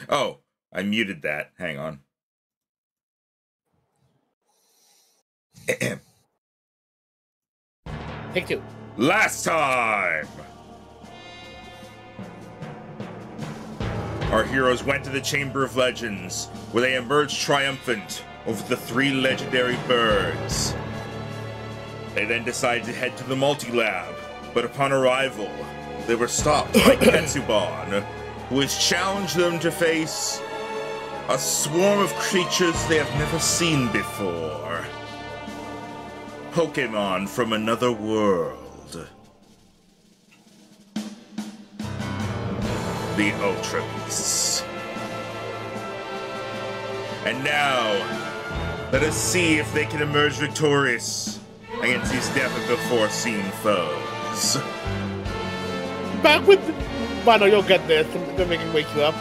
Oh, I muted that. Hang on. Take two. Last time! Our heroes went to the Chamber of Legends, where they emerged triumphant over the 3 legendary birds. They then decided to head to the multi-lab, but upon arrival, they were stopped by Ketsuban, who has challenged them to face a swarm of creatures they have never seen before. Pokemon from another world. The Ultra Beasts. And now, let us see if they can emerge victorious against these never-before-seen foes. Back with... Well, no, you'll get this. They're making wake you up.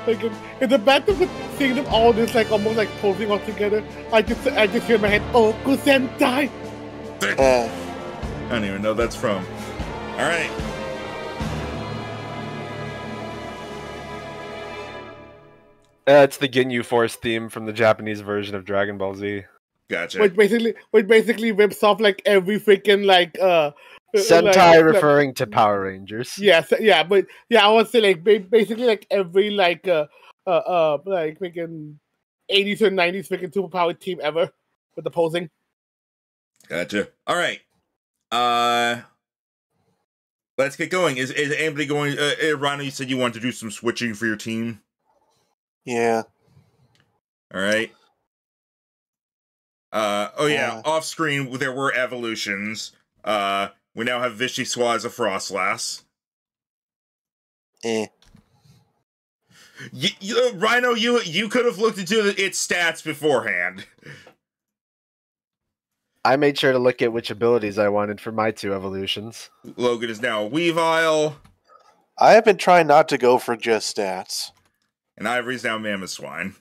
Like, in the back of seeing them all just like almost like posing all together, I just hear in my head, "Oh, Kusentai!" I don't even know that's from. Alright. It's the Ginyu Force theme from the Japanese version of Dragon Ball Z. Gotcha. Which basically rips off like every freaking Sentai referring to Power Rangers. Yes, yeah, but yeah, I would say like basically like every like freaking 80s or 90s freaking superpowered team ever with the posing. Gotcha. Alright. Let's get going. Is anybody going? Rhino, you said you wanted to do some switching for your team? Yeah. Alright. Oh yeah, off screen there were evolutions. We now have Vishiswa as a Frostlass. Rhino, you could have looked into its stats beforehand. I made sure to look at which abilities I wanted for my 2 evolutions. Logan is now a Weavile. I have been trying not to go for just stats. And Ivory's now Mamoswine.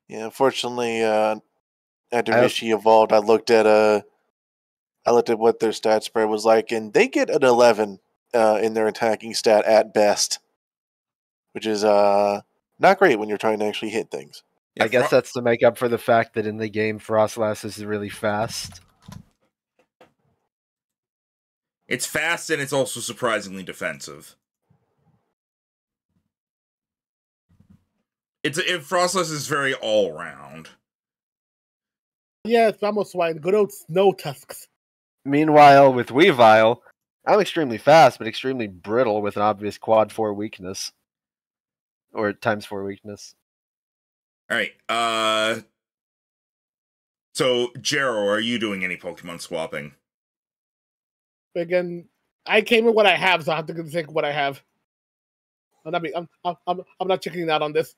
Yeah, unfortunately, after Vichy evolved, I looked at what their stat spread was like, and they get an 11 in their attacking stat at best, which is not great when you're trying to actually hit things. Yeah, I guess that's to make up for the fact that in the game, Frostlass is really fast. It's fast and it's also surprisingly defensive. Frostlass is very all round. Yes, Mamoswine, good old snow tusks. Meanwhile, with Weavile, I'm extremely fast, but extremely brittle with an obvious quad 4 weakness. Or times 4 weakness. Alright, so, Jero, are you doing any Pokemon swapping? Again, I came with what I have, so I have to think what I have. I'm not checking out on this.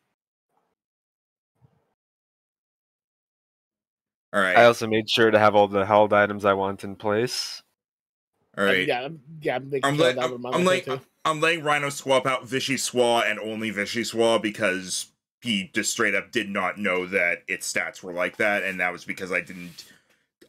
All right. I also made sure to have all the held items I want in place. All right. I'm letting Rhino swap out Vishiswa and only Vishiswa because he just straight up did not know that its stats were like that, and that was because I didn't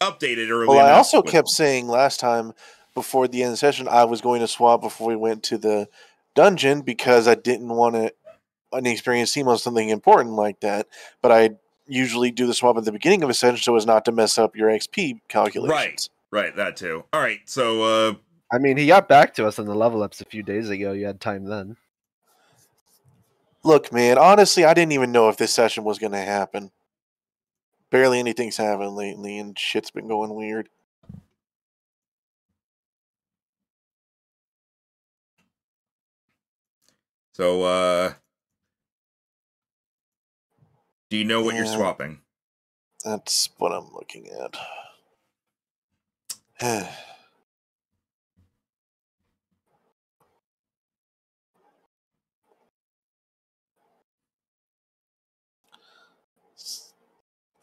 update it early. Well, I also kept saying last time before the end of the session I was going to swap before we went to the dungeon because I didn't want an experienced team on something important like that, but I usually do the swap at the beginning of a session so as not to mess up your XP calculations. Right, that too. All right, so I mean, he got back to us on the level ups a few days ago. You had time then. Look, man, honestly, I didn't even know if this session was going to happen. Barely anything's happened lately, and shit's been going weird. So, do you know what you're swapping? That's what I'm looking at.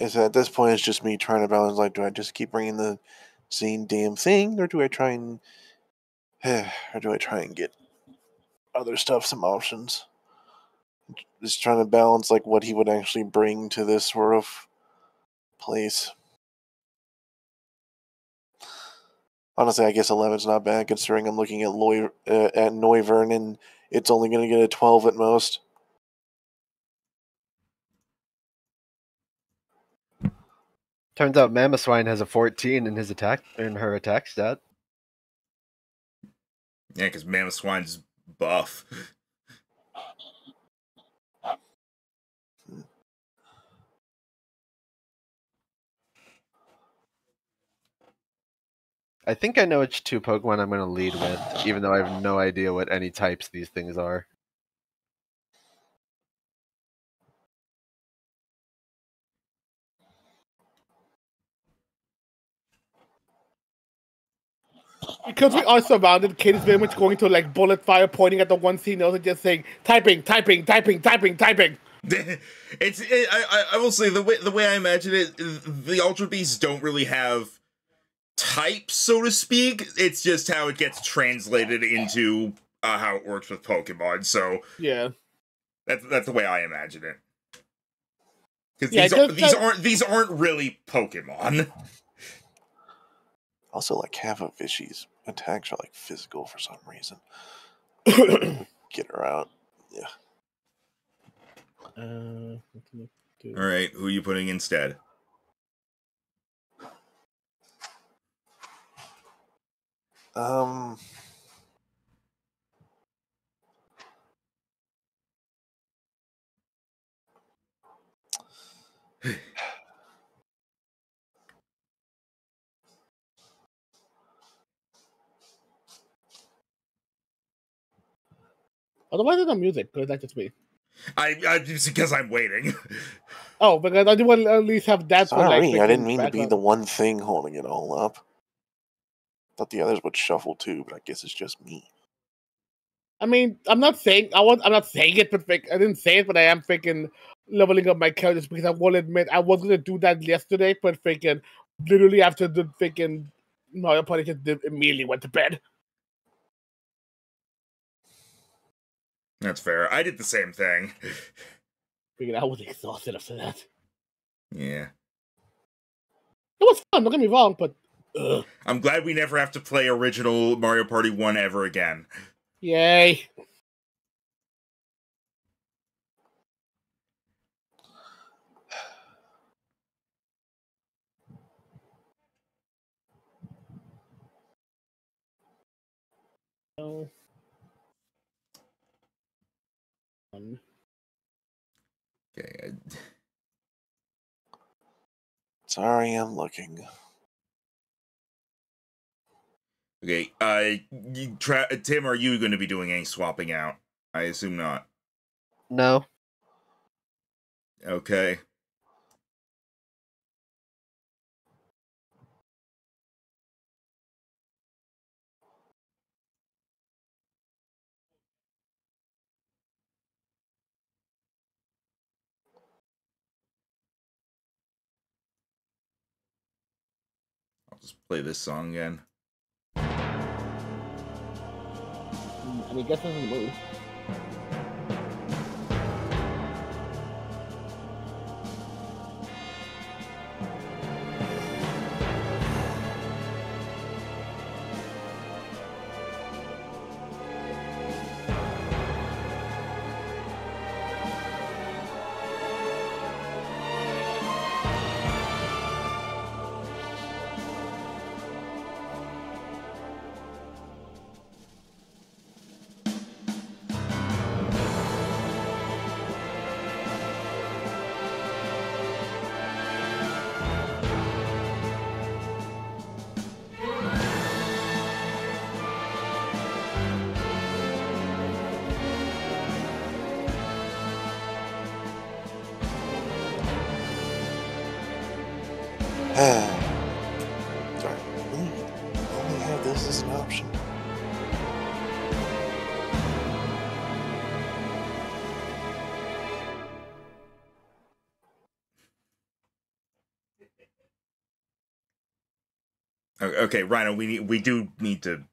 At this point, it's just me trying to balance, like, do I just keep bringing the same damn thing, or do I try and get other stuff, some options? Just trying to balance, like, what he would actually bring to this sort of place. Honestly, I guess 11's not bad considering I'm looking at at Noivern and it's only going to get a 12 at most. Turns out Mamoswine has a 14 in her attack stat. Yeah, because Mamoswine's buff. I think I know which two Pokemon I'm going to lead with, even though I have no idea what any types these things are. Because we are surrounded, Kate is very much going to like bullet fire, pointing at the one he knows and just saying, typing, typing, typing, typing, typing. I will say the way I imagine it, the Ultra Beasts don't really have types, so to speak. It's just how it gets translated into how it works with Pokemon. So yeah, that's the way I imagine it. Because yeah, these aren't really Pokemon. Also, like half of Vishy's attacks are like physical for some reason. Get her out. Yeah. All right, who are you putting instead? Otherwise, it's not music, because that's just me. I just because I'm waiting. Oh, because I do want to at least have that for like. Sorry, I didn't mean to be background. the one thing holding it all up. Thought the others would shuffle too, but I guess it's just me. I mean, I'm not saying it, but I didn't say it, but I am freaking leveling up my characters because I will admit I was gonna do that yesterday, but freaking literally after the freaking Mario Party just immediately went to bed. That's fair. I did the same thing. Freaking, I was exhausted after that. Yeah. It was fun. Don't get me wrong, but I'm glad we never have to play original Mario Party 1 ever again. yay. No. Okay. Sorry, I'm looking. Okay. Tim, are you going to be doing any swapping out? I assume not. No. Okay. I'll just play this song again. I mean, guess in the mood. Sorry. Only have this as an option. Okay, Rhino, we do need to.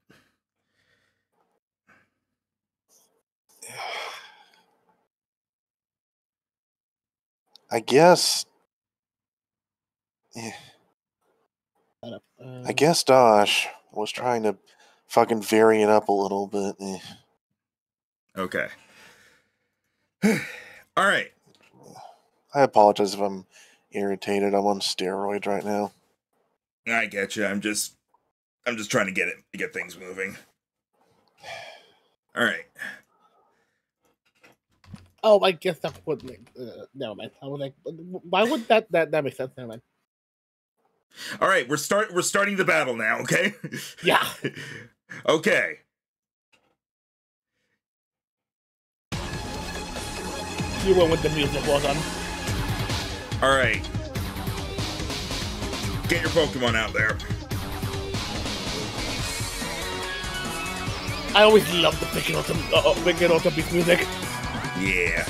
I guess. Yeah. Hold up. I guess Dosh was trying to fucking vary it up a little bit. Okay. All right. I apologize if I'm irritated. I'm on steroids right now. I get you. I'm just trying to get things moving. All right. Oh, I guess that would make. Never mind. I was like, why would that make sense? Never mind. All right, we're starting the battle now, okay? Yeah. Okay. You went with the music, well done. All right. Get your Pokemon out there. I always love the picking out beat music. Yeah.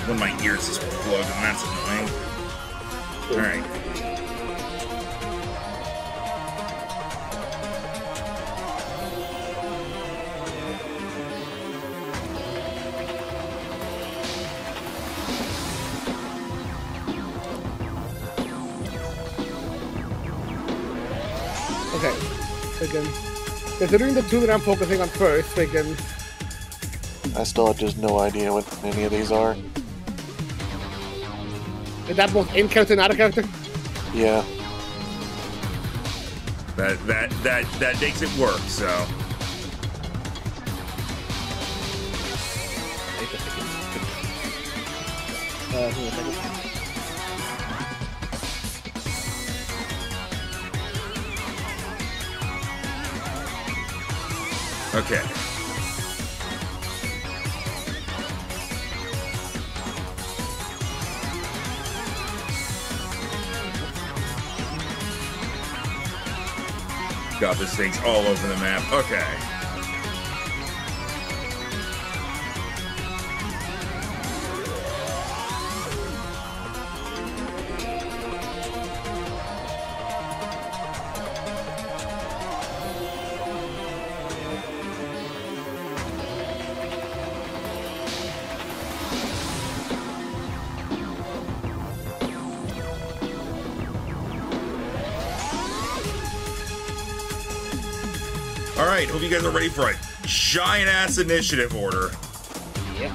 One of my ears is plugged, and that's annoying. All right. Okay. Again, considering the two that I'm focusing on first, again. I still have just no idea what any of these are. Is that both in character and out of character? Yeah. That makes it work, so. Give me a second. Okay. God, this thing's all over the map. Okay. Alright, hope you guys are ready for a giant-ass initiative order. Yep.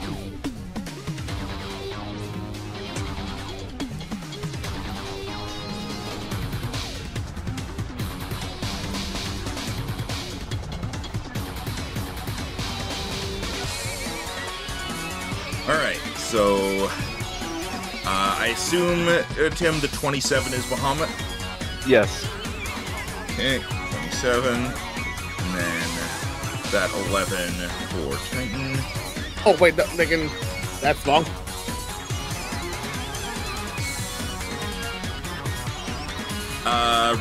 Alright, so... I assume, Tim, the 27 is Bahamut? Yes. Okay, 27... And then that 11 for Titan. Oh wait, that's wrong.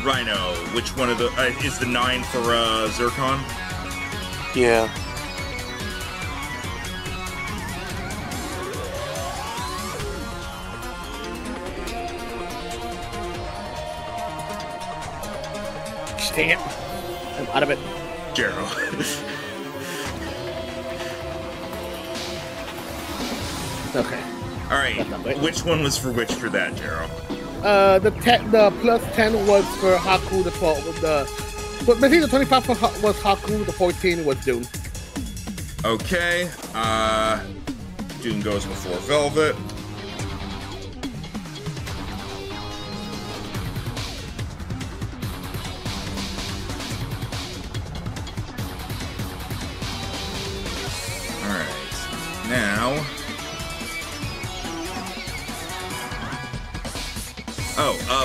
Rhino. Which one of the is the 9 for Zircon? Yeah. Dang it! I'm out of it. Jero. Okay. All right. That's not right. Which one was for which for that, Jero? The plus 10 was for Haku. The 12 was but basically the 25 was Haku. The 14 was Dune. Okay. Dune goes before Velvet. Now,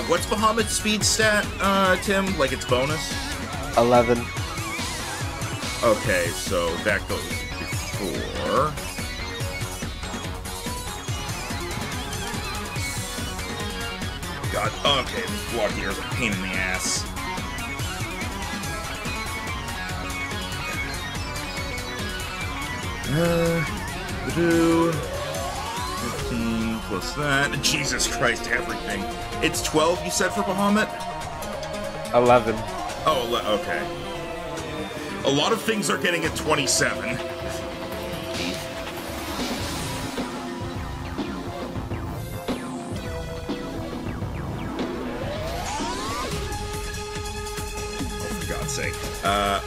what's Bahamut's speed stat, Tim? Like its bonus? 11. Okay, so that goes before. God, okay, this block here is a pain in the ass. Do 15 plus that. Jesus Christ, everything. It's 12, you said, for Bahamut? 11. Oh, okay. A lot of things are getting at 27. Sake.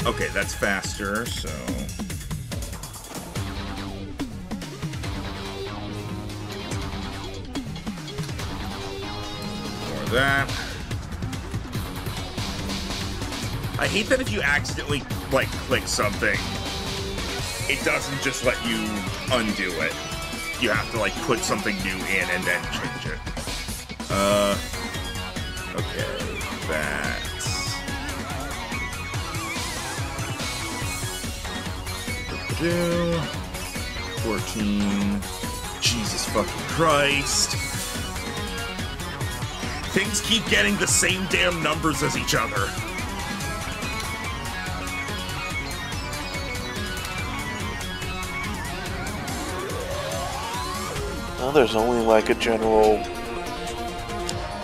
Okay, that's faster, so... More of that. I hate that if you accidentally, like, click something, it doesn't just let you undo it. You have to, like, put something new in and then change it. Okay, that's... 14. Jesus fucking Christ. Things keep getting the same damn numbers as each other. Well, there's only like a general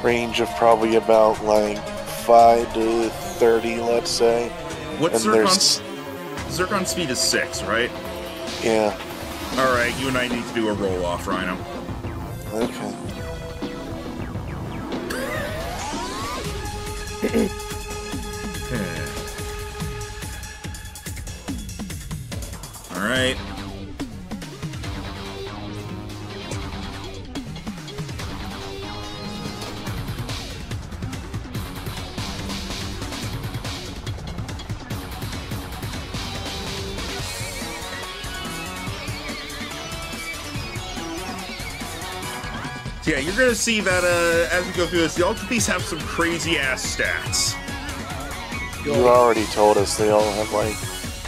range of probably about like 5 to 30, let's say. What's Zircon's speed is 6, right? Yeah. Alright, you and I need to do a roll-off, Rhino. Okay. Alright. Yeah, you're gonna see that as we go through this, the Ultra Beasts have some crazy-ass stats. You already told us they all have, like,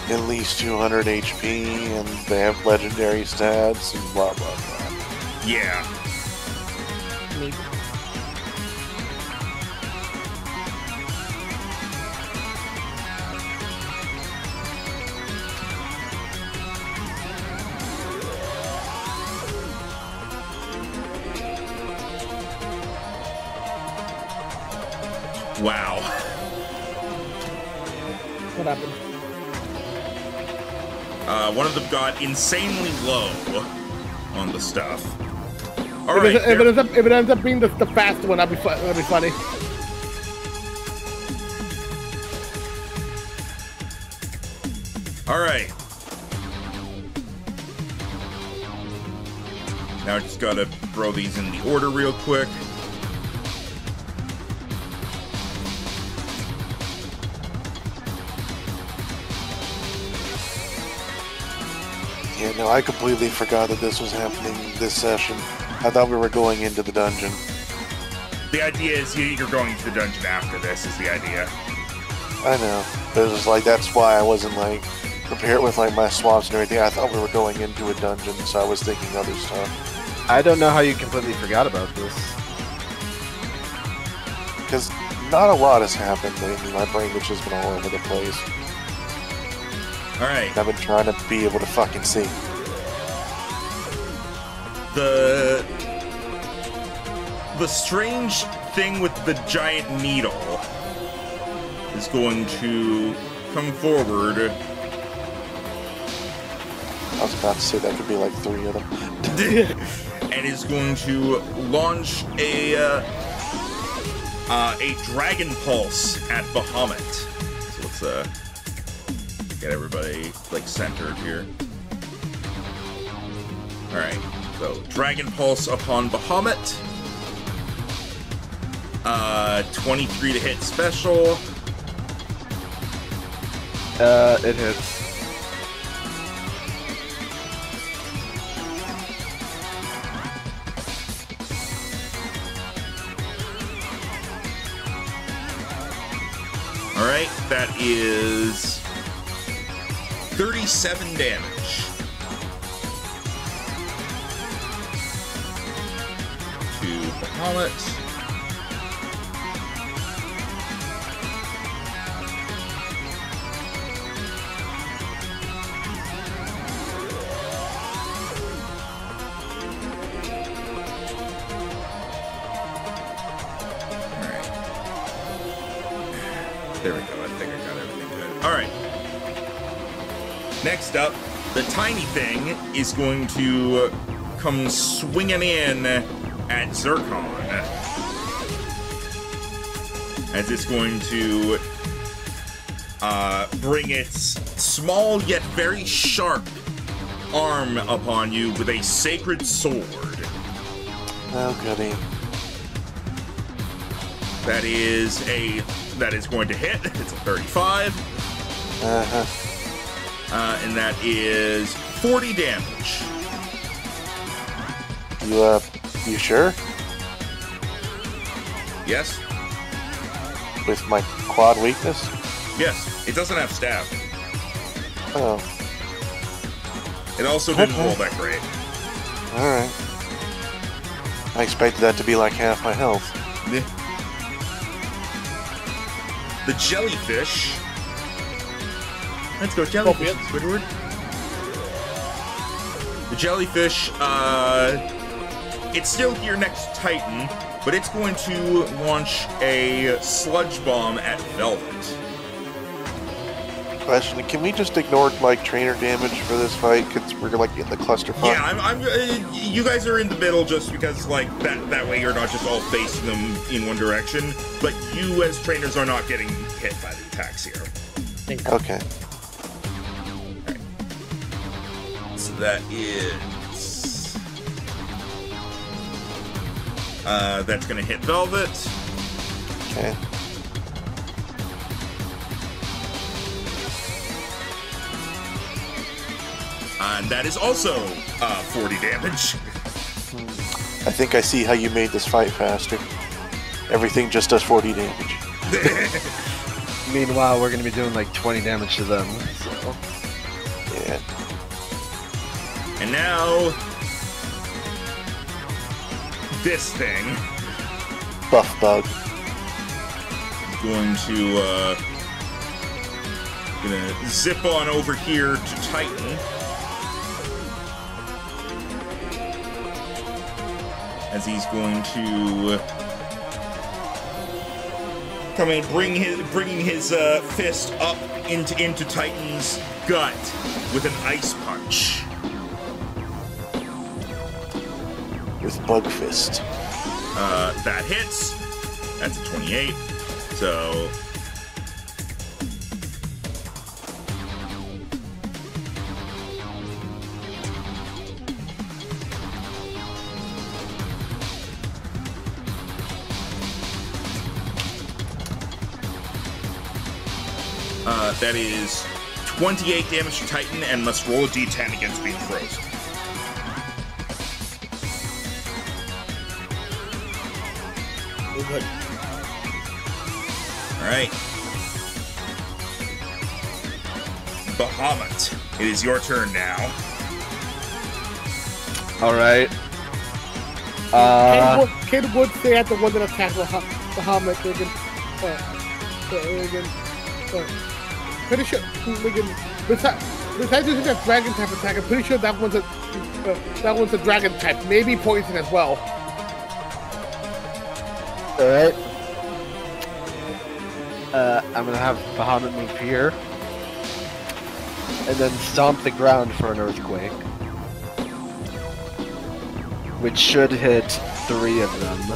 at least 200 HP, and they have legendary stats, and blah, blah, blah. Yeah. Wow. What happened? One of them got insanely low on the stuff. If Alright. it ends up being the fast one, that'd be funny. Alright. Now I just gotta throw these in the order real quick. Yeah, no, I completely forgot that this was happening this session. I thought we were going into the dungeon. The idea is you're going to the dungeon after this, is the idea. I know. But it was like, that's why I wasn't, like, prepared with, like, my swaps and everything. I thought we were going into a dungeon, so I was thinking other stuff. I don't know how you completely forgot about this. Because not a lot has happened lately. My brain has just been all over the place. Alright. I've been trying to be able to fucking see. The strange thing with the giant needle is going to come forward. I was about to say that could be like 3 of them. And is going to launch a Dragon Pulse at Bahamut. So let's get everybody like centered here. Alright, so Dragon Pulse upon Bahamut. 23 to hit special. It hits. Alright, that is 37 damage. To Bahamut. There we go. I think I got everything good. All right. Next up, the tiny thing is going to come swinging in at Zircon. As it's going to bring its small yet very sharp arm upon you with a sacred sword. Oh, goody. That is going to hit. It's a 35. Uh-huh. And that is 40 damage. You sure? Yes? With my quad weakness? Yes. It doesn't have stab. Oh. It also didn't roll that great. Alright. I expected that to be like half my health. Yeah. The jellyfish. Let's go, jellyfish, Squidward. The jellyfish, it's still here next to Titan, but it's going to launch a sludge bomb at Velvet. Question: can we just ignore like trainer damage for this fight? Because we're like in the clusterfuck. Yeah, you guys are in the middle just because like that way you're not just all facing them in one direction. But you as trainers are not getting hit by the attacks here. Okay. Right. So that is that's gonna hit Velvet. Okay. And that is also 40 damage. I think I see how you made this fight faster. Everything just does 40 damage. Meanwhile, we're going to be doing like 20 damage to them, so... Yeah. And now... this thing... Buff bug. Going to, gonna zip on over here to Titan. As he's going to come in, bringing his fist up into Titan's gut with an ice punch. With bug fist. That hits. That's a 28. So. That is 28 damage to Titan and must roll a d10 against being frozen. Good. Alright. Bahamut, it is your turn now. Alright. Kid would say at the one that attacked Bahamut, pretty sure, besides using that dragon type attack, I'm pretty sure that one's a dragon type, maybe poison as well. Alright. I'm gonna have Bahamut move here. And then stomp the ground for an earthquake. Which should hit 3 of them.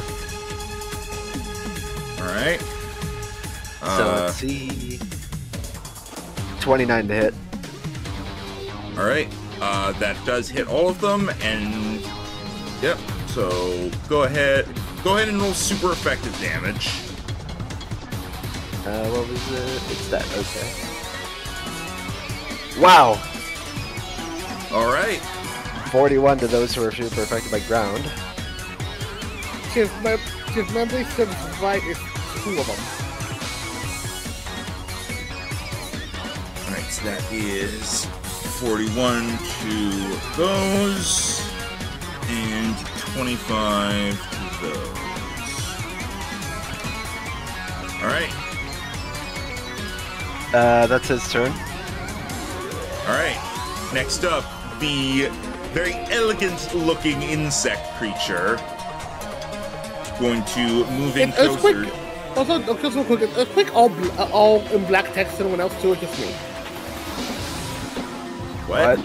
Alright. So let's see. 29 to hit. Alright. That does hit all of them, and yep. So go ahead and roll super effective damage. What was it? It's that, okay. Wow! Alright. 41 to those who are super affected by ground. If memory serves right, it's 2 of them. Alright, so that is 41 to those, and 25 to those. Alright. That's his turn. Alright. Next up, the very elegant looking insect creature. Going to move in closer. Also, just real quick, a quick all in black text. Anyone else too? Or just me? What?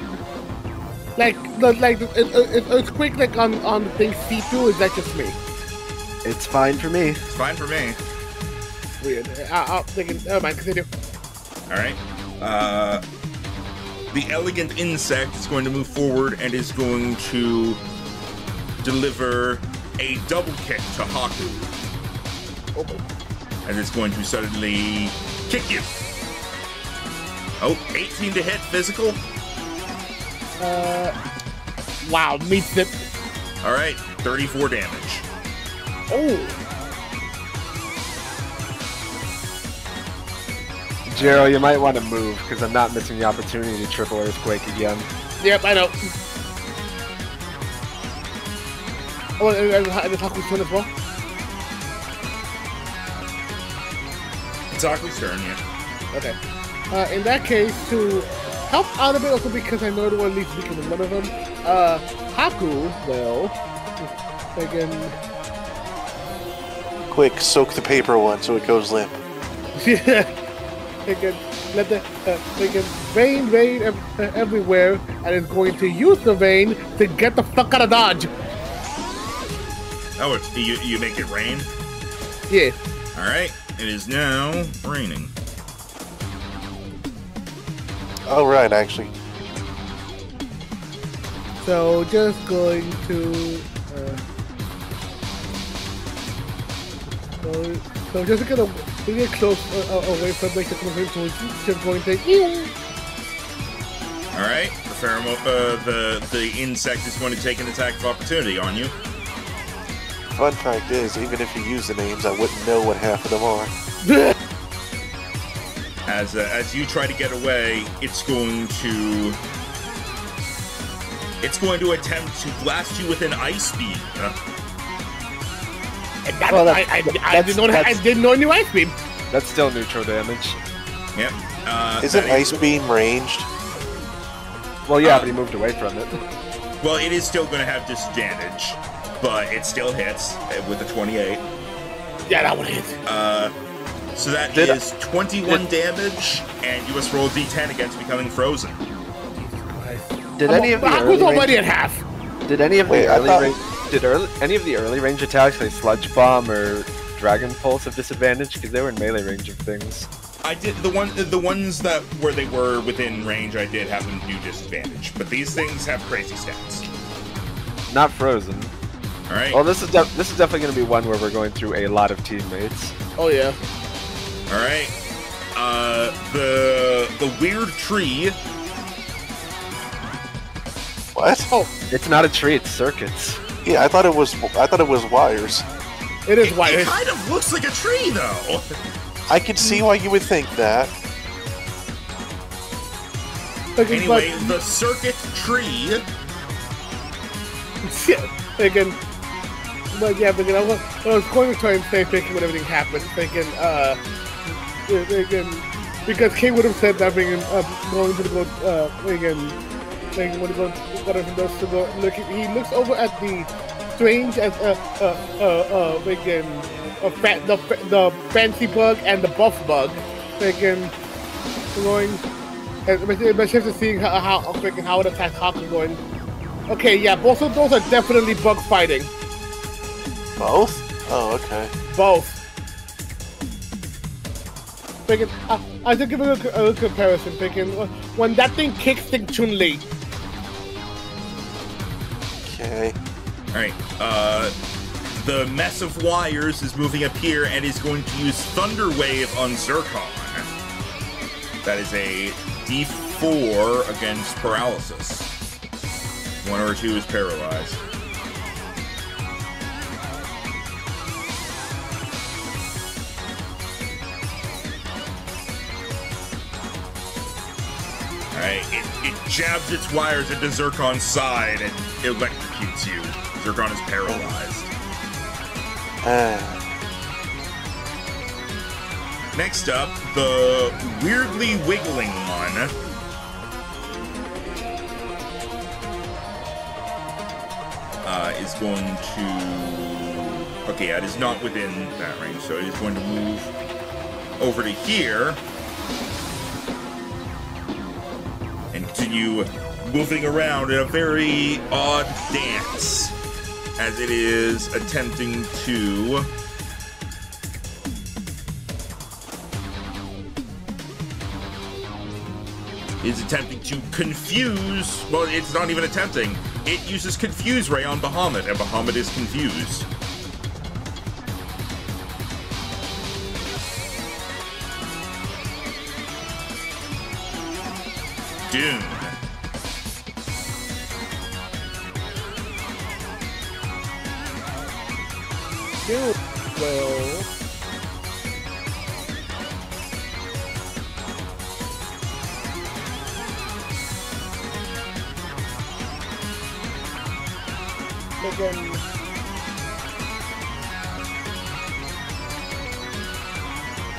It's quick like on the thing C2. Is that just me? It's fine for me. It's fine for me. Weird. I'm thinking. Never mind. Continue. All right. The elegant insect is going to move forward and is going to deliver a double kick to Haku. And it's going to suddenly kick you. Oh, 18 to hit physical. Wow, meets it. All right, 34 damage. Oh. Jero, you might want to move, because I'm not missing the opportunity to triple Earthquake again. Yep, I know. Oh, and it's Haku's turn as well? It's Haku's turn, yeah. Okay. In that case, to help out a bit, also because I know the one least weak in one of them, Haku, well, again... Quick, soak the paper one so it goes limp. They can let they can vein everywhere, and is going to use the vein to get the fuck out of Dodge. Oh, you make it rain? Yeah. All right, it is now raining. Oh, right, actually. So just going to. So just gonna get close away from the conversation. So just going to. All right, the pheromone, the insect is going to take an attack of opportunity on you. Fun fact is, even if you use the names, I wouldn't know what half of them are. As you try to get away, it's going to attempt to blast you with an ice beam. Well, I didn't know any ice beam. That's still neutral damage. Yep. Isn't Ice Beam ranged? Well, yeah, but he moved away from it. Well, it is still going to have disadvantage, but it still hits with a 28. Yeah, that one hit. So that is 21 damage, and you must roll a d10 against becoming frozen. Did any of the I was already at half. Did any of the any of the early range attacks, like Sludge Bomb or Dragon Pulse, have disadvantage? Because they were in melee range of things. I did the ones that where they were within range. I did have them do disadvantage, but these things have crazy stats. Not frozen. All right. Well, this is definitely going to be one where we're going through a lot of teammates. Oh yeah. All right. The weird tree. What? Oh, It's not a tree; it's circuits. Yeah, I thought it was wires. it is It white. kind of looks like a tree, though. I could see why you would think that. Anyway, the circuit tree. Thinking, but yeah, thinking, I was going to try and say thinking when everything happened, thinking, because King would have said that, thinking, going to go, thinking, when he goes, whatever he does to go, look, he looks over at the strange as, thinking, the fancy bug and the buff bug, thinking, going, and especially seeing how it attacks Haku, going, okay, yeah, both of those are definitely bug fighting. Both? Oh, okay. Both. Thinking, I should give it a comparison. Thinking, when that thing kicks Think Chun-Li. Okay. All right. The mess of wires is moving up here and is going to use Thunder Wave on Zircon. That is a D4 against paralysis. 1 or 2 is paralyzed. Alright, it jabs its wires into Zircon's side and electrocutes you. Zircon is paralyzed. Next up, the weirdly wiggling one. Is going to Okay, that is not within that range, so it is going to move over to here and continue moving around in a very odd dance as it is attempting to confuse. Well, it's not even attempting. It uses Confuse Ray on Bahamut, and Bahamut is confused. Dune. Dune will... Again...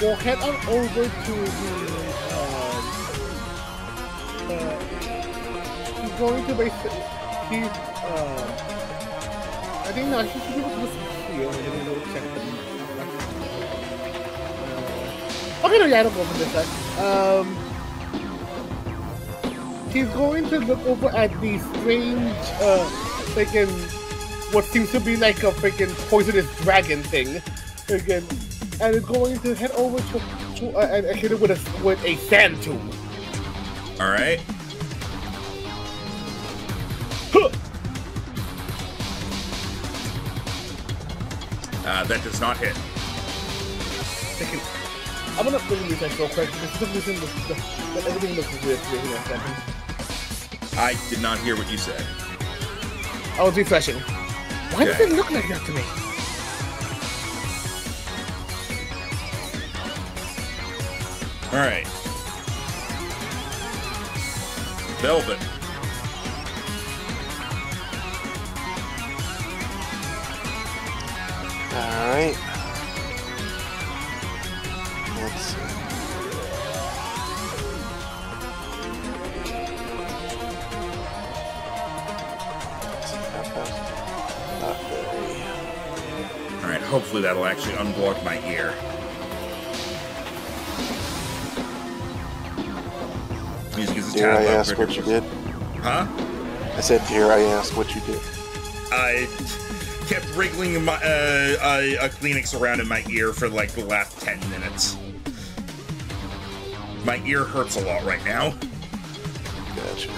We'll head on over to the... he's going to basically... He's... I think no, he's going to heal. Let me go check them. Okay, no, yeah, I don't go for this side. He's going to look over at the strange, freaking, what seems to be like a freaking poisonous dragon thing, again, and is going to head over to and hit it with a sand tomb. All right. Huh. That does not hit. I'm gonna bring refresh real quick because for some reason everything looks weird to me in a second. I did not hear what you said. I was refreshing. Why does it look like that to me? Alright. Velvet. Alright. Let's see. Not very. Alright, hopefully that'll actually unblock my ear. Music is a Dare I tad loud ask for what you did? Huh? I said, dare I ask what you did? I kept wriggling my, a Kleenex around in my ear for like the last 10 minutes. My ear hurts a lot right now. Gotcha.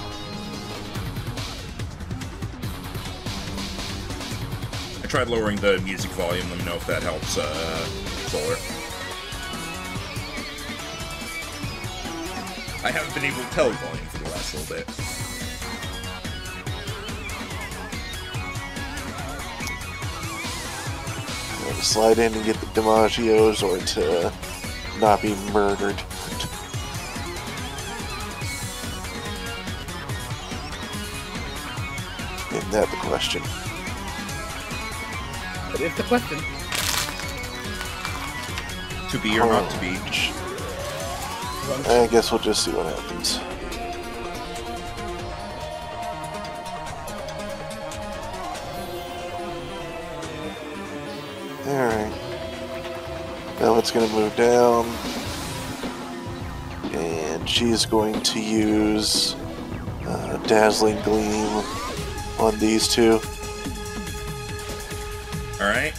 I tried lowering the music volume. Let me know if that helps, Solar. I haven't been able to tell volume for the last little bit. To slide in and get the DiMaggios or to not be murdered. Isn't that the question? That is the question. To be or not to be. I guess we'll just see what happens. Alright. Now it's going to move down. And she's going to use Dazzling Gleam on these two. Alright.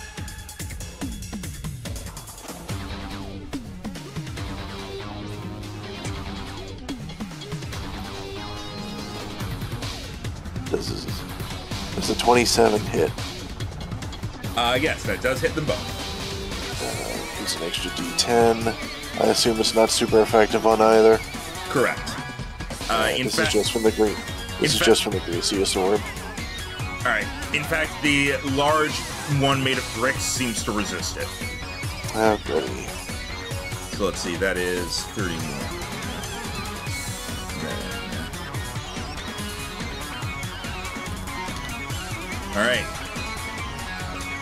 Does a 27 hit? Yes, that does hit them both. Use an extra D10. I assume it's not super effective on either. Correct. This is just from the green. This is just from the greasiest orb. Alright. In fact, the large one made of bricks seems to resist it. Oh, goody. So let's see, that is 31. Alright.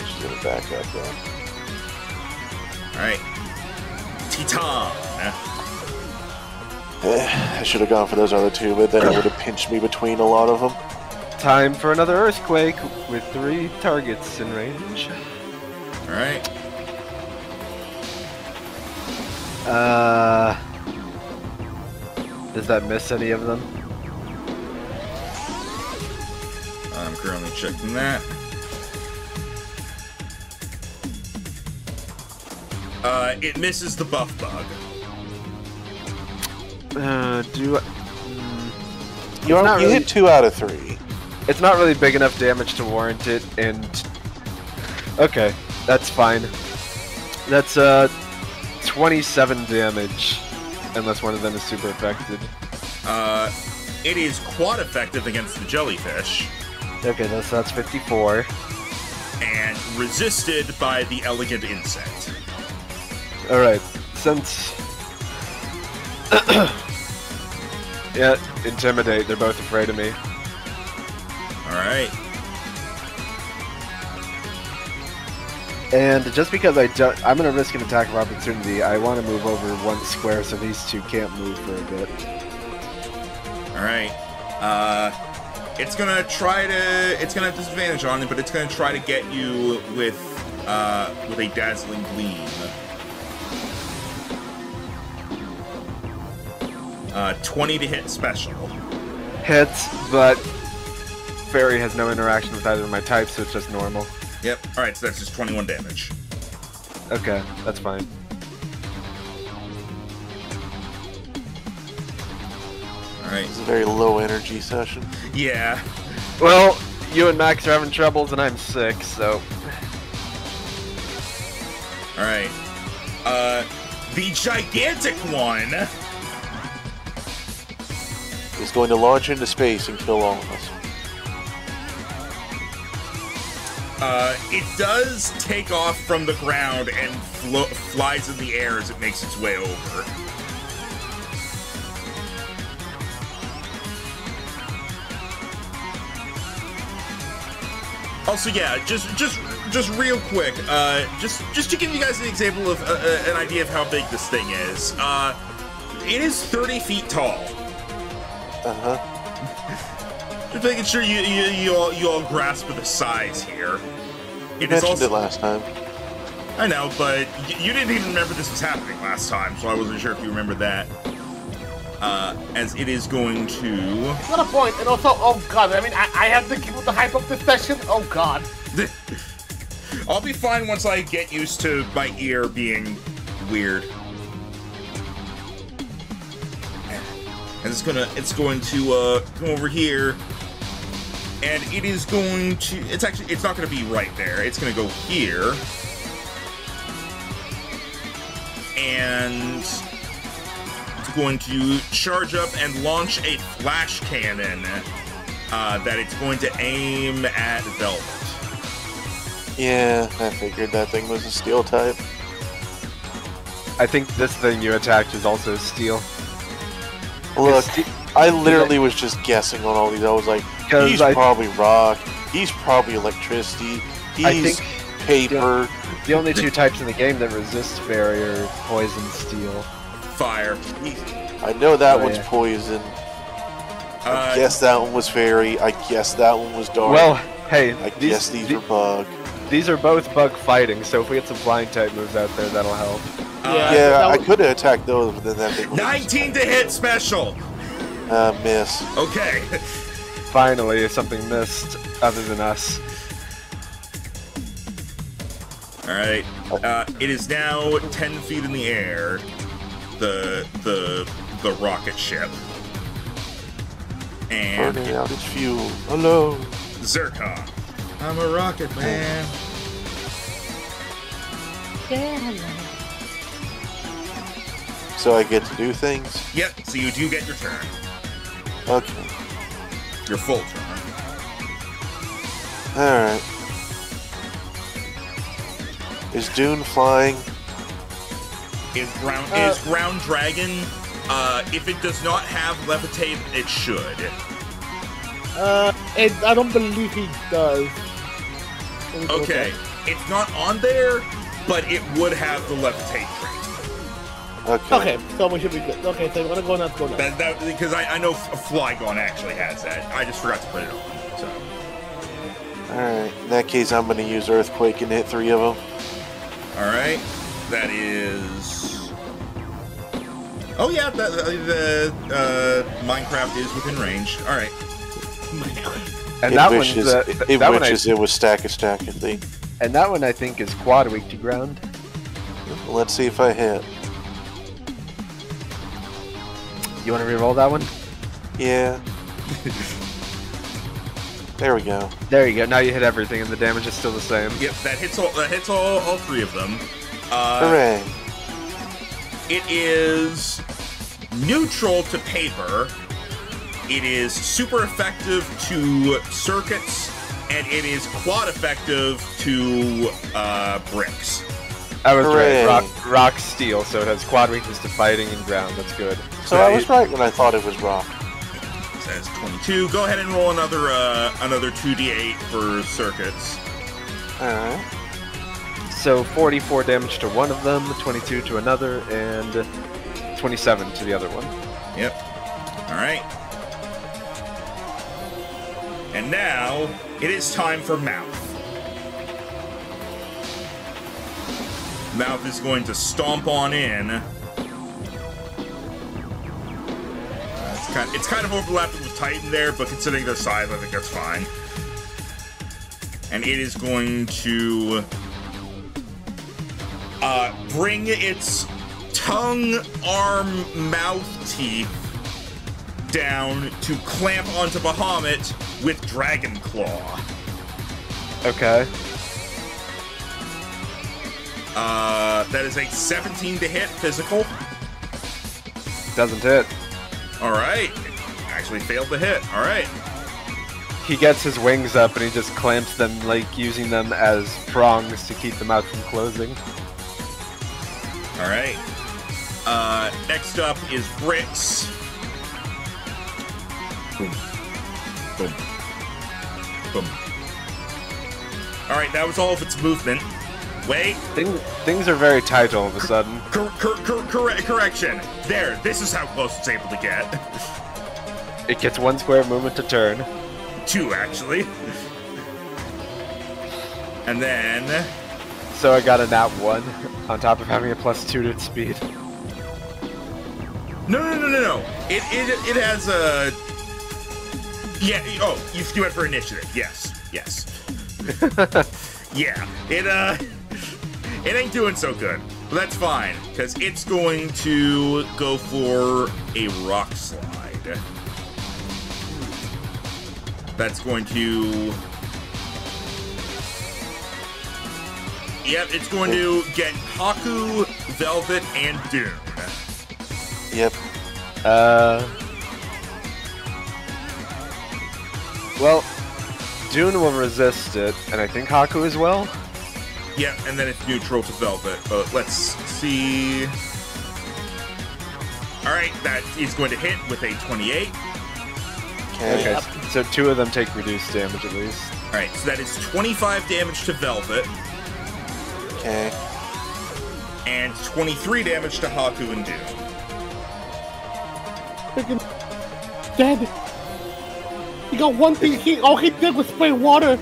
She's gonna back up though. Alright. Titan! I should have gone for those other two, but then it would have pinched me between a lot of them. Time for another earthquake with 3 targets in range. Alright. Does that miss any of them? I'm currently checking that. It misses the buff bug. You hit 2 out of 3. It's not really big enough damage to warrant it, and okay, that's fine. That's 27 damage, unless one of them is super affected. It is quad effective against the jellyfish. Okay, that's 54. And resisted by the elegant insect. Alright, since... yeah, intimidate, they're both afraid of me. Alright. And just because I'm gonna risk an attack of opportunity, I want to move over 1 square so these two can't move for a bit. Alright. It's gonna have disadvantage on it, but it's gonna try to get you with a dazzling gleam. 20 to hit special. Hits, but Fairy has no interaction with either of my types, so it's just normal. Yep. Alright, so that's just 21 damage. Okay, that's fine. Alright. It's a very low energy session. Yeah. Well, you and Max are having troubles, and I'm sick, so... Alright. The gigantic one Is going to launch into space and kill all of us. It does take off from the ground and flies in the air as it makes its way over. Also, yeah, just real quick, just to give you guys an example of an idea of how big this thing is. It is 30 feet tall. Just making sure you all grasp the size here. You mentioned it last time. I know, but you didn't even remember this was happening last time, so I wasn't sure if you remember that. As it is going to... It's not a point, and also, oh god, I mean, I have to keep with the hype of this session, oh god. I'll be fine once I get used to my ear being weird. And it's going to come over here, and it is going to, it's not going to be right there. It's going to go here, and it's going to charge up and launch a flash cannon that it's going to aim at Velvet. Yeah, I figured that thing was a steel type. I think this thing you attacked is also steel. Look, I literally was just guessing on all these. I was like, he's probably rock, he's probably electricity, he's paper. The only two types in the game that resist barrier, poison, steel. Fire. I know that one's poison. I guess that one was fairy. I guess that one was dark. Well, hey, I guess these are bug. These are both bug fighting, so if we get some flying type moves out there, that'll help. Yeah, I could have attacked those, but then that thing was 19 to hit special. Miss. Okay. Finally, something missed other than us. All right. It is now 10 feet in the air. The rocket ship. And burning out its fuel. Hello. Zircon. I'm a rocket man. So I get to do things? Yep, so you do get your turn. Okay. Your full turn. Alright. Is Dune flying? Is Ground Dragon, if it does not have Levitate, it should. And I don't believe he does. Okay, it's not on there, but it would have the Levitate trait. Okay, so we should be good. Okay, so we're gonna go now. Because I know Flygon actually has that. I just forgot to put it on. So. Alright, in that case, I'm gonna use Earthquake and hit 3 of them. Alright. That is... Oh yeah, the Minecraft is within range. Alright. And It that wishes, one's it that one wishes it was stackety. and that one I think is quad weak to ground. Let's see if I hit. You want to re-roll that one? Yeah. There we go. There you go. Now you hit everything, and the damage is still the same. Yep, that hits all three of them. Hooray. It is neutral to paper. It is super effective to circuits, and it is quad effective to bricks. I was Hooray. right. Rock, steel, so it has quad weakness to fighting and ground. That's good. So I was right when I thought it was rock. That's 22. Go ahead and roll another 2d8 for circuits. Alright. So 44 damage to one of them, 22 to another, and 27 to the other one. Yep. Alright. And now, it is time for Mouth. Mouth is going to stomp on in. It's kind of overlapping with Titan there, but considering their size, I think that's fine. And it is going to bring its tongue, arm, mouth teeth down to clamp onto Bahamut with Dragon Claw. Okay. That is a 17 to hit physical. Doesn't hit. Alright. Actually failed to hit. Alright. He gets his wings up and he just clamps them, like using them as prongs to keep the mouth from closing. Alright. Next up is Bricks. Boom. Boom. Boom. Alright, that was all of its movement. Wait. Things are very tight all of a sudden. Correction. There, this is how close it's able to get. It gets one square movement to turn. 2, actually. And then... So I got a nat 1, on top of having a +2 to its speed. No. It has a... Yeah, oh, you went for initiative. Yes. Yeah, it ain't doing so good. But that's fine, because it's going to go for a rock slide. That's going to... Yep, it's going to get Haku, Velvet, and Dune. Yep. Well, Dune will resist it, and I think Haku as well. Yeah, and then it's neutral to Velvet. But let's see. Alright, that is going to hit with a 28. Okay, so 2 of them take reduced damage at least. Alright, so that is 25 damage to Velvet. Okay. And 23 damage to Haku and Dune. Freaking dead. He got one thing. All he did was spray water.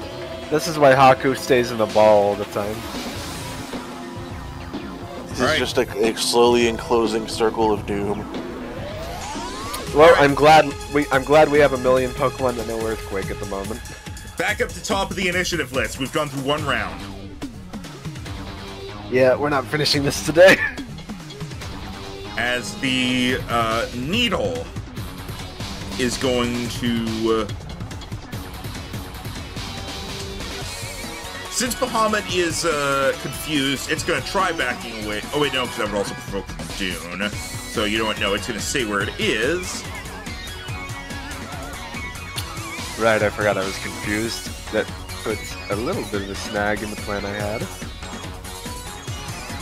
This is why Haku stays in the ball all the time. This is just a slowly enclosing circle of doom. Well, I'm glad we have a million Pokemon that know Earthquake at the moment. Back up to top of the initiative list. We've gone through one round. Yeah, we're not finishing this today. As the Needle is going to... Since Bahamut is confused, it's going to try backing away. Oh wait, no, because that would also provoke Dune. So you don't know, it's going to say where it is. Right, I forgot I was confused. That puts a little bit of a snag in the plan I had.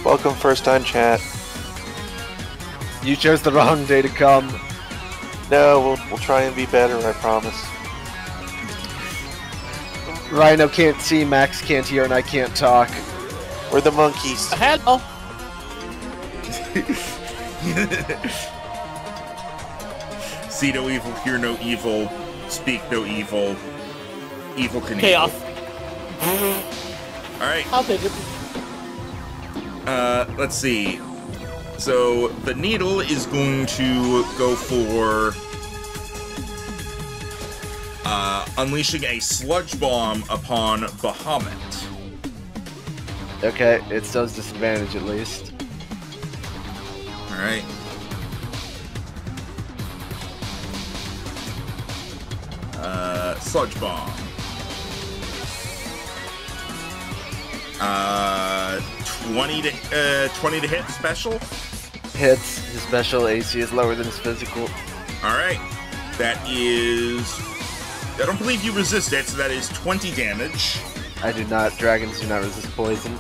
Welcome, first time chat. You chose the wrong day to come. No, we'll try and be better, I promise. Rhino can't see, Max can't hear, and I can't talk. We're the monkeys. Hello. See no evil, hear no evil, speak no evil. Evil can Chaos. Alright. I'll take it. let's see. So the needle is going to go for unleashing a sludge bomb upon Bahamut. Okay, it does disadvantage at least. All right. Sludge bomb. 20 to hit special. Hits. His special AC is lower than his physical. All right. That is. I don't believe you resist it, so that is 20 damage. I do not. Dragons do not resist poison.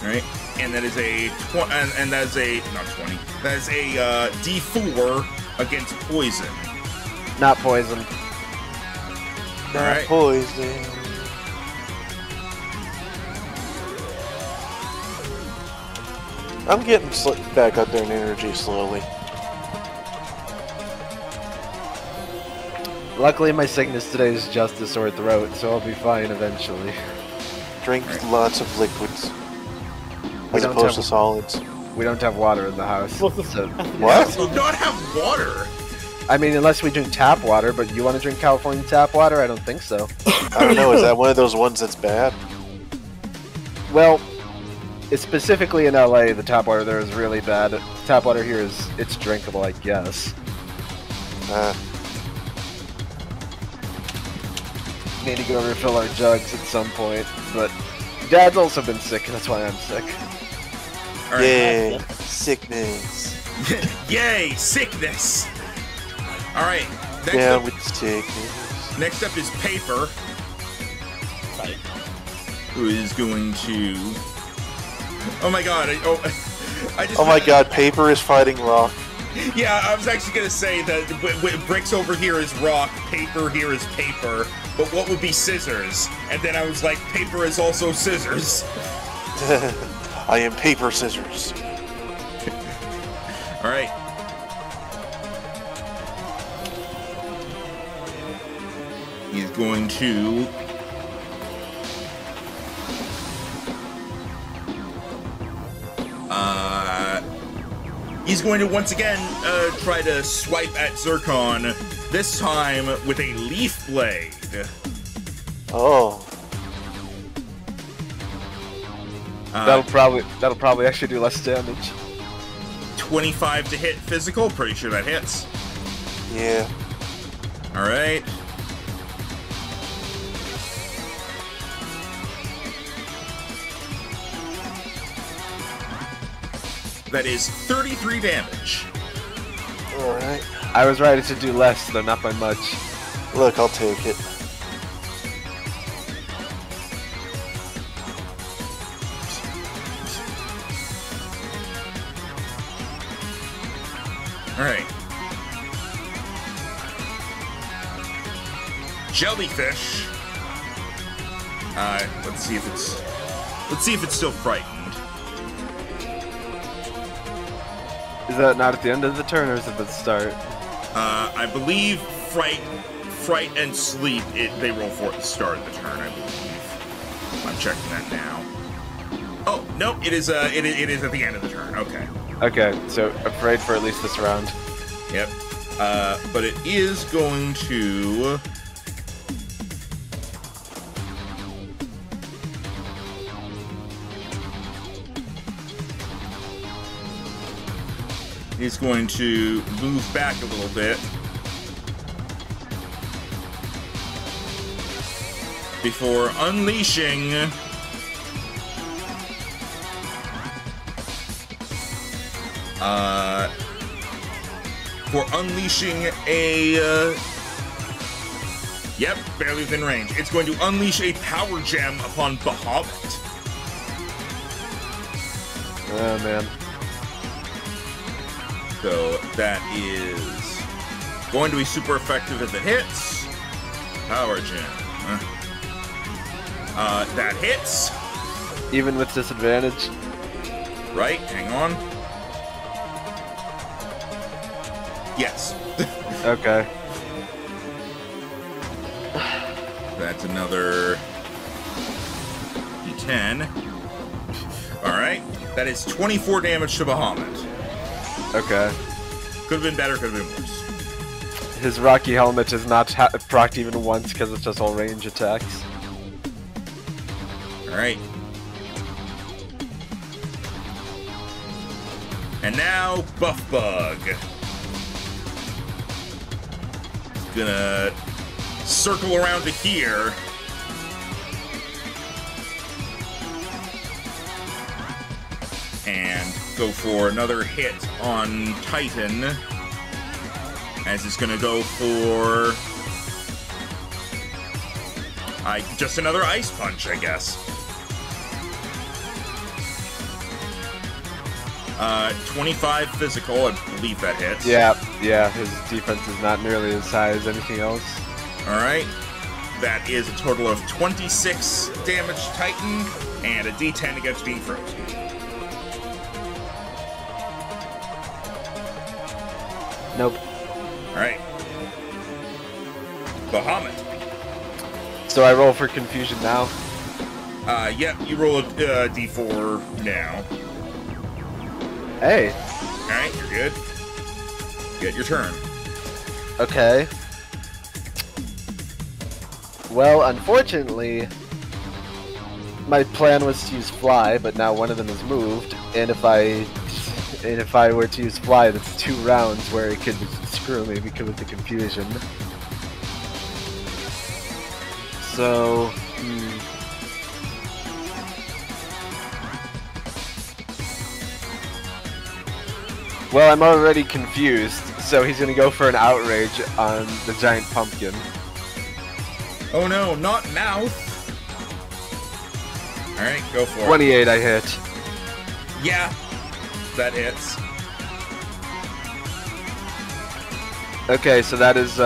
All right, and that is and that is a not 20. That is a D4 against poison. Not poison. Not Alright. poison. I'm getting back up there in energy slowly. Luckily, my sickness today is just a sore throat, so I'll be fine eventually. Drink lots of liquids. We As don't opposed have- to solids. We don't have water in the house. So, What? You do not have water. I mean, unless we drink tap water, but you want to drink California tap water? I don't think so. I don't know, is that one of those ones that's bad? Well, it's specifically in LA, the tap water there is really bad. Tap water here it's drinkable, I guess. Need to go refill our jugs at some point, but Dad's also been sick, and that's why I'm sick. All right. Yay, sickness. Yay, sickness. All right. Down with sickness. Next up is Paper, who is going to. Oh my God! I just. Oh my god, Paper is fighting Rock. Yeah, I was actually gonna say that Bricks over here is rock, Paper here is paper, but what would be scissors? And then I was like, Paper is also scissors. I am Paper Scissors. All right. He's going to. He's going to once again try to swipe at Zircon, this time with a Leaf Blade. Oh. That'll probably actually do less damage. 25 to hit physical, pretty sure that hits. Yeah. Alright. That is 33 damage. Alright. I was right to do less, though not by much. Look, I'll take it. Alright. Jellyfish. Let's see if it's still frightened. Is that not at the end of the turn, or is it at the start? I believe fright and sleep, they roll for at the start of the turn, I believe. I'm checking that now. Oh, no, it is at the end of the turn, okay. Okay, so afraid for at least this round. Yep. But it is going to... He's going to move back a little bit. Before unleashing... a... Yep, barely within range. It's going to unleash a power gem upon Bahamut. Oh, man. So that is going to be super effective if it hits. Power gem. That hits. Even with disadvantage? Right, hang on. Yes. Okay. That's another D10. Alright. That is 24 damage to Bahamut. Okay. Could have been better, could have been worse. His Rocky Helmet is not procced even once because it's just all range attacks. Alright. And now, Buff Bug. Gonna circle around to here. And go for another hit on Titan. As it's gonna go for... just another Ice Punch, I guess. 25 physical, I believe that hits. Yeah, his defense is not nearly as high as anything else. Alright. That is a total of 26 damage to Titan, and a D10 against being frozen. Nope. Alright. Bahamut. So I roll for confusion now. Yep, you roll a D4 now. Hey. Alright, you're good. Get your turn. Okay. Well, unfortunately, my plan was to use Fly, but now one of them is moved, and if I were to use Fly, that's 2 rounds where it could screw me because of the confusion. So, Well, I'm already confused, so he's gonna go for an outrage on the giant pumpkin. Oh no, not mouth! Alright, go for it. 28 I hit. Yeah, that hits. Okay, so that is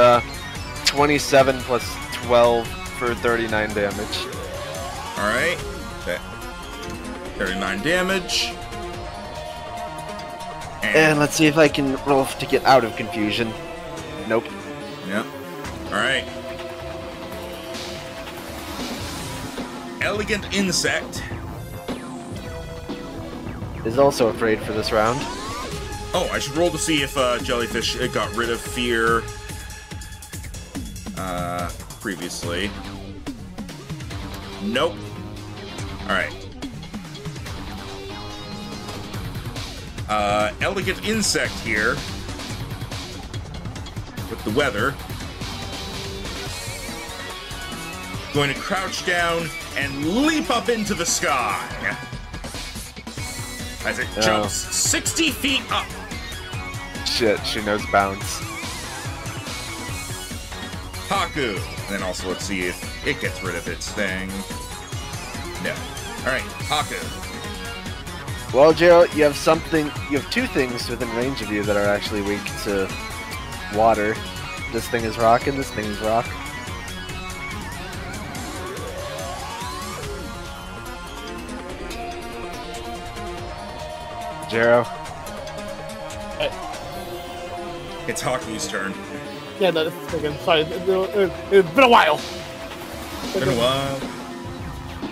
27 plus 12 for 39 damage. Alright. 39 damage. And let's see if I can roll to get out of confusion. Nope. Yep. Alright. Elegant Insect. Is also afraid for this round. Oh, I should roll to see if Jellyfish got rid of fear previously. Nope. Alright. Elegant Insect here. With the weather. Going to crouch down and leap up into the sky. As it jumps 60 feet up. Shit, she knows bounce. Haku. And then also let's see if it gets rid of its thing. No. Alright, Haku. Well, Gerald, you have 2 things within range of you that are actually weak to water. This thing is rock and this thing is rock. Jero. It's Haku's turn. Yeah, no, this is again. Sorry, it's been a while. Been a while.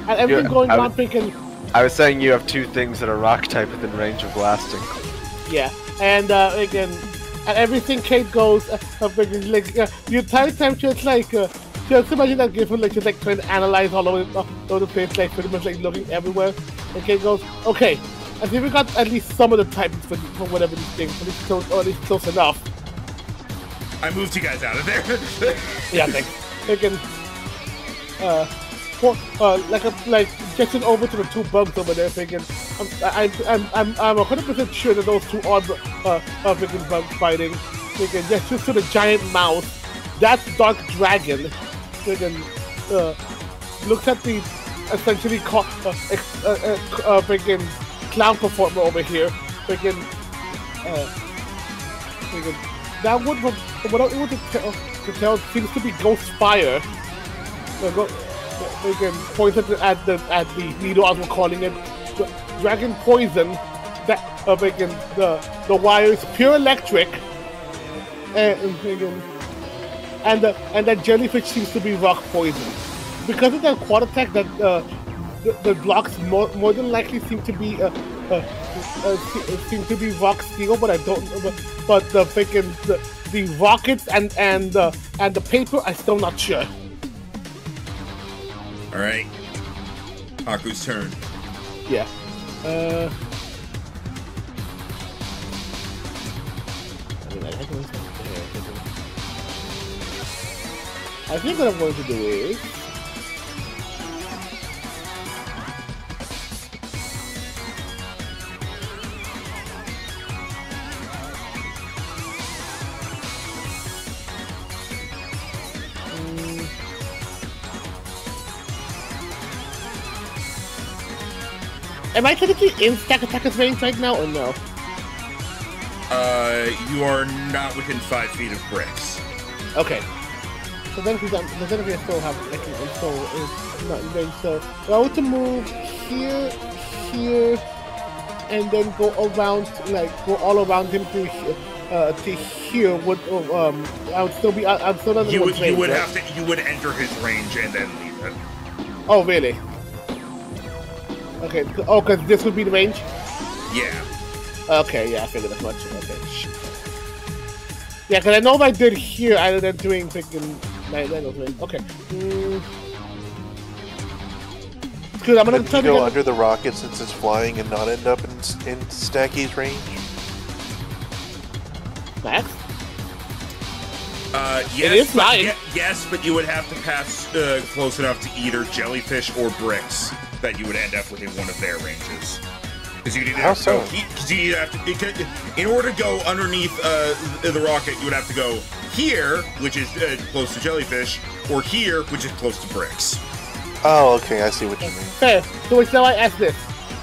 And everything going on, thinking. I was saying you have 2 things that are rock type within range of blasting. Yeah, and again, and everything Kate goes, like the entire time she's like, just imagine that given like she's like trying to analyze all over the place, like pretty much like looking everywhere. And Kate goes, okay, I think we got at least some of the types for whatever these things, at least close enough. I moved you guys out of there. Yeah, like jetting over to the 2 bugs over there, thinking I'm 100% sure that those 2 odd freaking bugs fighting. Thinking just to the giant mouth. That's Dark Dragon. Thinking looks at the essentially freaking clown performer over here. Thinking that would, from what I was able to tell, seems to be Ghost Fire. Again, pointed at the needle, as we're calling it, Dragon Poison. That again, the wire is pure electric, and that Jellyfish seems to be rock poison. Because of that quad attack, that the blocks more than likely seem to be seem to be rock steel, but I don't. But the freaking the rockets and the paper, I'm still not sure. All right, Haku's turn. Yeah. I think what I'm going to do is. Am I technically in stack attacker's range right now or no? You are not within 5 feet of bricks. Okay. So then if I still have not in range, so I want to move here, and then go around, go all around him to here. I would still be. I'm still not. You would have to. You would enter his range and then leave it. Oh really? Okay. Oh, because this would be the range. Yeah. Okay. Yeah, I figured as much. Okay. Shit. Yeah, because I know if I did here, I would end doing freaking. Okay. Good, I'm gonna try to go under the rocket since it's flying and not end up in Stacky's range. Max? Yes, it is flying. Yes, but you would have to pass close enough to either jellyfish or bricks that you would end up within one of their ranges. Because you either have to go. In order to go underneath the rocket, you would have to go here, which is close to jellyfish, or here, which is close to bricks. Oh, okay, I see what you mean. Fair. So it's now I ask this.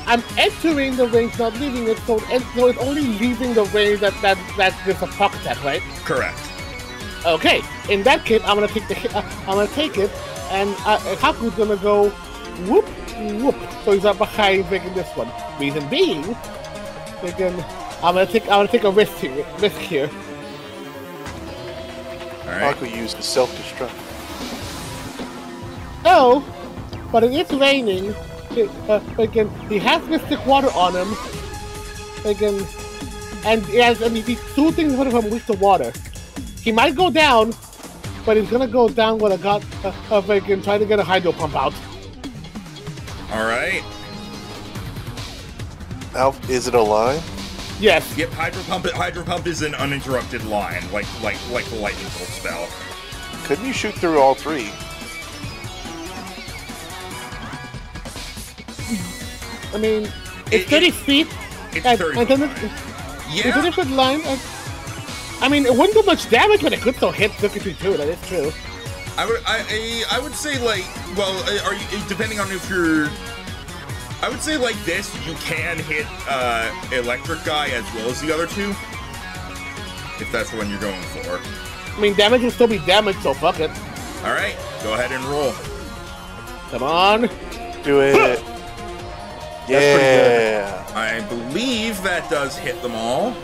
I'm entering the range, not leaving it, so it's only leaving the range that there's a pocket attack, right? Correct. Okay. In that case, I'm gonna take it, and Haku's gonna go whoop whoop. So he's up behind making this one. Reason being, I'm gonna take a risk here. All right. Haku used self-destruct. Oh, but it is raining. He has Mystic Water on him. And he's 2 things in front of him with the water. He might go down, but he's gonna go down when I got trying to get a hydro pump out. All right. Alf, is it a line? Yes. Yep. Hydro pump is an uninterrupted line, like the lightning bolt spell. Couldn't you shoot through all 3? I mean, it's 30 feet. It's 30 feet. It's a different line. I mean, it wouldn't do much damage, but it could still hit 53 too. That is true. I would say are you depending on if you're. I would say like this, you can hit electric guy as well as the other 2, if that's the one you're going for. I mean, damage will still be damage, so fuck it. All right, go ahead and roll. Come on, do it. Yeah, I believe that does hit them all.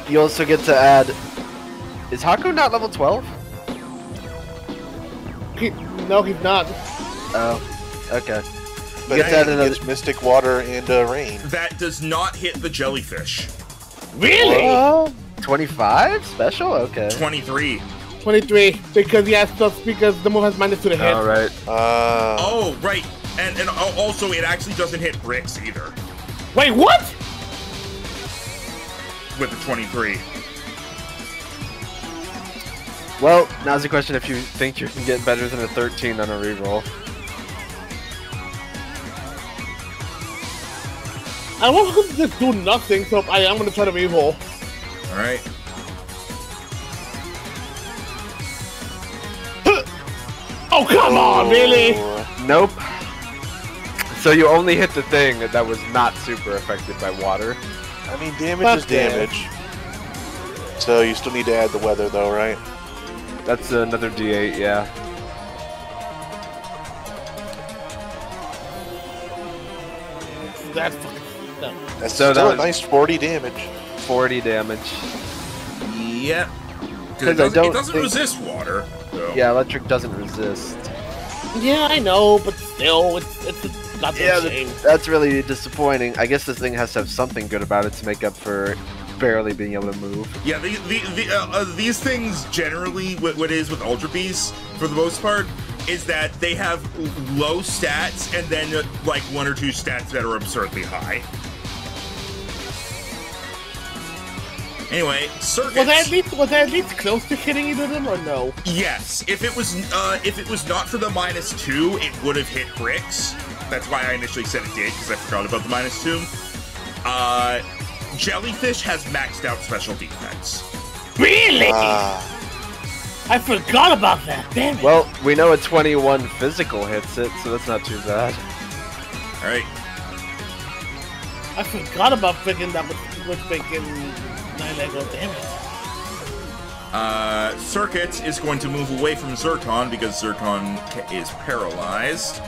You also get to add. Is Haku not level 12? No, he's not. Oh, okay. But you get to add another Mystic Water and rain. That does not hit the jellyfish. Really? 25 special? Okay. 23. 23, because because the move has -2 to hit. All right. Oh, right. And also, it actually doesn't hit bricks either. Wait, what? With the 23. Well, now's the question if you think you can get better than a 13 on a reroll. I want to just do nothing, so I am going to try to reroll. Alright. Oh, come on, really? Nope. So you only hit the thing that was not super affected by water. I mean, damage is damage. So you still need to add the weather, though, right? That's another D8, yeah. That's fucking... No. That's So still that a nice 40 damage. 40 damage. Yep. Because it doesn't resist water. So. Yeah, electric doesn't resist. Yeah, I know, but still, it's a goddamn shame. That's really disappointing. I guess this thing has to have something good about it to make up for barely being able to move. Yeah, these things generally, what it is with Ultra Beasts, for the most part, is that they have low stats and then like 1 or 2 stats that are absurdly high. Anyway, circuits. Was I at least close to hitting either of them or no? Yes, if it was not for the -2, it would have hit bricks. That's why I initially said it did, because I forgot about the -2. Jellyfish has maxed out special defense. Really? I forgot about that. Damn it. Well, we know a 21 physical hits it, so that's not too bad. All right. I forgot about freaking that was freaking 9 Lego. Damn it. Circuits is going to move away from Zircon because Zircon is paralyzed.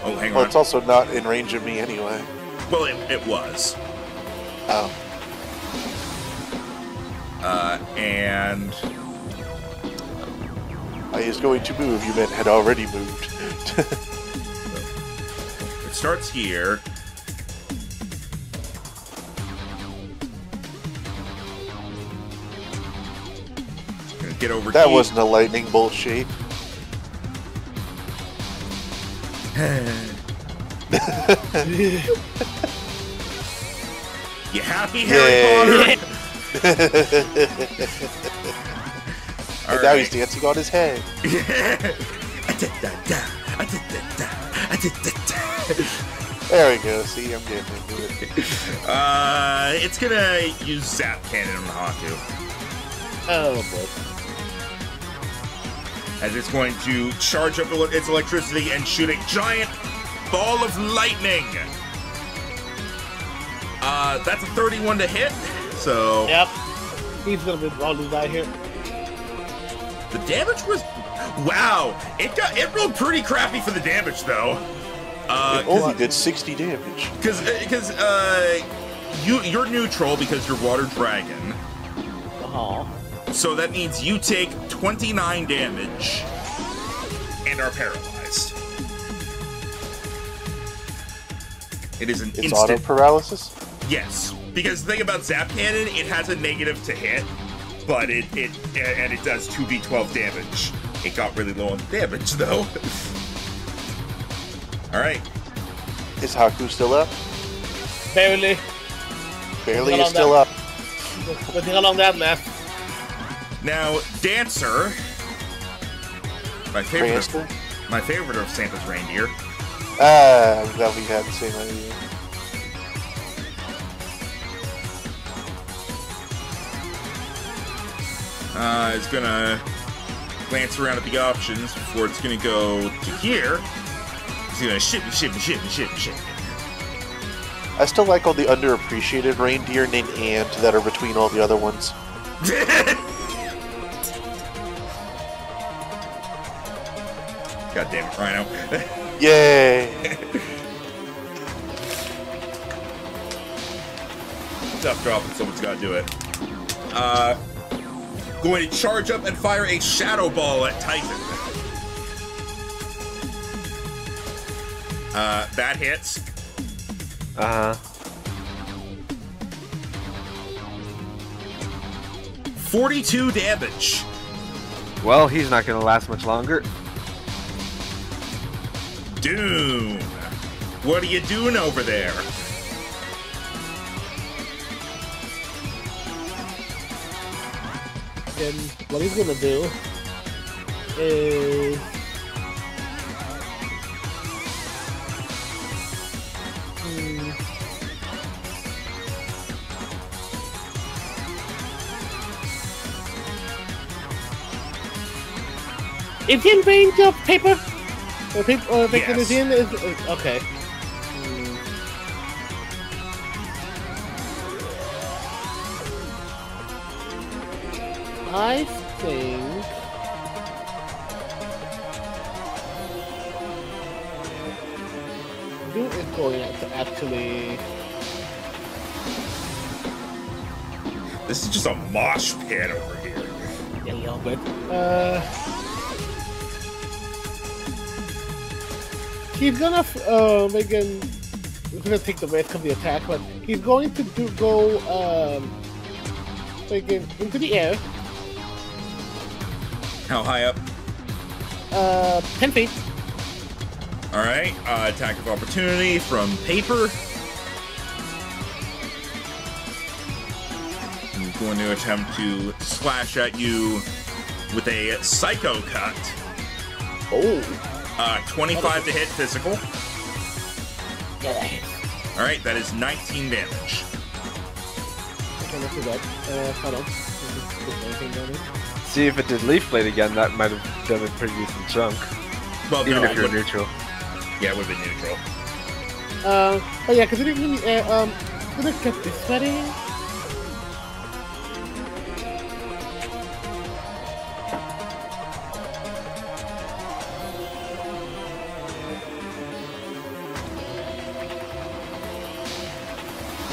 Oh, hang on. Well, it's also not in range of me anyway. Well, it was. Oh. And I is going to move. You meant had already moved. it starts here. Gonna get over. That wasn't a lightning bolt shape. You happy, Harry Potter? And now he's dancing on his head. There we go. See, I'm getting into it. It's gonna use Zap Cannon on Haku. Oh boy. As it's going to charge up its electricity and shoot a giant ball of lightning. That's a 31 to hit, so... Yep. He's gonna be all die here. The damage was... Wow! It rolled pretty crappy for the damage, though. It only did 60 damage. Because you're neutral because you're Water Dragon. Uh-huh. So that means you take 29 damage and are paralyzed. It is an It's instant... auto paralysis? Yes, because the thing about Zap Cannon, it has a negative to hit, but it does 2d12 damage. It got really low on damage, though. Alright. Is Haku still up? Barely. Barely is still up. But how long that left? Now, Dancer, my favorite Prankster? of Santa's reindeer. I'm glad we had the same idea. Is gonna glance around at the options before it's gonna go to here. It's gonna ship me. I still like all the underappreciated reindeer named Ant that are between all the other ones. God damn it, Rhino. Yay! Tough drop, and someone's gotta do it. Going to charge up and fire a Shadow Ball at Titan. That hits. 42 damage. Well, he's not gonna last much longer. Dune, what are you doing over there? And what he's gonna do is it's in range of paper? Or paper or Victor Yes. is in is okay. I think Dude is going to actually. This is just a mosh pit over here. Yeah, a little bit. he's gonna again. He's gonna take the risk of the attack, but he's going to go again into the air. How high up? 10 feet. All right. Attack of opportunity from Paper. He's going to attempt to slash at you with a Psycho Cut. Oh. 25 to hit physical. Yeah, that hits. All right, that is 19 damage. Okay, not too bad. Hold on. See, if it did Leaf Blade again, that might have done a pretty decent chunk. Well, Even no, if you're neutral. Yeah, it would have been neutral. Oh yeah, because it didn't really. I'm gonna get this ready.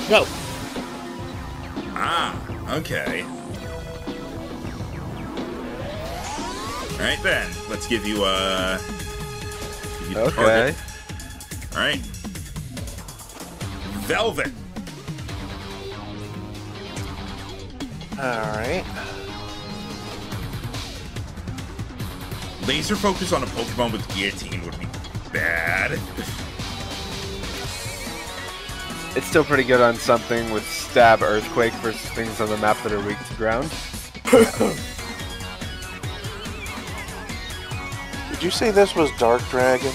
Go. Ah, okay. All right then, let's give you a. Okay. All right. Velvet. Alright. Laser focus on a Pokemon with guillotine would be bad. It's still pretty good on something with Stab Earthquake versus things on the map that are weak to ground. Did you say this was Dark Dragon?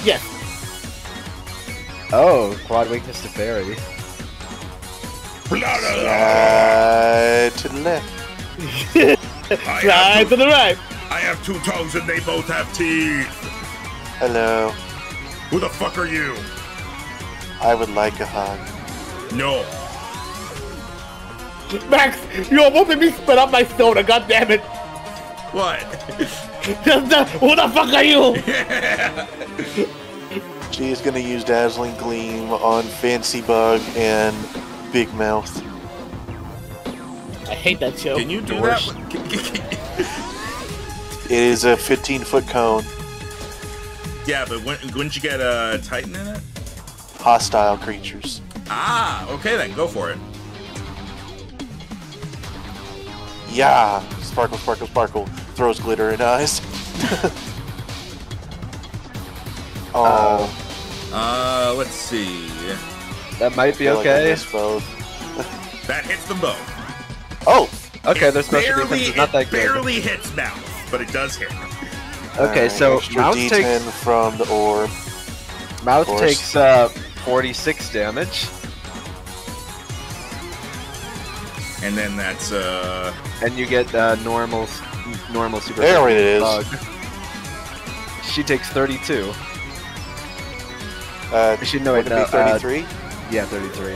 Yes. Oh, quad weakness to Fairy. Slide to the left. Slide to the right. I have 2 toes and they both have teeth. Hello. Who the fuck are you? I would like a hug. No. Max, you almost made me spit out my soda. God damn it. What? Who the fuck are you? She is going to use Dazzling Gleam on Fancy Bug and Big Mouth. I hate that show. Can you do Doors. that? It is a 15-foot cone. Yeah, but wouldn't you get a Titan in it? Hostile creatures. Ah, okay then, go for it. Yeah. Sparkle, sparkle, sparkle. Throws glitter in eyes. Oh. Let's see. That might be I feel like I okay. missed both. That hits them both. Oh! Okay, It their special defense is not that It good. barely hits Mouth, but it does hit. Okay, Alright, so extra Mouth D10 takes from the orb. Mouth course. takes 46 damage, And then that's and you get normal super. There it is. Bug. She takes 32. Actually, no, would wait, it be 33? Yeah, 33.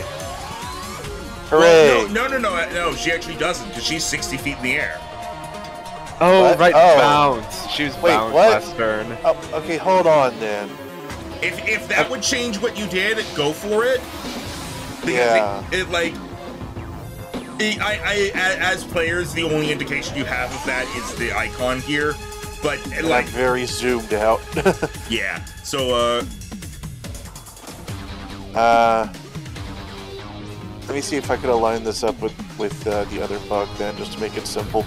Hooray! No, she actually doesn't, because she's 60 feet in the air. Oh, What? right, Oh. bounce. She was Wait, bounced what? last turn. Oh, okay, hold on then. If that would change what you did, go for it. Because Yeah. as players, the only indication you have of that is the icon here. But And like, I'm very zoomed out. yeah. So let me see if I could align this up with the other bug then, just to make it simple.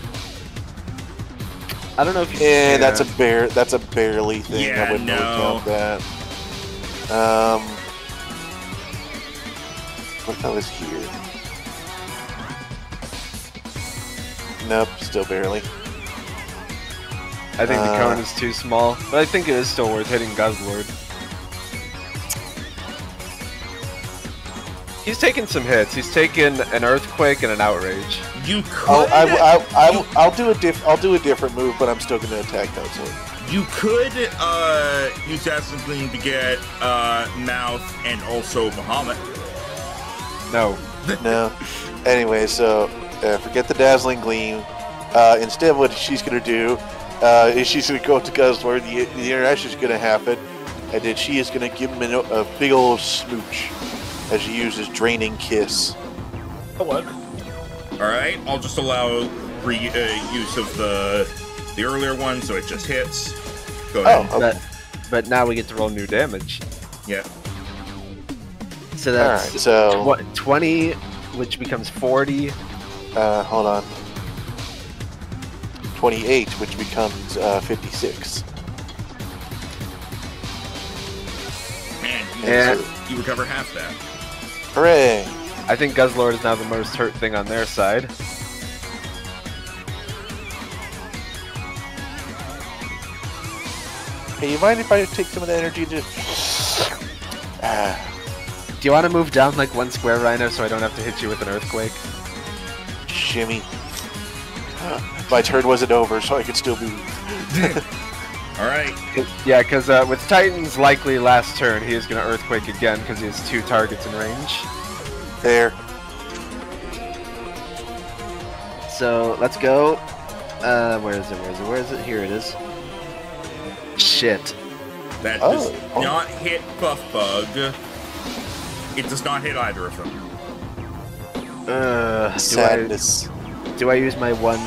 I don't know if you. That's a barely thing. Yeah, I wouldn't really no. count that. What if I was here? Nope, still barely. I think the cone is too small, but I think it is still worth hitting Guzzlord. He's taken some hits. He's taken an Earthquake and an Outrage. you could. I'll do a different move, but I'm still going to attack Guzzlord. You could use Dazzling Gleam to get Mouth and also Bahamut. No. No. Anyway, so forget the Dazzling Gleam. Instead, what she's going to do is she's going to go up to Guzzlord. The interaction is going to happen, and then she is going to give him a big old smooch as she uses Draining Kiss. That'll work. All right, I'll just allow use of the earlier one, so it just hits. Go ahead. Oh, okay. but now we get to roll new damage. Yeah. So that's Alright, so 20, which becomes 40. hold on. 28, which becomes 56. Man, you recover half that. Hooray! I think Guzzlord is now the most hurt thing on their side. Hey, you mind if I take some of the energy to... Do you want to move down like 1 square, Rhino, so I don't have to hit you with an earthquake? shimmy. My turn wasn't over, so I could still move. Alright. Yeah, because with Titan's likely last turn, he is going to earthquake again because he has 2 targets in range. There. So let's go. Where is it? Here it is. Shit. That does not hit Buff Bug. It does not hit either of them. Sadness. Do I use my 1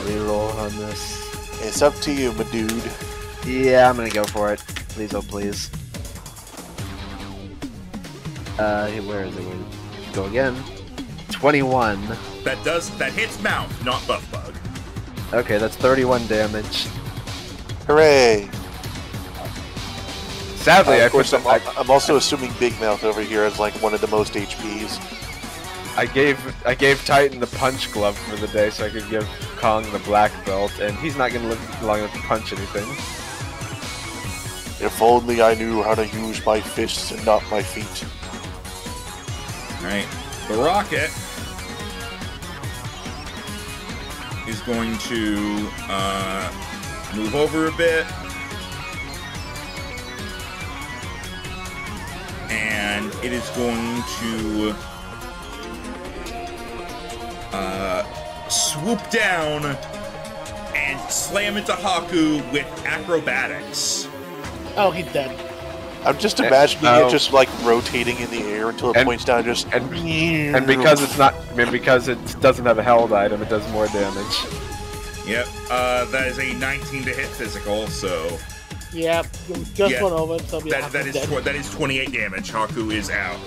reroll on this? It's up to you, my dude. Yeah, I'm gonna go for it. Please, oh please. Where is it? Go again. 21. That hits Mouth, not Buff Bug. Okay, that's 31 damage. Hooray! Sadly, of course, I'm also assuming Big Mouth over here has like one of the most HPs. I gave Titan the punch glove for the day so I could give Kong the black belt, and he's not gonna live long enough to punch anything. If only I knew how to use my fists and not my feet. Alright. The Rocket is going to move over a bit. And it is going to swoop down and slam into Haku with acrobatics. Oh, he's dead. I'm just imagining it just like rotating in the air until it points down just... And because it's not... I mean, because it doesn't have a held item, it does more damage. Yep, that is a 19 to hit physical, so... Yep, just one over, so that is 28 damage. Haku is out.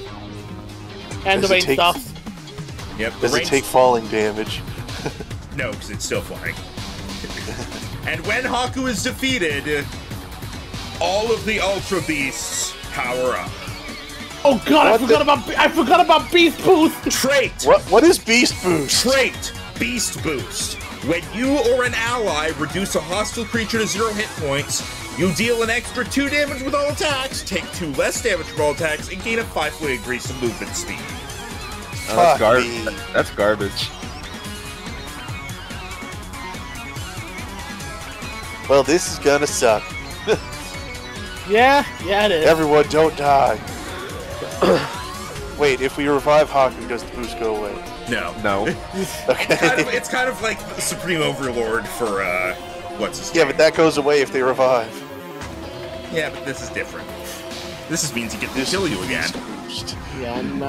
And the rain stops. Yep. Does it take falling damage? No, because it's still flying. And when Haku is defeated, all of the Ultra Beasts power up. Oh god, I forgot about Beast Boost! Trait! What is Beast Boost? Trait! Beast Boost. When you or an ally reduce a hostile creature to 0 hit points, you deal an extra 2 damage with all attacks, take 2 less damage from all attacks, and gain a 5 increase in movement speed. That's garbage. Well, this is gonna suck. Yeah, it is. Everyone, don't die. Wait, if we revive Haku, does the boost go away? No. Okay. It's kind of like the Supreme Overlord for, what's his name? Yeah, but that goes away if they revive. Yeah, but this is different. This means he gets to kill you again. Boost. Yeah, and,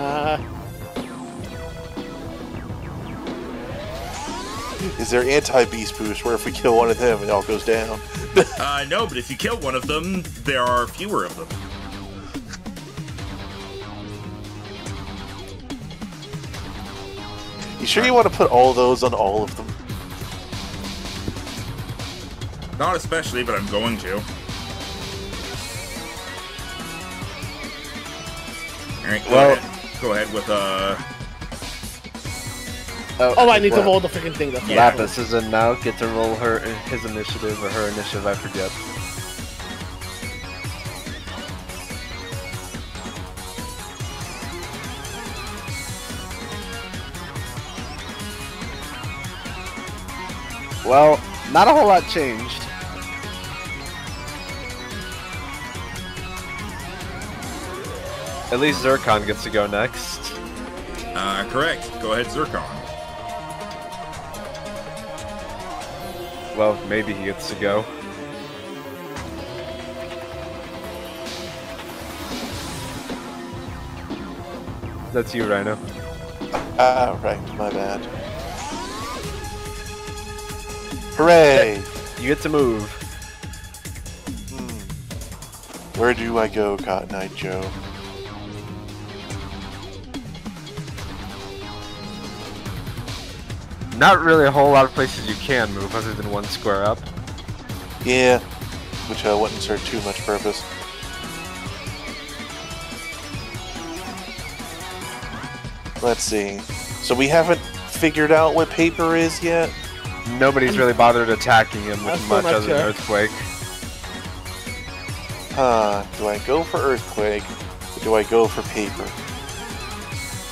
Is there anti-beast boost where if we kill one of them, it all goes down? No, but if you kill one of them, there are fewer of them. You sure you want to put all those on all of them? Not especially, but I'm going to. Alright, go ahead with, I need to roll the freaking thing. That's Lapis is in now. Get to roll his initiative or her initiative, I forget. Well, not a whole lot changed. At least Zircon gets to go next. Correct. Go ahead, Zircon. Well, maybe he gets to go. That's you, Rhino. Ah, right, my bad. Hooray! You get to move. Where do I go, Cotton Eye Joe? Not really a whole lot of places you can move other than one square up. Yeah, which wouldn't serve too much purpose. Let's see. So we haven't figured out what paper is yet? Nobody's really bothered attacking him with much other than Earthquake. Do I go for Earthquake, or do I go for paper?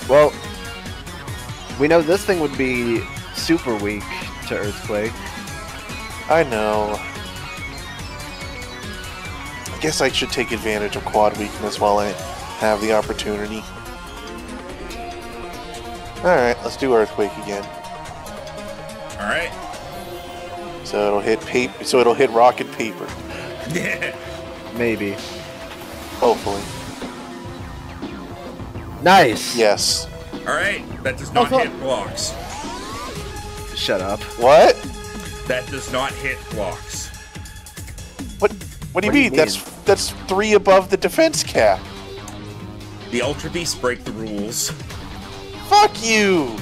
Well, we know this thing would be super weak to Earthquake. I know. I guess I should take advantage of quad weakness while I have the opportunity. Alright, let's do Earthquake again. Alright. So it'll hit paper. So it'll hit rock and paper. Yeah. Maybe. Hopefully. Nice! Yes. Alright, that does not hit blocks. Shut up. What? That does not hit blocks. What do you mean? That's 3 above the defense cap. The Ultra Beasts break the rules. Fuck you!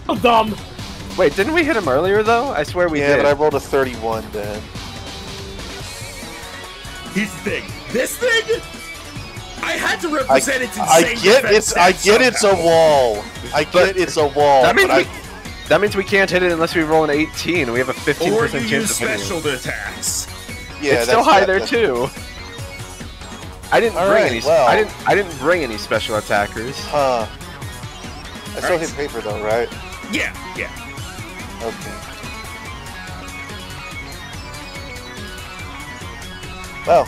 I'm dumb. Wait, didn't we hit him earlier though? I swear we did. Yeah, but I rolled a 31 then. Here's the thing. This thing, I had to represent its I insane get defense it's a wall. I get it's a wall. That means we can't hit it unless we roll an 18. We have a 15% or you chance use of hitting it. special attacks. Yeah, it's still high there too. I didn't bring any. Well. I didn't bring any special attackers. Huh. I still hit paper though, right? Yeah, yeah. Okay. Well.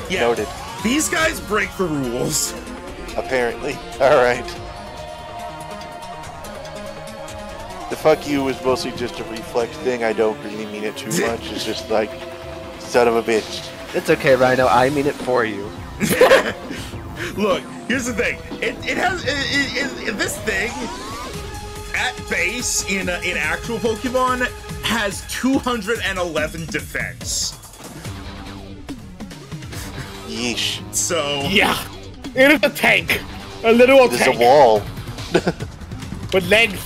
Yeah. Noted. These guys break the rules. Apparently. Alright. The fuck you was mostly just a reflex thing. I don't really mean it too much. It's just like, son of a bitch. It's okay, Rhino. I mean it for you. Look, here's the thing. It has this thing at base in actual Pokemon has 211 defense. Yeesh. So Yeah, it is a tank. A literal It is tank. a wall. With legs.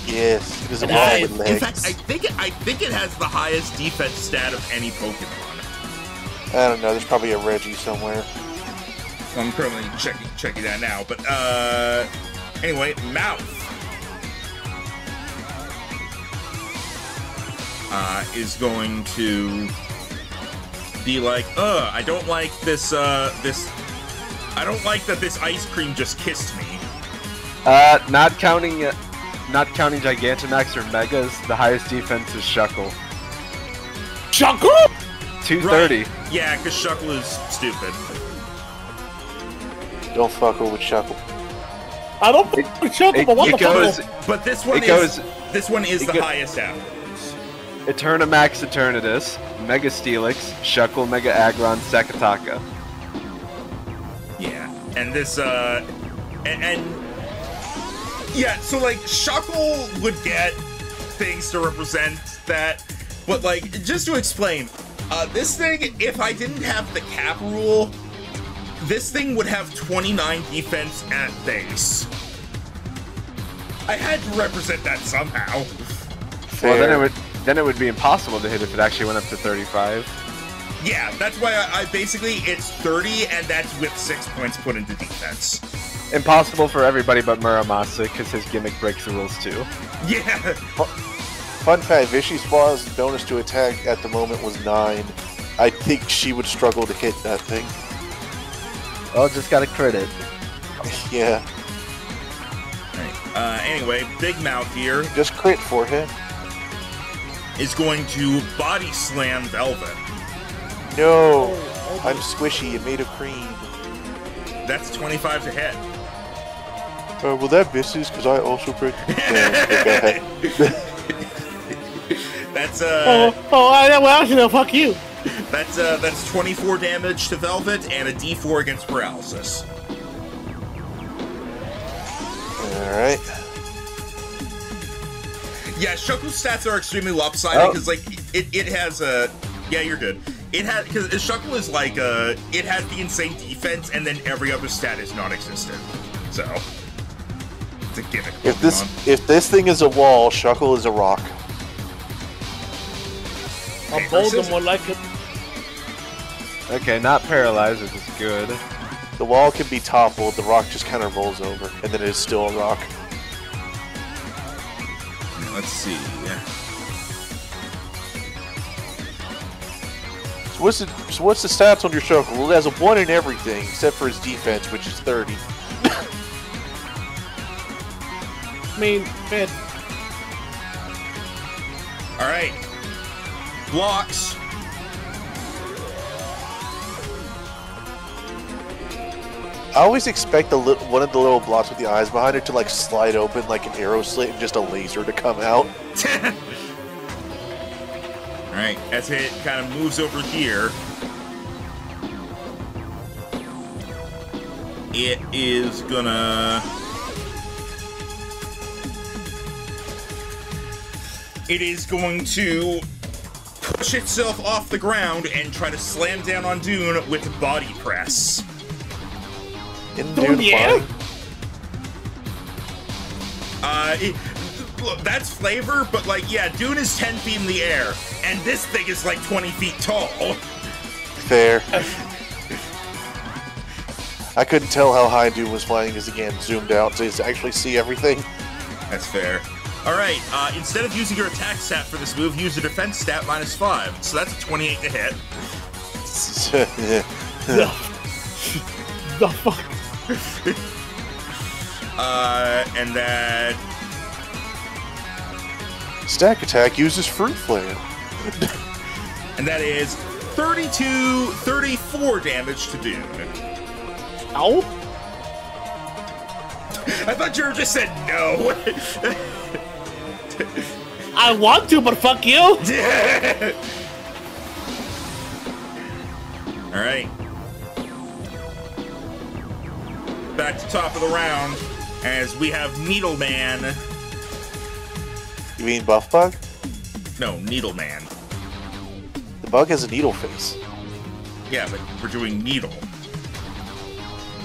Yes, it is a wall with legs. In fact, I think it has the highest defense stat of any Pokemon. I don't know. There's probably a Reggie somewhere. I'm currently checking that now. But anyway, Mouth is going to be like, I don't like this. I don't like that this ice cream just kissed me. Not counting Gigantamax or Megas, the highest defense is Shuckle. Shuckle? 230. Right. Yeah, because Shuckle is stupid. Don't fuck with Shuckle. I don't think Shuckle, but what the fuck? But this one is the highest afterwards. Eternamax Eternatus, Mega Steelix, Shuckle, Mega Aggron, Sakataka. Yeah, and this yeah, so like Shuckle would get things to represent that, but like just to explain, this thing, if I didn't have the cap rule, this thing would have 29 defense at base. I had to represent that somehow. Fair. Well, then it would be impossible to hit if it actually went up to 35. Yeah, that's why I basically, it's 30, and that's with 6 points put into defense. Impossible for everybody but Muramasa, because his gimmick breaks the rules too. Yeah. Fun fact, Vishy's Ball's bonus to attack at the moment was 9. I think she would struggle to hit that thing. Well, just got a credit. Yeah. Right. Anyway, Big Mouth here Just crit for him. is going to body slam Velvet. No. I'm squishy and made of cream. That's 25 to hit. Well, that misses because I also break. That's well, fuck you. that's 24 damage to Velvet and a D4 against paralysis. Alright. Yeah, Shuckle's stats are extremely lopsided because like it has a. Yeah, you're good. It has, because Shuckle is like, it has the insane defense, and then every other stat is non-existent. So, it's a gimmick. If this thing is a wall, Shuckle is a rock. I'm bold and more like it. Okay, not paralyzed, which is good. The wall can be toppled, the rock just kind of rolls over, and then it's still a rock. Let's see. So what's the stats on your Shuckle? Well, it has a 1 in everything, except for his defense, which is 30. I mean, man. Alright. Blocks. I always expect one of the little blocks with the eyes behind it to like slide open like an arrow slit and just a laser to come out. Alright, as it kind of moves over here, it is gonna... It is going to push itself off the ground and try to slam down on Dune with body press. Dune, yeah. Look, that's flavor, but like, yeah, Dune is 10 feet in the air, and this thing is like 20 feet tall. Fair. I couldn't tell how high Dune was flying because, again, zoomed out to actually see everything. That's fair. Alright, instead of using your attack stat for this move, use the defense stat -5. So that's a 28 to hit. The fuck? And that... Stack attack uses fruit flare. And that is 34 damage to Dune. Ow? I thought you just said no. I want to, but fuck you! Alright. Back to top of the round, as we have Needle Man. You mean Buff Bug? No, Needle Man. The bug has a needle face. Yeah, but we're doing Needle.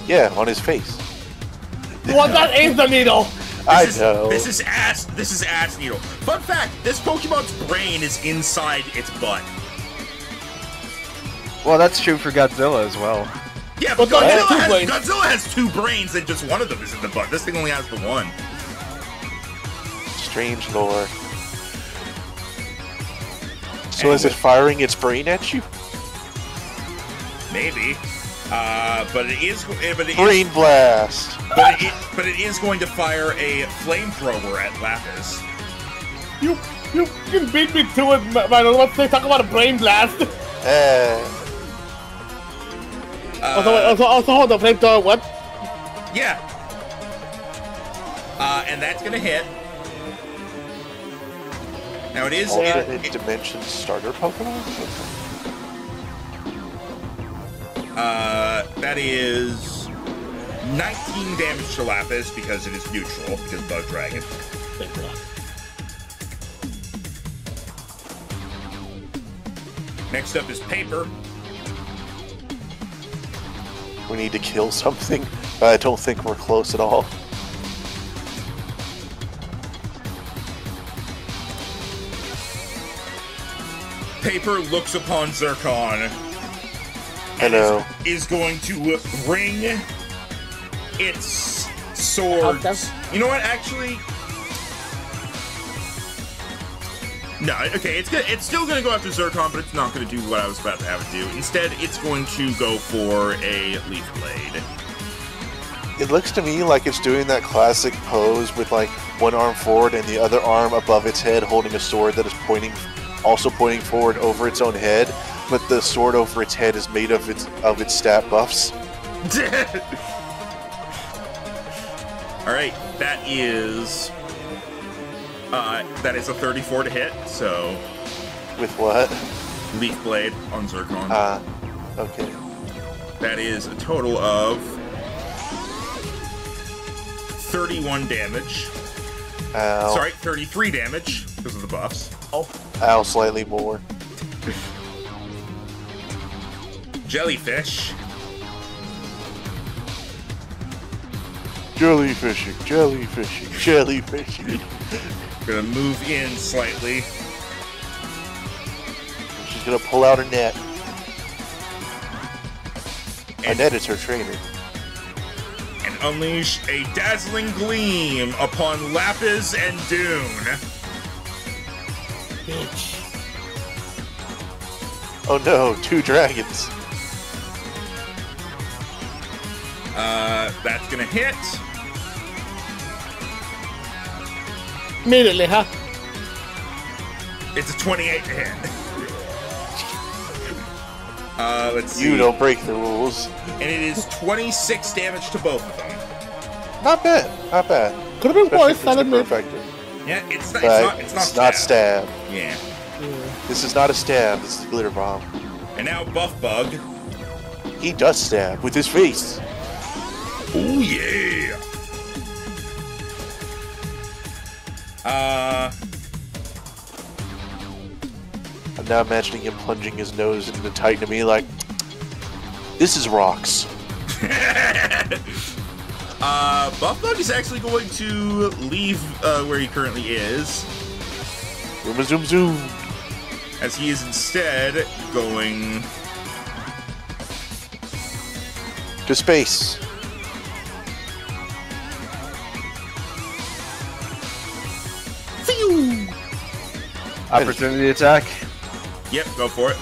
Yeah, on his face. Well, that is the needle! I know. This is ass Needle. Fun fact, this Pokemon's brain is inside its butt. Well, that's true for Godzilla as well. Yeah, but Well, Godzilla has 2 brains and just one of them is in the butt. This thing only has the 1. Strange lore. So is it firing its brain at you? Maybe. But it is Brain blast. But it is going to fire a flamethrower at Lapis. You can beat me to it, man. Let's talk about a brain blast. Also hold the flamethrower, what? Yeah. And that's gonna hit. Now it is... Alternate Dimension starter Pokemon? That is 19 damage to Lapis because it is neutral, because Bug Dragon. Thank God. Next up is Paper. We need to kill something, but I don't think we're close at all. Paper looks upon Zircon. Hello. Is going to bring its sword. You know what? Actually, no. Okay, it's still gonna go after Zircon, but it's not gonna do what I was about to have it do. Instead, it's going to go for a Leaf Blade. It looks to me like it's doing that classic pose with like one arm forward and the other arm above its head, holding a sword that is also pointing forward over its own head. But the sword over its head is made of its stat buffs. Alright, that is a 34 to hit, so... With what? Leaf Blade on Zircon. Okay. That is a total of 31 damage. Ow. Sorry, 33 damage, because of the buffs. Oh. Ow, slightly more. Jellyfish. Jellyfishing, jellyfishing, jellyfishing. Gonna move in slightly. She's gonna pull out a net. A net is her trainer. And unleash a dazzling gleam upon Lapis and Dune. Bitch. Oh no, 2 dragons. That's gonna hit. Immediately, huh? It's a 28 to hit. Let's see. You don't break the rules. And it is 26 damage to both of them. Not bad, not bad. Could have been Especially worse, if I'll it's admit. effective. Yeah, it's But not stab. Yeah. This is not a stab, this is a glitter bomb. And now Buff Bug. He does stab with his face. Oh yeah. I'm now imagining him plunging his nose into the Titan to me like, this is rocks. Buff Bug is actually going to leave where he currently is, Zoom, zoom, zoom. as he is instead going To space. Opportunity attack. Yep, go for it.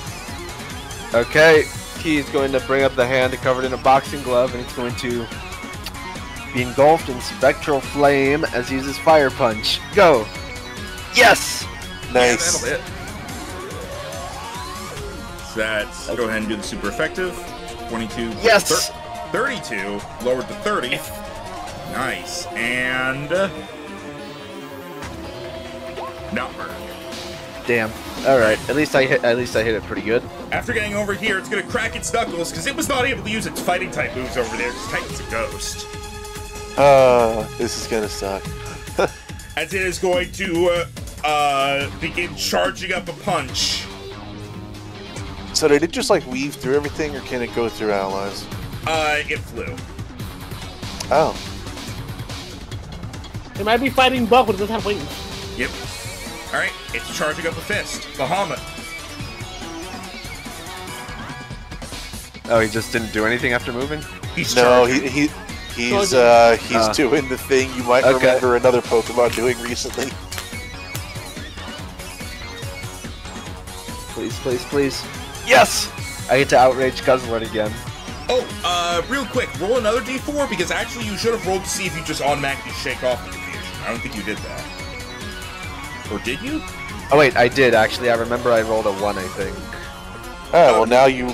Okay, he's going to bring up the hand covered in a boxing glove, and he's going to be engulfed in spectral flame as he uses fire punch. Go! Yes! Nice. Yeah, that'll hit. So that's go ahead and do the super effective. 22. Yes! 32 lowered to 30. Nice. And not burned. Damn. All right. At least I hit it pretty good. After getting over here, it's gonna crack its knuckles because it was not able to use its fighting type moves over there because Titan's a ghost. This is gonna suck. As it is going to begin charging up a punch. So did it just like weave through everything, or can it go through allies? It flew. Oh. It might be fighting Buck, but it doesn't have wings. Yep. Alright, it's charging up a fist. Bahamut. Oh, he just didn't do anything after moving? He's No, charging. he's doing the thing you might Okay. remember another Pokemon doing recently. Please, please, please. Yes! I get to outrage Guzzlord again. Oh, real quick, roll another d4 because actually you should have rolled to see if you just automatically shake off the confusion. I don't think you did that. Or did you? Oh wait, I did actually. I remember I rolled a 1, I think. Oh, well now you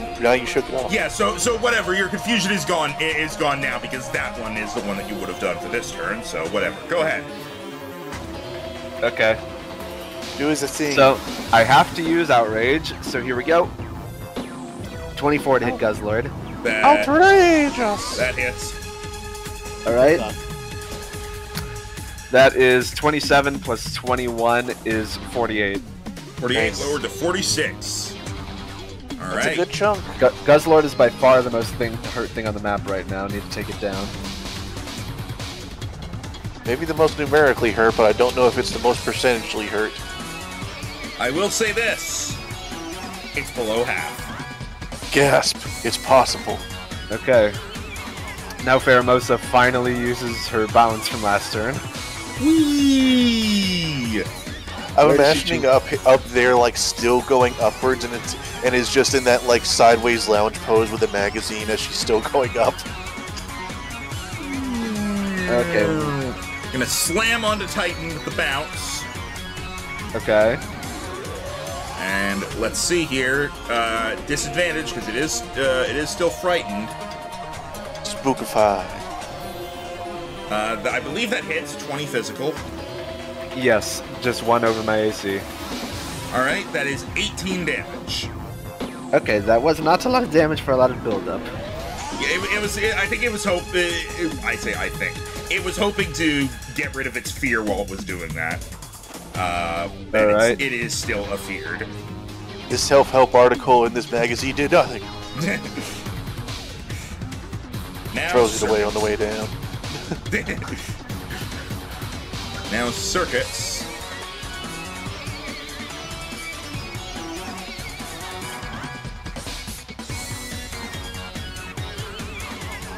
shook it off. Yeah, so whatever, your confusion is gone. It is gone now because that one is the one that you would have done for this turn, so whatever. Go ahead. Okay. Do as a thing. So, I have to use outrage, so here we go. 24 to hit Guzzlord. That, Outrageous! that hits. Alright. That is 27 plus 21 is 48. 48 Nice. lowered to 46. That's a Alright. good chunk. Guzzlord is by far the most hurt thing on the map right now. Need to take it down. Maybe the most numerically hurt, but I don't know if it's the most percentagely hurt. I will say this. It's below half. Gasp! It's possible. Okay. Now Pheromosa finally uses her balance from last turn. Whee! I'm Where did imagining up there, like still going upwards, and is just in that like sideways lounge pose with a magazine as she's still going up. Okay. Gonna slam onto Titan with the bounce. Okay. And let's see here. Disadvantage because it is still frightened. Spookify. I believe that hits 20 physical. Yes, just 1 over my AC. All right, that is 18 damage. Okay, that was not a lot of damage for a lot of build-up. Yeah, it was. I think it was hope. I think it was hoping to get rid of its fear while it was doing that. All right. It is still afeared. This self-help article in this magazine did nothing. Now Throws it away on the way down. Now circuits.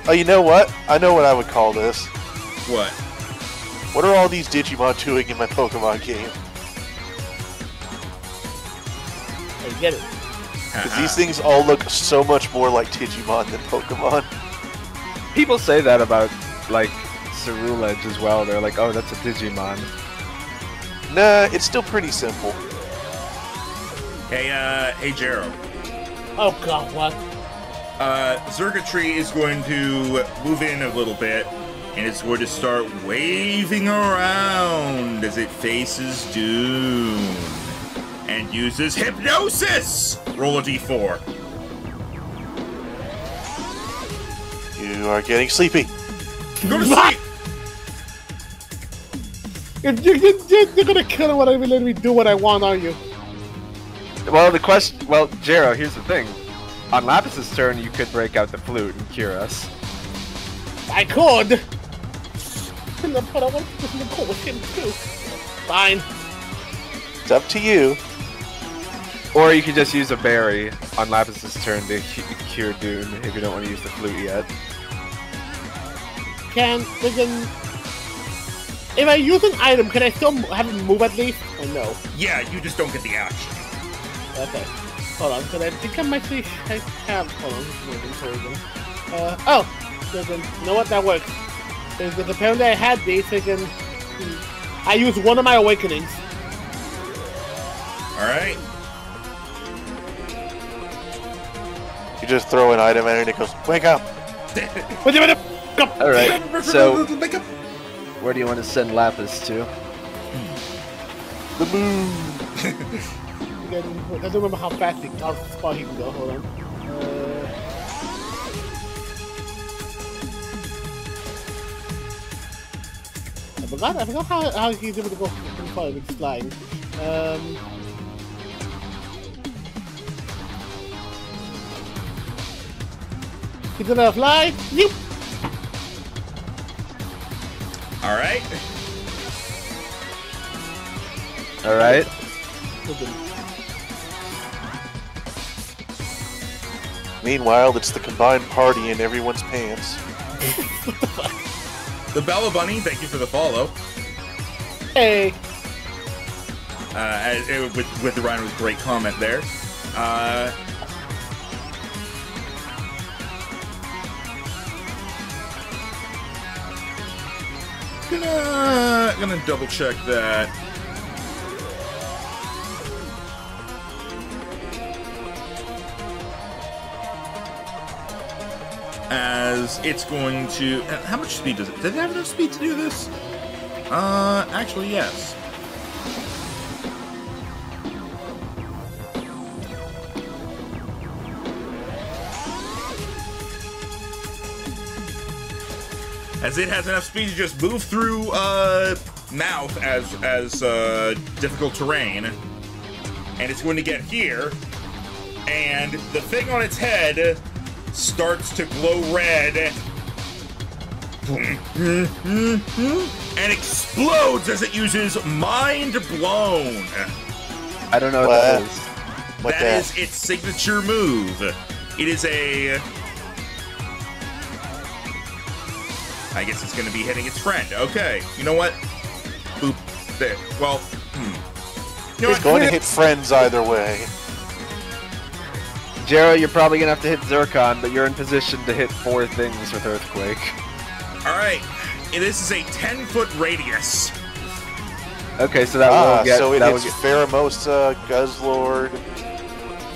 Oh, you know what? I know what I would call this. What? What are all these Digimon doing in my Pokemon game? I get it. Because these things all look so much more like Digimon than Pokemon. People say that about, like, Ceruledge as well. They're like, oh, that's a Digimon. Nah, it's still pretty simple. Hey, Jero. Oh god, what? Zergatry is going to move in a little bit, and it's going to start waving around as it faces Dune. And uses Hypnosis! Roll a d4. You are getting sleepy. Go to sleep! You're gonna kill it when I let me do what I want, aren't you? Well, Jero, here's the thing. On Lapis's turn, you could break out the flute and cure us. I could! But I want to go with him too. Fine. It's up to you. Or you could just use a berry on Lapis's turn to cure Dune if you don't want to use the flute yet. If I use an item, can I still have it move at least? Or no? Yeah, you just don't get the action. Okay. Hold on, because I think I might have. Hold on, just moving towards them. You know what? That works. Because apparently I had these, I used one of my awakenings. Alright. You just throw an item at it and it goes, wake up! Alright, so where do you want to send Lapis to? The moon! I don't remember how fast how far he can go. Hold on. I forgot how he's able to go far with flying. He's gonna fly. Yoop. Alright. Alright. Meanwhile, it's the combined party in everyone's pants. The Bella Bunny, thank you for the follow. Hey. With the Rhino's great comment there. Gonna double check that. As it's going to... how much speed does it... Does it have enough speed to do this? Actually, yes. As it has enough speed to just move through, mouth as difficult terrain. And it's going to get here. And the thing on its head starts to glow red and explodes as it uses Mind Blown. I don't know what that is. That is its signature move. It is a... I guess it's going to be hitting its friend. Okay, you know what? Boop. There. Well, You know It's going to hit friends either way. Jero, you're probably gonna have to hit Zircon, but you're in position to hit 4 things with Earthquake. Alright, this is a 10-foot radius. Okay, so that will get... So it hits Pheromosa, Guzzlord,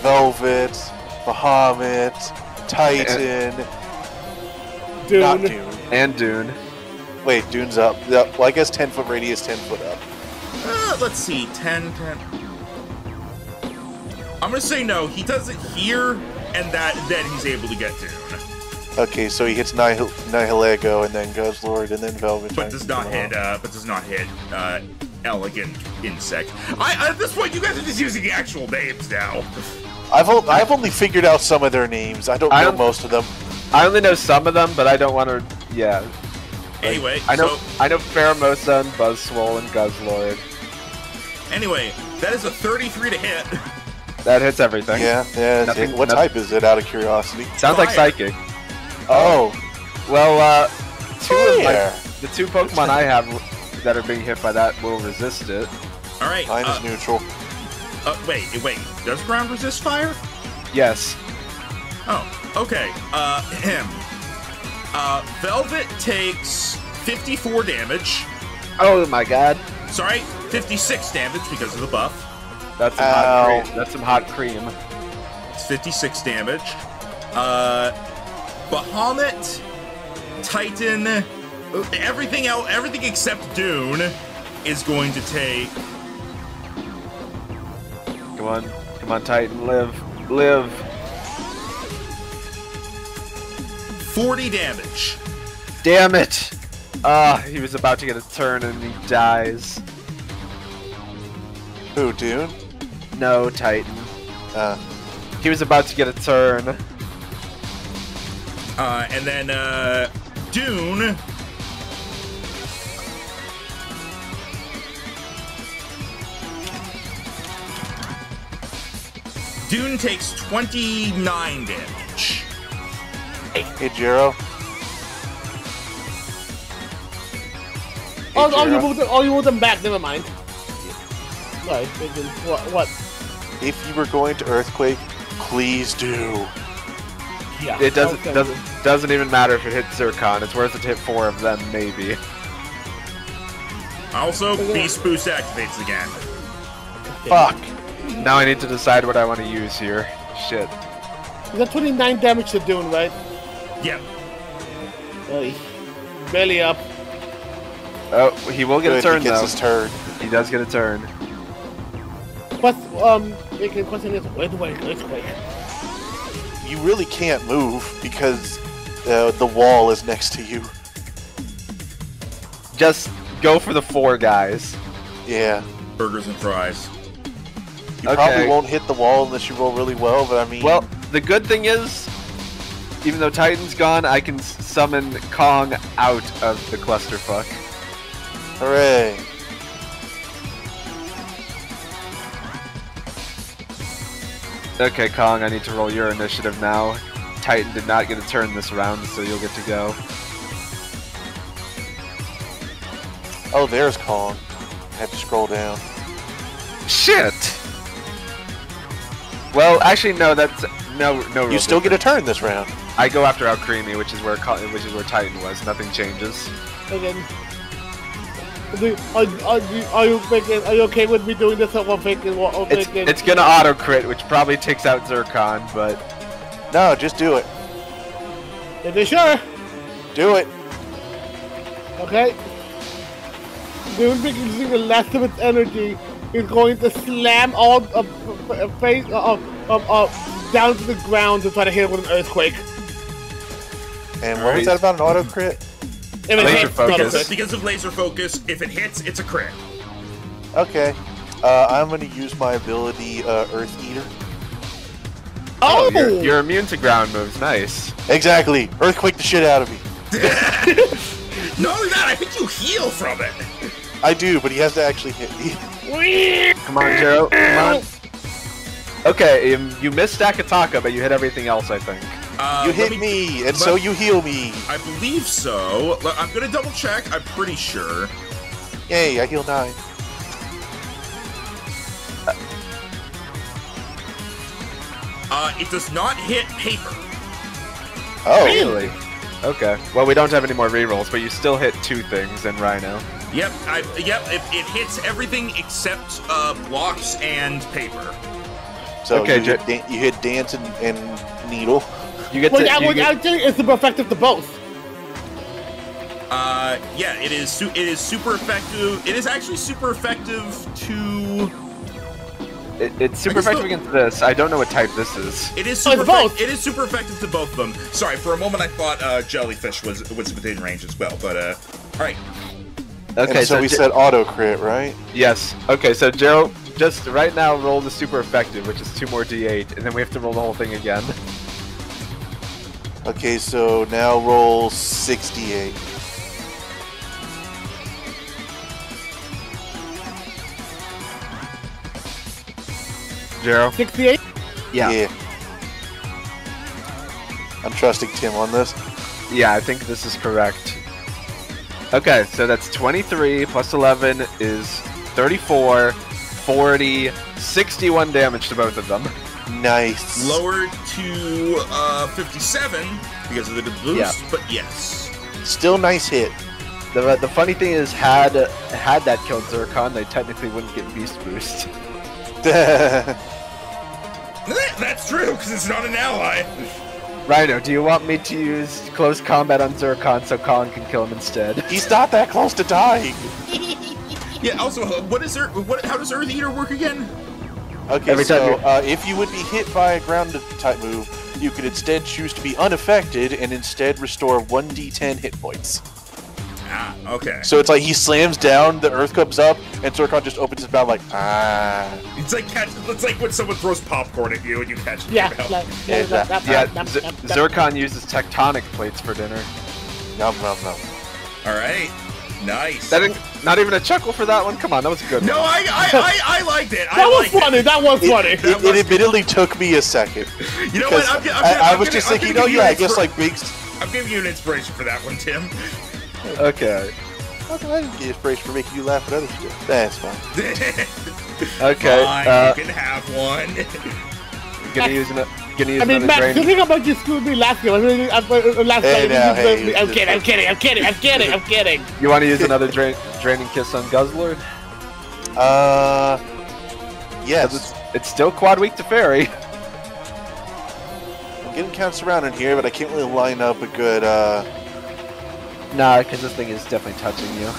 Velvet, Bahamut, Titan... Dune. Not Dune. And Dune. Wait, Dune's up. Well, I guess 10-foot radius, 10 foot up. Let's see, 10... I'm gonna say no, he does it here, and then he's able to get Dune. Okay, so he hits Nihilego, and then Guzzlord, and then Velvet. But does not hit, elegant insect. At this point, you guys are just using actual names now. I've only figured out some of their names. I don't know most of them. I only know some of them, but I don't want to. Yeah. Anyway, I know Pheromosa and Buzzswole and Guzzlord. Anyway, that is a 33 to hit. That hits everything. Yeah. What type is it, out of curiosity? Sounds like Psychic. Oh. Well, Fire. the two Pokemon I have that are being hit by that will resist it. All right. Mine is neutral. Wait. Does ground resist fire? Yes. Oh, okay. Velvet takes 54 damage. Oh my god. Sorry, 56 damage because of the buff. That's some hot cream. That's some hot cream. It's 56 damage. Bahamut, Titan, everything except Dune is going to take. Come on, Titan, live. 40 damage. Damn it! He was about to get a turn and he dies. Who, Dune? No, Titan. He was about to get a turn. And then Dune. Dune takes 29 damage. Hey, Jiro. Oh, you moved them back. Never mind. Sorry. What? If you were going to Earthquake, please do. Yeah. It doesn't even matter if it hits Zircon. It's worth it to hit 4 of them, maybe. Also, Beast Boost activates again. Fuck. Now I need to decide what I want to use here. Shit. Is that 29 damage to Dune, right? Yep. Barely up. Oh, he will get a turn, he gets though. his turn. He does get a turn. Question is, where do I Earthquake? You really can't move because the wall is next to you. Just go for the 4 guys. Yeah. Burgers and fries. You probably won't hit the wall unless you roll really well, but I mean... Well, the good thing is, even though Titan's gone, I can summon Kong out of the clusterfuck. Hooray. Okay, Kong, I need to roll your initiative now. Titan did not get a turn this round, so you'll get to go. Oh, there's Kong. I have to scroll down. Shit! Well, actually, no. That's no. You still get a turn this round. I go after Alcremie, which is where Titan was. Nothing changes. Again. Are you okay with me doing this? It's gonna auto crit, which probably takes out Zircon, but no, just do it. If you're sure. Do it. Okay. Dune, using the last of its energy, is going to slam all face down to the ground to try to hit it with an Earthquake. And what was that about an auto crit? Laser focus. Because of laser focus, if it hits, it's a crit. Okay. I'm going to use my ability, Earth Eater. Oh! You're immune to ground moves. Nice. Exactly. Earthquake the shit out of me. Not only that, I think you heal from it. I do, but he has to actually hit me. Come on, Jero. Come on. Okay, you missed Akataka, but you hit everything else, I think. You hit me, and so you heal me. I believe so. I'm gonna double check. I'm pretty sure. Yay, I heal 9. It does not hit paper. Oh. Really? Okay. Well, we don't have any more rerolls, but you still hit 2 things in Rhino. Yep, it hits everything except blocks and paper. So okay, you hit Dance and Needle. You get actually, it's super effective to both. Yeah, it is super effective. It is actually super effective to... It's super effective against this. I don't know what type this is. It is super effective. It is super effective to both of them. Sorry, for a moment I thought Jellyfish was within range as well, but all right. Okay, and so we said auto crit, right? yes. Okay, so Joe, just right now roll the super effective, which is 2 more d8, and then we have to roll the whole thing again. Okay, so now roll 68. Jero? 68. Yeah. I'm trusting Tim on this. Yeah, I think this is correct. Okay, so that's 23 plus 11 is 34, 40, 61 damage to both of them. Nice. Lowered to 57 because of the boost, Yeah. but yes. Still nice hit. The funny thing is, had that killed Zircon, they technically wouldn't get Beast Boost. That's true, because it's not an ally. Rhino, do you want me to use close combat on Zircon so Colin can kill him instead? He's not that close to dying. Yeah, also, how does Earth Eater work again? Okay, Every time so if you would be hit by a ground type move, you could instead choose to be unaffected and instead restore 1d10 hit points. Ah, okay. So it's like he slams down, the earth comes up, and Zircon just opens his mouth like, ah. It's like when someone throws popcorn at you and you catch it. Yeah. in your mouth. Yeah, Zircon uses tectonic plates for dinner. Nom nom nom. All right. Nice. Not even a chuckle for that one? Come on, that was a good No, one. I liked it. That was funny. That was funny. It admittedly took me a second. You know what? I was just thinking, oh yeah, I guess like big. I'm giving you an inspiration for that one, Tim. Okay. Okay, I didn't get inspiration for making you laugh at other stuff. That's fine. Okay. Fine, you can have one. Gonna use I mean, another Max, drain. the thing about you screwed me last game. Last Hey, time, now, you hey, me. I'm kidding. You want to use another draining kiss on Guzzlord? Yes. It's still quad weak to fairy. I'm getting counts around in here, but I can't really line up a good, Nah, because this thing is definitely touching you.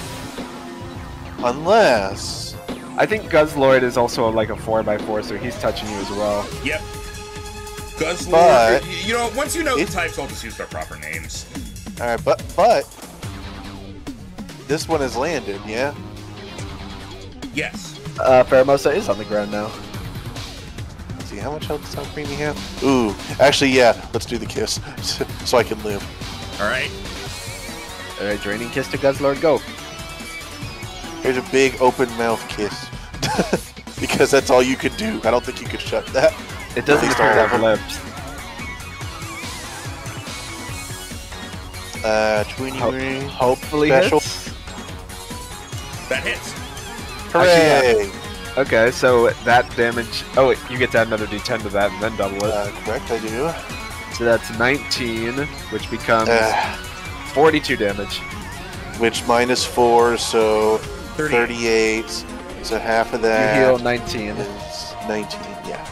unless... I think Guzzlord is also like a 4x4, so he's touching you as well. Yep. Guzzlord. But- You know, once you know the types, I'll just use their proper names. Alright, but... This one has landed, yeah? Yes. Pheromosa is on the ground now. Let's see, how much health does Tom Creamy have? Ooh, actually, yeah, let's do the kiss, so I can live. All right. Alright, draining kiss to Guzzlord, go. Here's a big open mouth kiss. Because that's all you could do. I don't think you could shut that. It doesn't At least appear to all of have them. lips. 20 Hopefully special. hits. That hits. Hooray! Okay, so that damage... Oh, wait, you get to add another d10 to that and then double it. Correct, I do. So that's 19, which becomes 42 damage. Which minus 4, so 38. 38. So half of You that heal 19. is 19, yeah.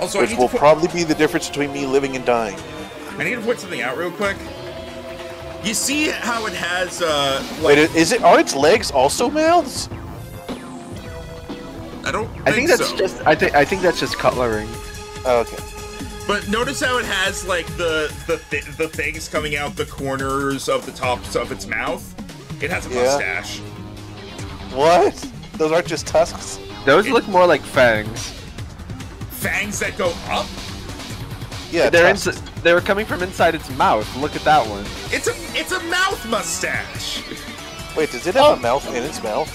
Also, I Which need, will to probably be the difference between me living and dying. I need to point something out real quick. You see how it has, Wait, are its legs also mouths? I don't I think that's so. just... I think that's just cutlery. Oh, okay. But notice how it has, like, the things coming out the corners of the tops of its mouth? It has a Yeah. mustache. What? Those aren't just tusks? Those look more like fangs. Fangs that go up? Yeah, tusks. They were coming from inside its mouth. Look at that one. It's a mouth mustache. Wait, does it have a mouth in its mouth?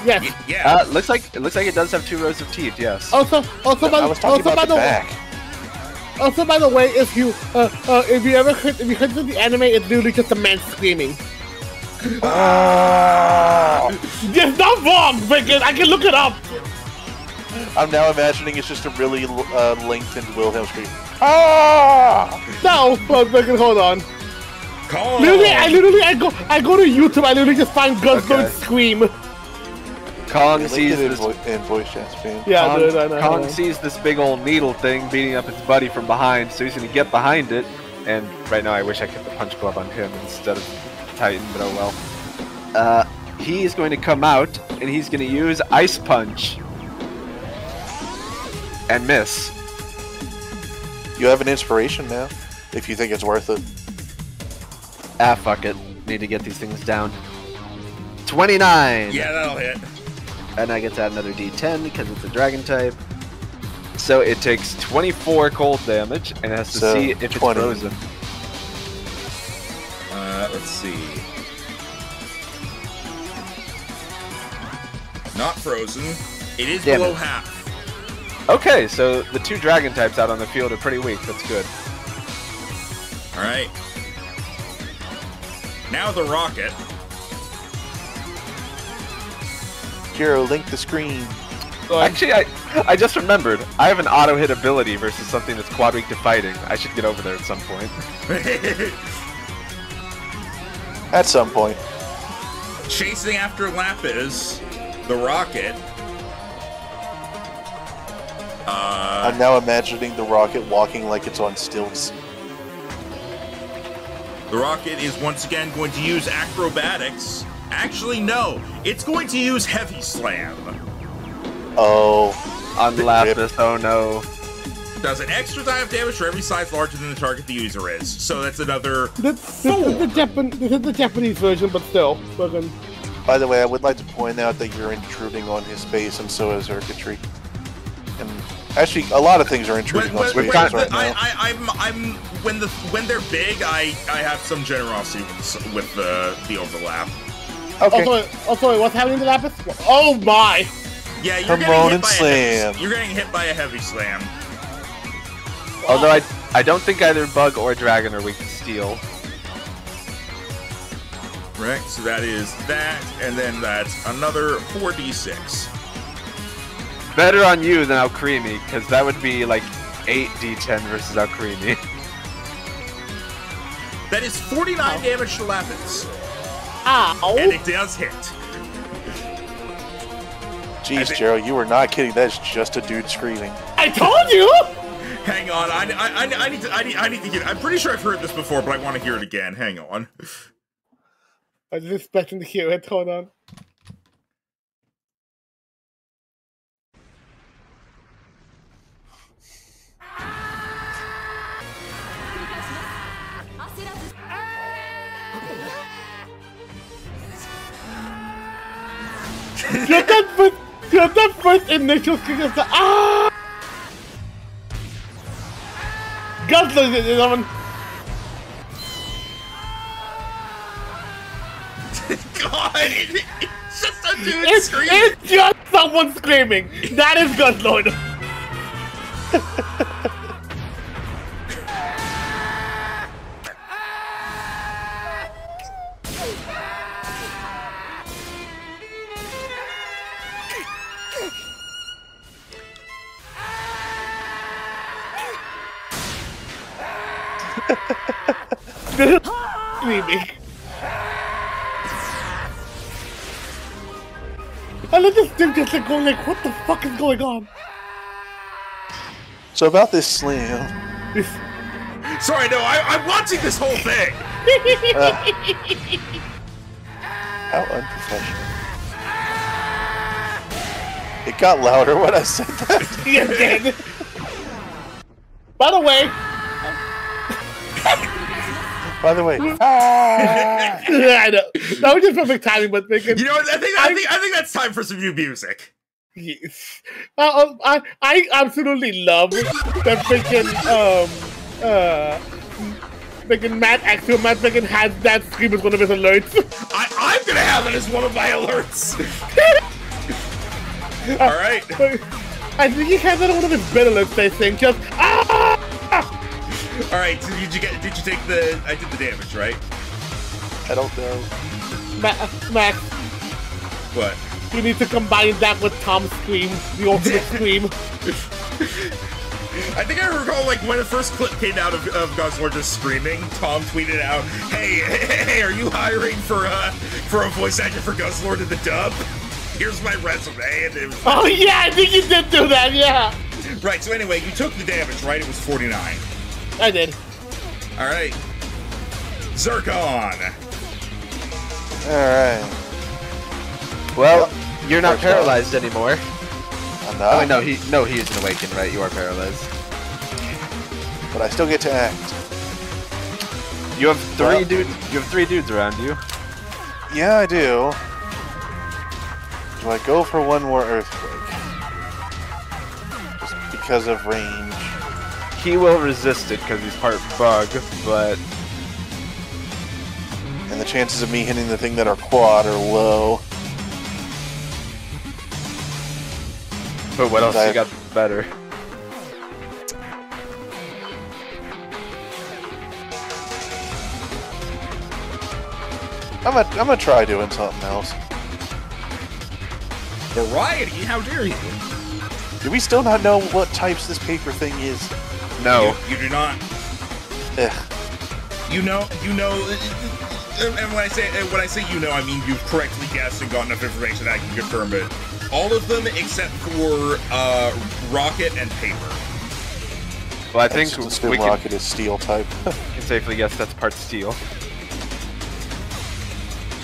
Yes. Yeah. Looks like it does have 2 rows of teeth. Yes. Also, I was talking about the back. Also, by the way, if you heard the anime, it's literally just a man screaming. Yes, not wrong, because I can look it up. I'm now imagining it's just a really lengthened Wilhelm scream. Ah! No, but hold on. Call. Literally, I go to YouTube. I literally just find Guzzlord scream. Kong They sees linked it this. in voice chat spam. Yeah, dude, I know. Kong sees this big old needle thing beating up its buddy from behind, so he's gonna get behind it. And right now, I wish I kept the punch glove on him instead of Titan, but oh well. He's going to come out and he's going to use Ice Punch and miss. You have an inspiration now, if you think it's worth it. Ah, fuck it. Need to get these things down. 29. Yeah, that'll hit. And I get to add another D10 because it's a dragon type. So it takes 24 cold damage and it has to see if it's 20. frozen. Let's see. Not frozen. It is Damn below it. half. Okay, so the 2 dragon types out on the field are pretty weak. That's good. Alright. Now the rocket. Hero, link the screen. Actually, I just remembered. I have an auto hit ability versus something that's quad weak to fighting. I should get over there at some point. At some point. Chasing after Lapis, the rocket. I'm now imagining the rocket walking like it's on stilts. The rocket is once again going to use acrobatics. Actually, no. It's going to use heavy slam. Oh. On Lapis, oh no. Does an extra die of damage for every size larger than the target the user is. So that's another This is the Japanese version, but still. Fucking. By the way, I would like to point out that you're intruding on his space, and so is circuitry. And actually, a lot of things are intruding on space right now. When they're big, I have some generosity with the overlap. Okay. Also, what's happening to Lapis? Oh my! Yeah, you're Come getting on hit and by slam. you're getting hit by a heavy slam. Although I don't think either bug or dragon are weak to steel. Right, so that is that, and then that's another 4d6. Better on you than Alcremie, because that would be like 8d10 versus Alcremie. That is 49 damage to Lapis. Ow! And it does hit. Jeez, Gerald, you were not kidding. That's just a dude screaming. I told you! Hang on, I need to hear. I'm pretty sure I've heard this before, but I want to hear it again. Hang on. I was expecting to hear it. Hold on. Just that first initial scream is the ah! Guzzler is on. God, it's just a dude screaming. It's just someone screaming. That is Guzzlord. Screaming. I let this thing just like go like, what the fuck is going on? So about this slam. Sorry, no, I'm watching this whole thing. How unprofessional. It got louder when I said that. You did. By the way. By the way. I know. That was just perfect timing, but thinking. You know what? I think that's time for some new music. Yes. I absolutely love that freaking Matt freaking has that scream as one of his alerts. I'm gonna have it as one of my alerts. All right. I think he has that on one of his better alerts. They think just ah. All right. So did you take the? I did the damage, right? I don't know. Max. What? You need to combine that with Tom's scream, the ultimate scream. I think I recall, like, when the first clip came out of Guzzler just screaming, Tom tweeted out, hey, are you hiring for a voice actor for Guzzlord in the dub? Here's my resume. And it was Oh, yeah, I think you did do that, yeah. Right, so anyway, you took the damage, right? It was 49. I did. All right. Zircon. Alright. Well, you're not paralyzed anymore. I'm not. Oh, wait, no, he isn't awakened, right? You are paralyzed. But I still get to act. You have three dudes. You have 3 dudes around you. Yeah, I do. Do I go for one more earthquake? Just because of range. He will resist it because he's part bug, but And the chances of me hitting the thing that are quad are low. but what else you got better? I'm gonna try doing something else. Variety? How dare you? Do we still not know what types this paper thing is? No. You do not. Ugh. You know, and when I say you know, I mean you've correctly guessed and got enough information that I can confirm it. All of them except for rocket and paper. Well, I think Just assume we rocket is steel type. can safely guess that's part steel.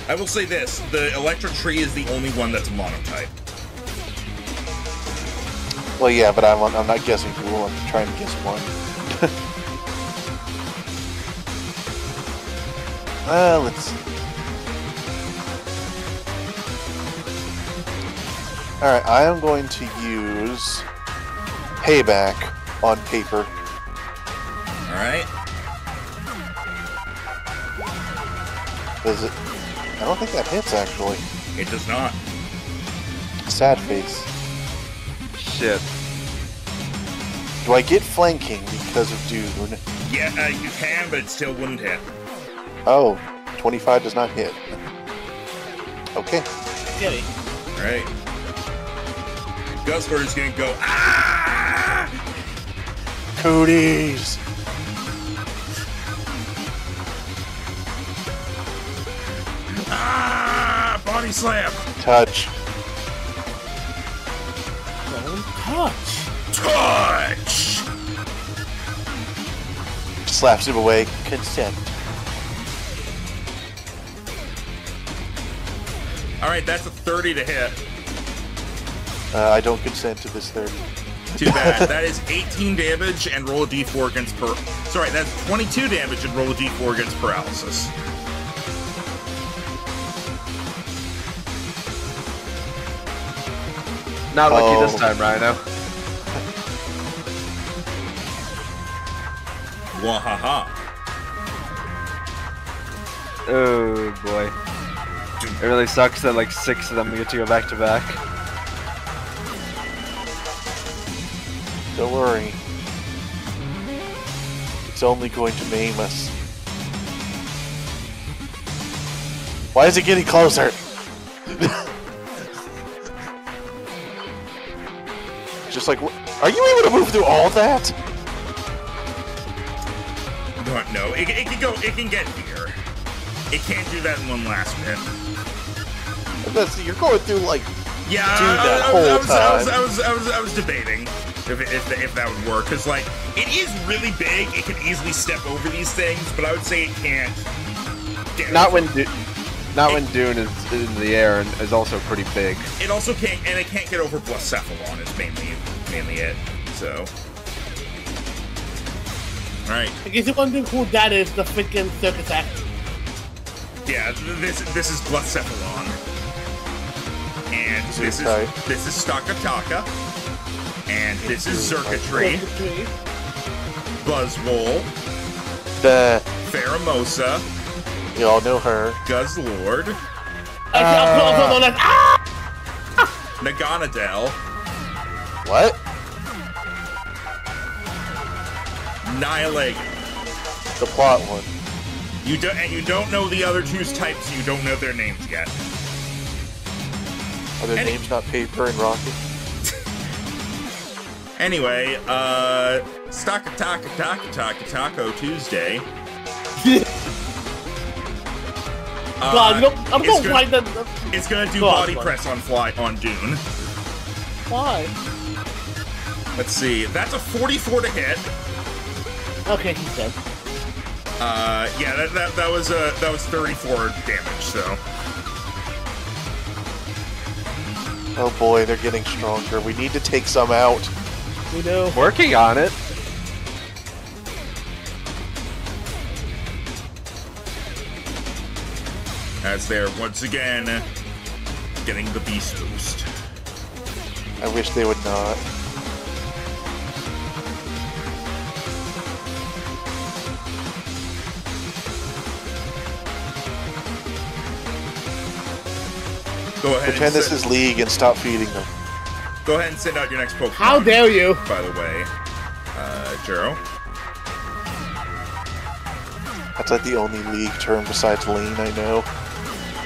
I will say this: the electric tree is the only one that's monotype. Well, yeah, but I'm not guessing two. I'm trying to guess one. Let's see. Alright, I am going to use payback on paper. Alright? Does it? I don't think that hits, actually. It does not. Sad face. Shit. Do I get flanking because of Dune? Yeah, you can, but it still wouldn't hit. Oh, 25 does not hit. Okay. Get it. Alright. Guzzler is gonna go, ah! Cooties! Ah! Body slam! Touch. Don't touch. Touch! Slaps him away. Consent. Alright, that's a 30 to hit. I don't consent to this 30. Too bad. That is 18 damage and roll a d4 against Sorry, that's 22 damage and roll a d4 against paralysis. Not lucky this time, Rhino. Wahaha. Oh boy. It really sucks that like 6 of them get to go back to back. Don't worry. It's only going to maim us. Why is it getting closer? Just like, are you able to move through all that? No, it can go. It can get here. It can't do that in one last hit. You're going through like Yeah, that I whole time. was debating if that would work, because like it is really big. It can easily step over these things, but I would say it can't. Not when Dune is in the air and is also pretty big. It also can't, and it can't get over Blacephalon. Is mainly it. So, all right. In case you're wondering who that is, the freaking circus act. Yeah, this is Blacephalon, and this is Stakataka, and this is Circuitry, Buzzwole, the Pheromosa, you all know her. Guzzlord, Naganadel, What? Nihilagan. The plot one. You don't know the other two's types. You don't know their names yet. Are their names not Paper and Rocket? Anyway, Taco Tuesday. God, I don't know why that. It's gonna do Go on, body go on. press on Dune. Why? Let's see. That's a 44 to hit. Okay, he's dead. Yeah, that was 34 damage. So. Oh boy, they're getting stronger. We need to take some out. We know. Working on it. As they're once again getting the beast boost. I wish they would not. Go ahead. Pretend this is League and stop feeding them. Go ahead and send out your next Pokemon. How dare you? By the way, Jero. That's like the only League term besides Lean I know.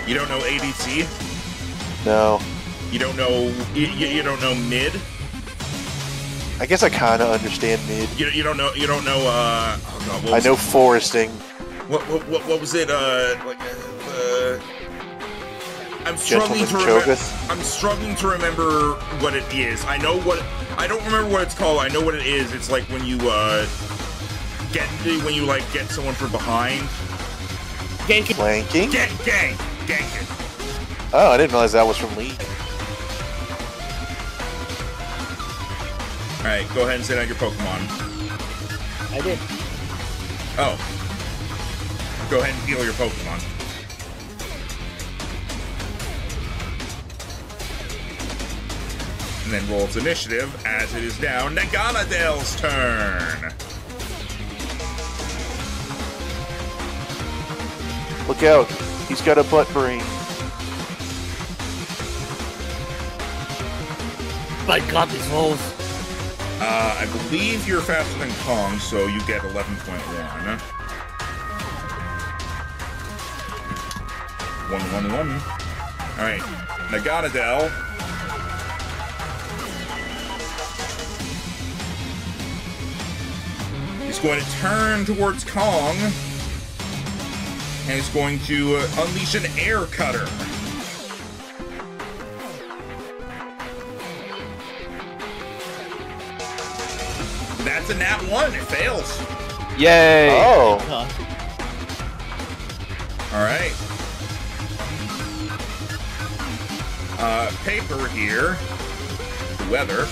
You don't know ADC? No. You don't know. You don't know mid. I guess I kind of understand mid. You don't know. You don't know. Oh God, what I was know it? foresting. What was it? I'm struggling to Gentleman remember. Cho'Gath? I'm struggling to remember what it is. I know what. I don't remember what it's called. I know what it is. It's like when you get someone from behind. Ganking. Flanking? Gank it. Oh, I didn't realize that was from League. All right, go ahead and send out your Pokemon. I did. Oh, go ahead and heal your Pokemon. And then roll its initiative as it is now Naganadale's turn. Look out. He's got a butt brain. My God, these rolls. I believe you're faster than Kong, so you get 11.1. 111. Alright, Naganadale. He's going to turn towards Kong. And he's going to unleash an air cutter. That's a nat 1. It fails. Yay! Oh. All right. Paper here. The weather.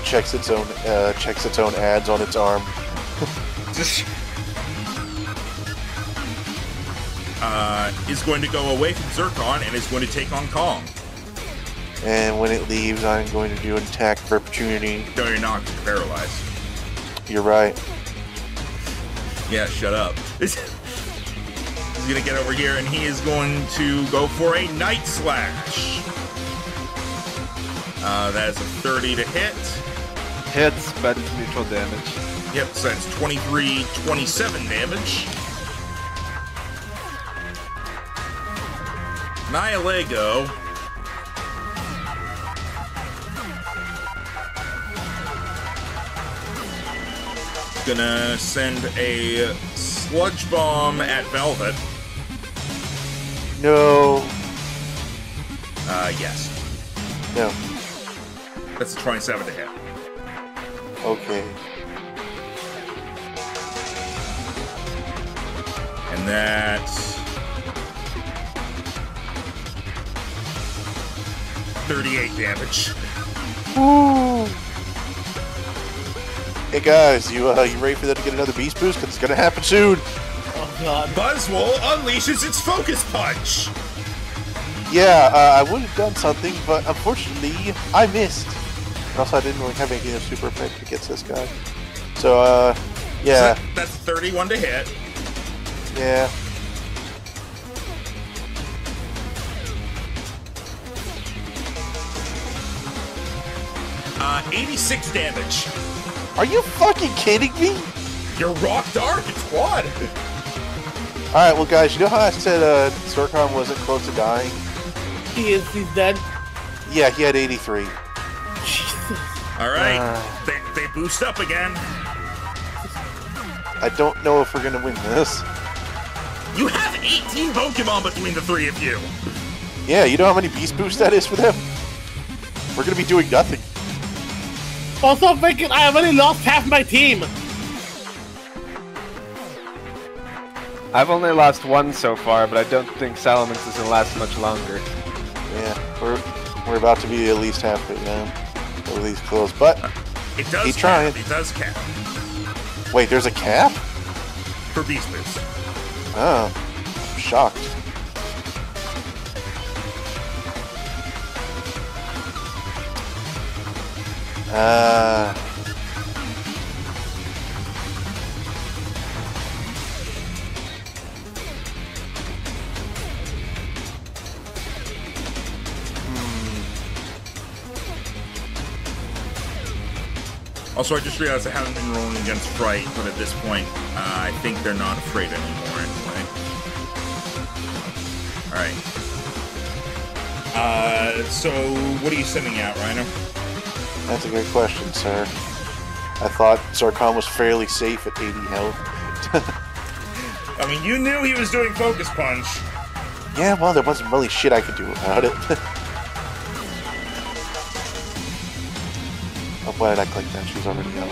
Checks its own ads on its arm. Is going to go away from Zircon and is going to take on Kong. And when it leaves, I'm going to do an attack for opportunity. No, you're not. You're paralyzed. You're right. Yeah, shut up. He's going to get over here and he is going to go for a Night Slash. That is a 30 to hit. Hits, but it's neutral damage. Yep, so that's 23, 27 damage. Nihilego. Gonna send a Sludge Bomb at Velvet. No. Yes. No. That's a 27 to hit. Okay. And that's 38 damage. Woo. Hey guys, you ready for that to get another beast boost? Because it's gonna happen soon. Oh God. Buzzwole unleashes its Focus Punch. Yeah, I would have done something, but unfortunately, I missed. And also, I didn't really have anything of super effect against this guy. So, yeah. So that's 31 to hit. Yeah. Uh, 86 damage. Are you fucking kidding me? You're rock dark. It's quad. Alright, well guys, you know how I said Zircon wasn't close to dying? He's dead. Yeah, he had 83. Jesus. All right, they boost up again. I don't know if we're gonna win this. You have 18 Pokemon between the three of you. Yeah, you know how many beast boosts that is for them? We're gonna be doing nothing. Also thinking I already lost half my team. I've only lost one so far, but I don't think Salamence is gonna last much longer. Yeah, we're about to be at least halfway now. Or at least close, but It does keep trying. It does cap Wait, there's a cap? for Beast Boost. Oh, I'm shocked. Also, I just realized I haven't been rolling against Fright, but at this point, I think they're not afraid anymore anyway. Alright. So, what are you sending out, Rhino? That's a good question, sir. I thought Zarkon was fairly safe at 80 health. I mean, you knew he was doing Focus Punch. Yeah, well, there wasn't really shit I could do about it. Oh, why did I click that? She's already out.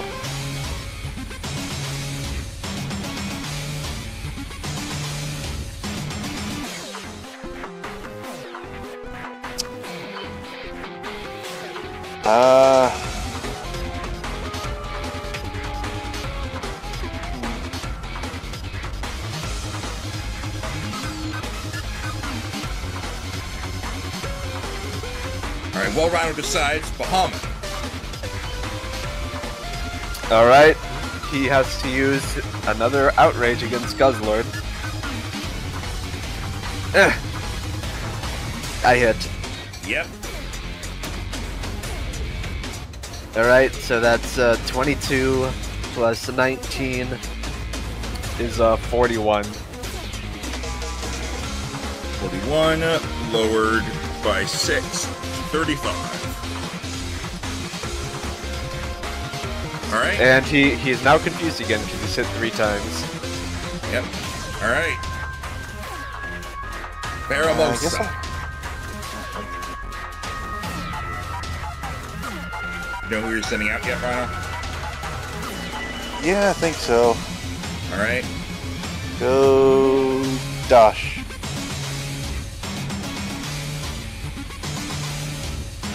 Alright, well, Rhino decides Bahamut. Alright, he has to use another outrage against Guzzlord. I hit. Yep. Alright, so that's 22 plus 19 is 41. 41, lowered by 6, 35. Alright. And he's now confused again because he's hit 3 times. Yep. Alright. Paramosa. You know who you're sending out yet, Rhino? Yeah, I think so. Alright. Go Dash.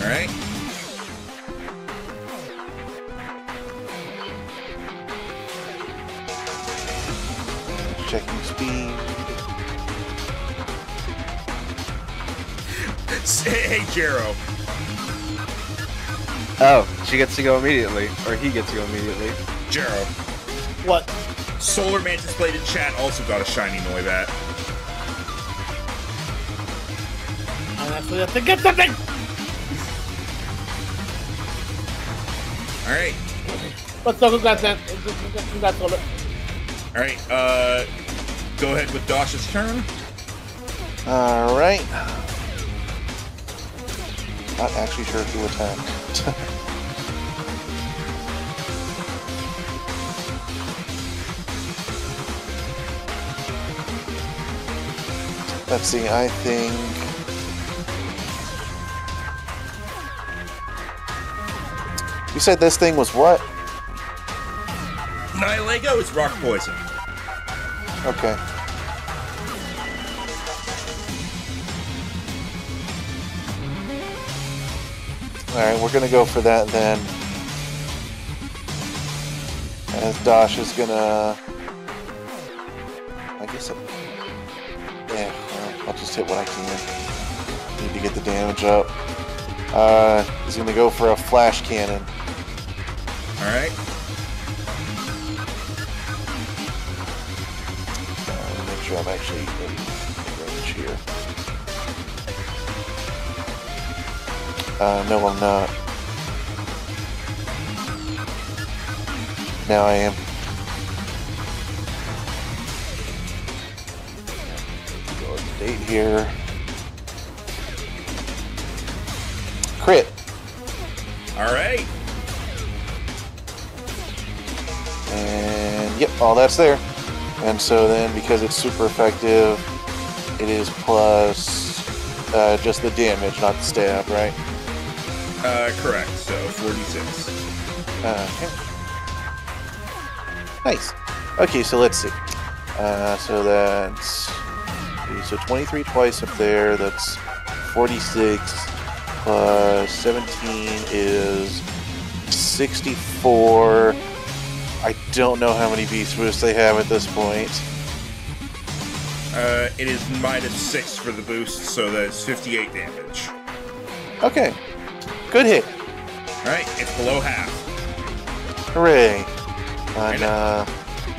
Alright. Checking speed. Hey, Jero. Oh, she gets to go immediately. Or he gets to go immediately. Jero. What? Solar Mantis Bladed Chat also got a shiny Noibat. I actually have to get something! Alright. Let's go, congrats, man. Congrats, Solar. Alright, go ahead with Dash's turn. Alright. Not actually sure who attacked. Let's see, I think... You said this thing was what? Nihilego is Rock Poison. Okay. Alright, we're gonna go for that then. As Dash is gonna... I guess... Yeah, well, I'll just hit what I can. Need to get the damage up. He's gonna go for a Flash Cannon. Alright. Make sure I'm actually in range here. No, I'm not. Now I am. Go to date here. Crit. Alright. And yep, all that's there. And so then, because it's super effective, it is plus just the damage, not the stab, right? Correct. So 46. Okay. Nice. Okay, so let's see. So that's... Okay, so 23 twice up there, that's 46, plus 17 is 64. I don't know how many Beast Boosts they have at this point. It is -6 for the boost, so that's 58 damage. Okay. Good hit. Alright, it's below half. Hooray. And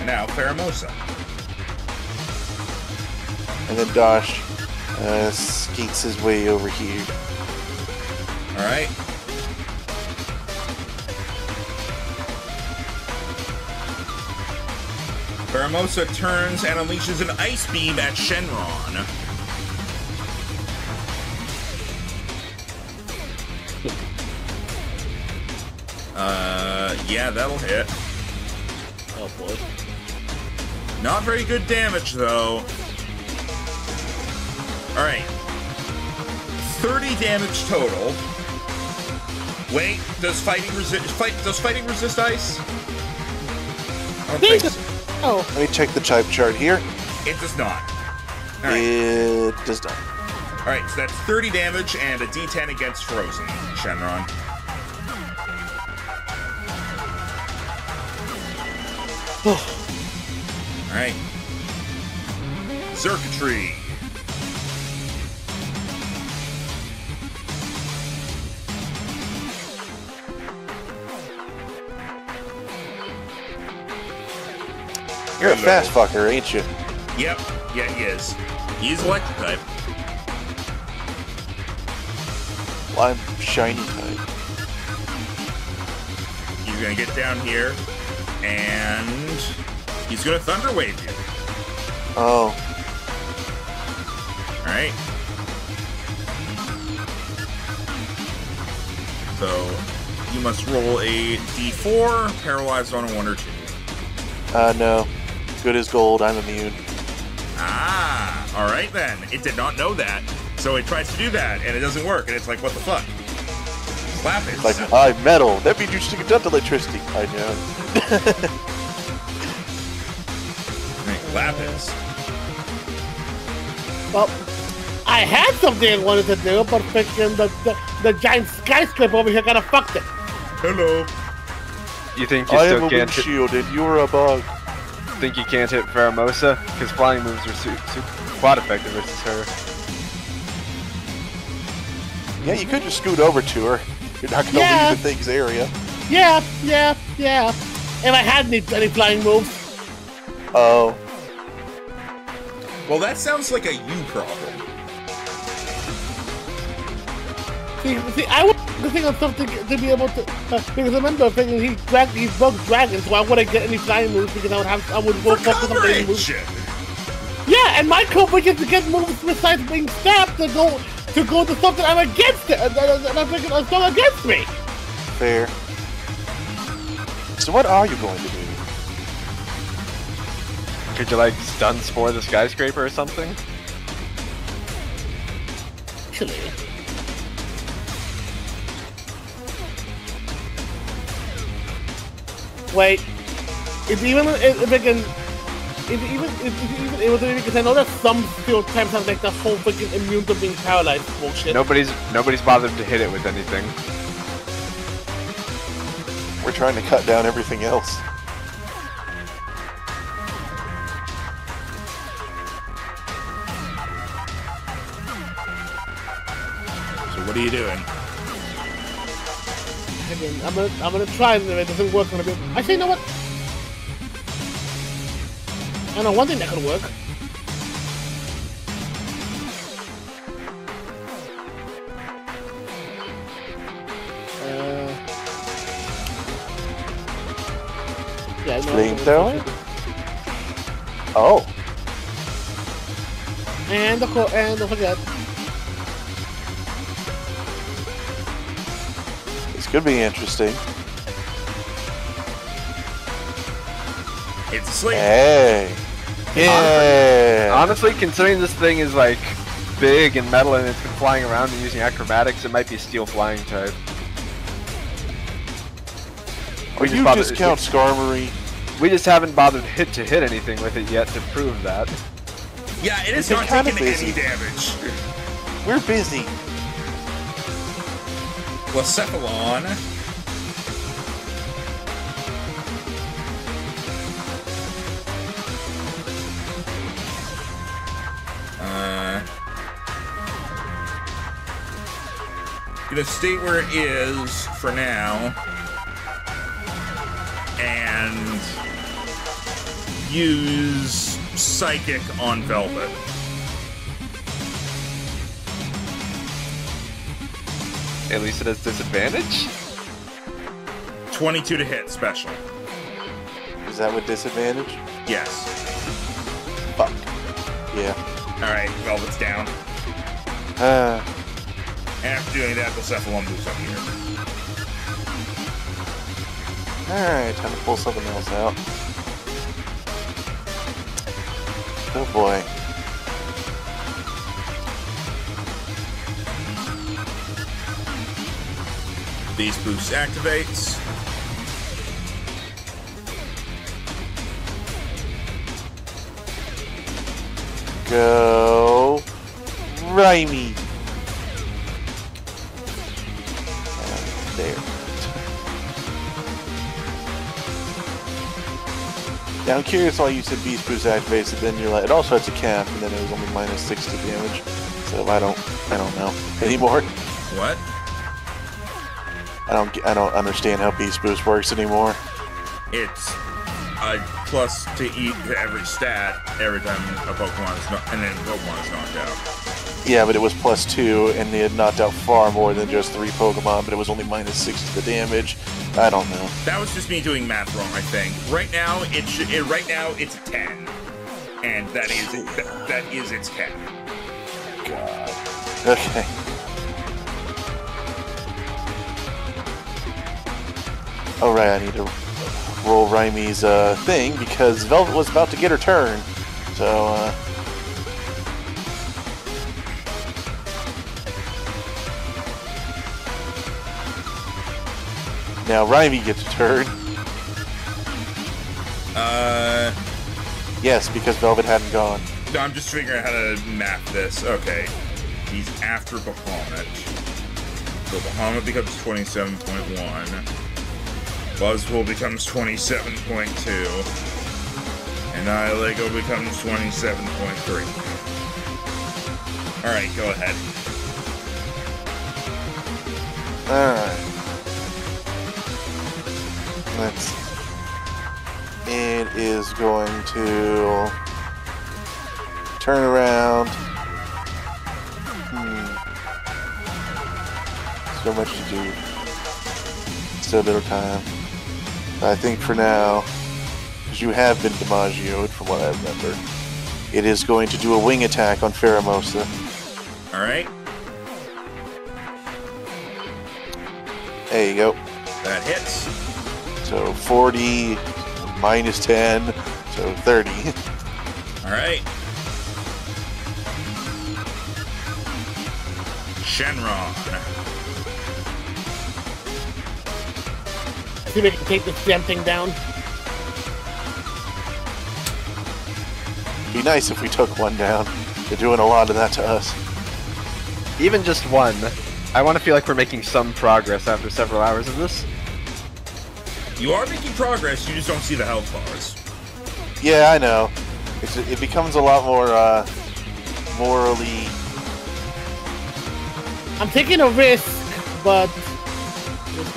now, Faramosa. And then Dosh skeets his way over here. Alright. Faramosa turns and unleashes an ice beam at Shenron. Yeah, that'll hit. Oh boy. Not very good damage, though. Alright. 30 damage total. Wait, does fighting resist ice? I don't think so. Oh. Let me check the type chart here. It does not. Alright. It does not. Alright, so that's 30 damage and a D10 against Frozen, Shenron. Alright. Circuitry. You're a fast fucker, ain't you? Yep. Yeah, he is. He's electric type. Well, I'm shiny type. He's gonna get down here, and he's gonna Thunder Wave you. Oh. Alright. So, you must roll a d4, paralyzed on a 1 or 2. No. Good as gold, I'm immune. Ah, alright then. It did not know that, so it tries to do that, and it doesn't work, and it's like, what the fuck? Lapis. Like, I'm metal. That means you should conduct electricity. I know. Right, Lapis. Well, I had something I wanted to do, but freaking the giant skyscraper over here kind of fucked it. Hello. You think you I still am a can't hit, windshield and you're a bug. think you can't hit Faramosa? Because flying moves are quite effective versus her. Yeah, you could just scoot over to her. You're not going to Yeah. leave the thing's area. Yeah. If I had any flying moves. Oh. Well, that sounds like a you problem. See, I was focusing on something to be able to, because remember, thinking he broke dragons, so why would I get any flying moves? Because I would For focus on flying moves. coverage! Yeah, and my coverage is to get moves besides being stabbed to go to something I'm against it, and I'm thinking it's not against me. Fair. So what are you going to do? Could you like stun spore the skyscraper or something? Actually. Wait. It's even able to, because I know that some skill types have like the whole freaking immune to being paralyzed bullshit. Nobody's bothered to hit it with anything. We're trying to cut down everything else. So what are you doing? Again, I'm gonna try, and if it doesn't work, I'm gonna be. Actually, you know what? I know one thing that could work. Yeah, no. Flamethrower? Oh. And don't forget. This could be interesting. It's asleep. Hey. Yeah. Honestly, considering this thing is like big and metal and it's been flying around and using acrobatics, it might be steel flying type. Or you discount Skarmory. We just haven't bothered to hit anything with it yet to prove that. Yeah, it is We've not been kinda taking busy. any damage. We're busy. Blacephalon. Gonna stay where it is for now. And use Psychic on Velvet. At least it has disadvantage? 22 to hit, special. Is that with disadvantage? Yes. Fuck. Yeah. Alright, Velvet's down. After doing that, Bucephalon moves up here. Alright, time to pull something else out. Oh boy. Beast Boost activates. Go. Rhyme. There. Yeah, I'm curious why you said Beast Boost activates, and then you're like, it also has a cap, and then it was only minus 60 damage. So I don't know anymore. What? I don't understand how Beast Boost works anymore. It's a plus to every stat every time a Pokemon is knocked, and then Pokemon is knocked out. Yeah, but it was +2, and they had knocked out far more than just 3 Pokemon, but it was only minus 6 to the damage. I don't know. That was just me doing math wrong, I think. Right now, it's a 10, and that is its cap. God. Okay. Alright, I need to roll Rymy's thing because Velvet was about to get her turn. So, now Rymy gets a turn. Yes, because Velvet hadn't gone. No, I'm just figuring out how to map this. Okay. He's after Bahamut. So Bahamut becomes 27.1. Buzzwole becomes 27.2. And Nihilego becomes 27.3. Alright, go ahead. Alright. Let's see. It is going to turn around. So much to do. Still a little time. I think for now, because you have been DiMaggio'd from what I remember, it is going to do a wing attack on Pheromosa. Alright. There you go. That hits. So 40 minus 10, so 30. Alright. Shenron. See if we can take this damn thing down. Be nice if we took one down. They're doing a lot of that to us. Even just one. I want to feel like we're making some progress after several hours of this. You are making progress, you just don't see the health bars. Yeah, I know. It becomes a lot more morally. I'm taking a risk, but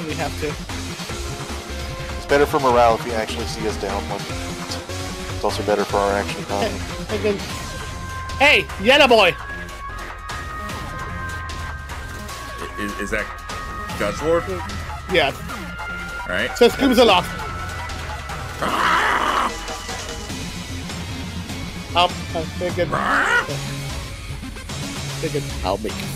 we have to. It's better for morale if you actually see us down one. It's also better for our action economy. Hey, Yellow Boy! Is that Guzzlord? Yeah. Alright. So screams a lot. Up, thinking. I'll make it.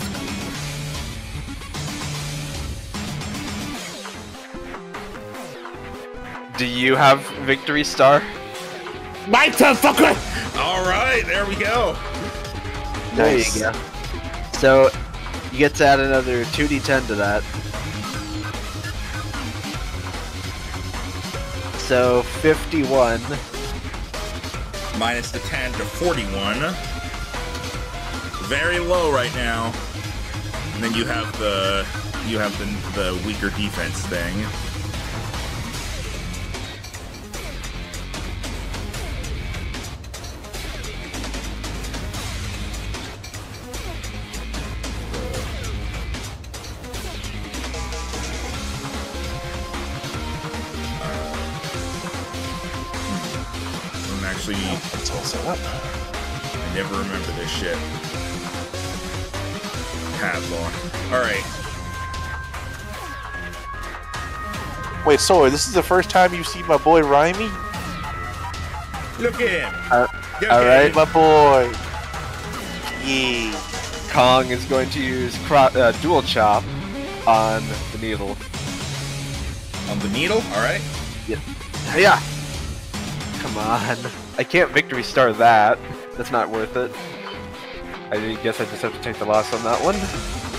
Do you have Victory Star? My turn, fucker! Alright, there we go. Nice. There you go. So, you get to add another 2d10 to that. So, 51. Minus the 10 to 41. Very low right now. And then you have the weaker defense thing. actually, It's all set up. I never remember this shit. Padlock. Alright. Wait, so this is the first time you see my boy Rhymy? Look in. Alright. My boy. Yeah. Kong is going to use dual chop on the needle. On the needle? Alright. Yeah. Come on. I can't victory star that. That's not worth it. I guess I just have to take the loss on that one.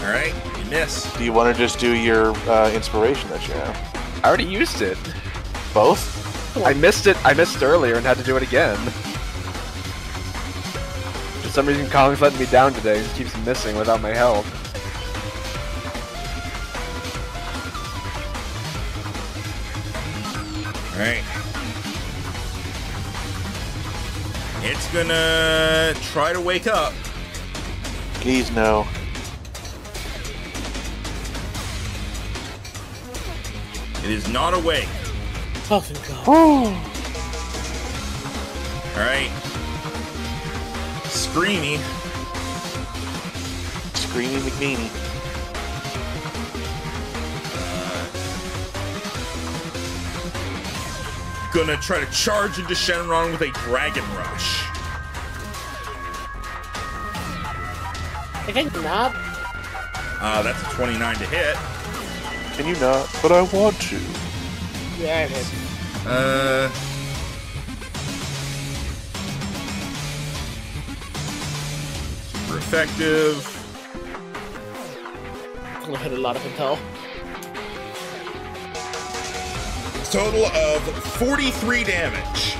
Alright, you miss. Do you want to just do your inspiration that you have? I already used it. Both? I missed it. I missed earlier and had to do it again. For some reason, Kong's letting me down today. He keeps missing without my help. Alright. It's gonna try to wake up. Please no. It is not awake. Oh, thank God. Alright. Screamy. Screamy McNeely. Gonna try to charge into Shenron with a Dragon Rush. I think not. That's a 29 to hit. Can you not? But I want to. Yeah, it is. Super effective. It's gonna hit a lot of intel. Total of 43 damage.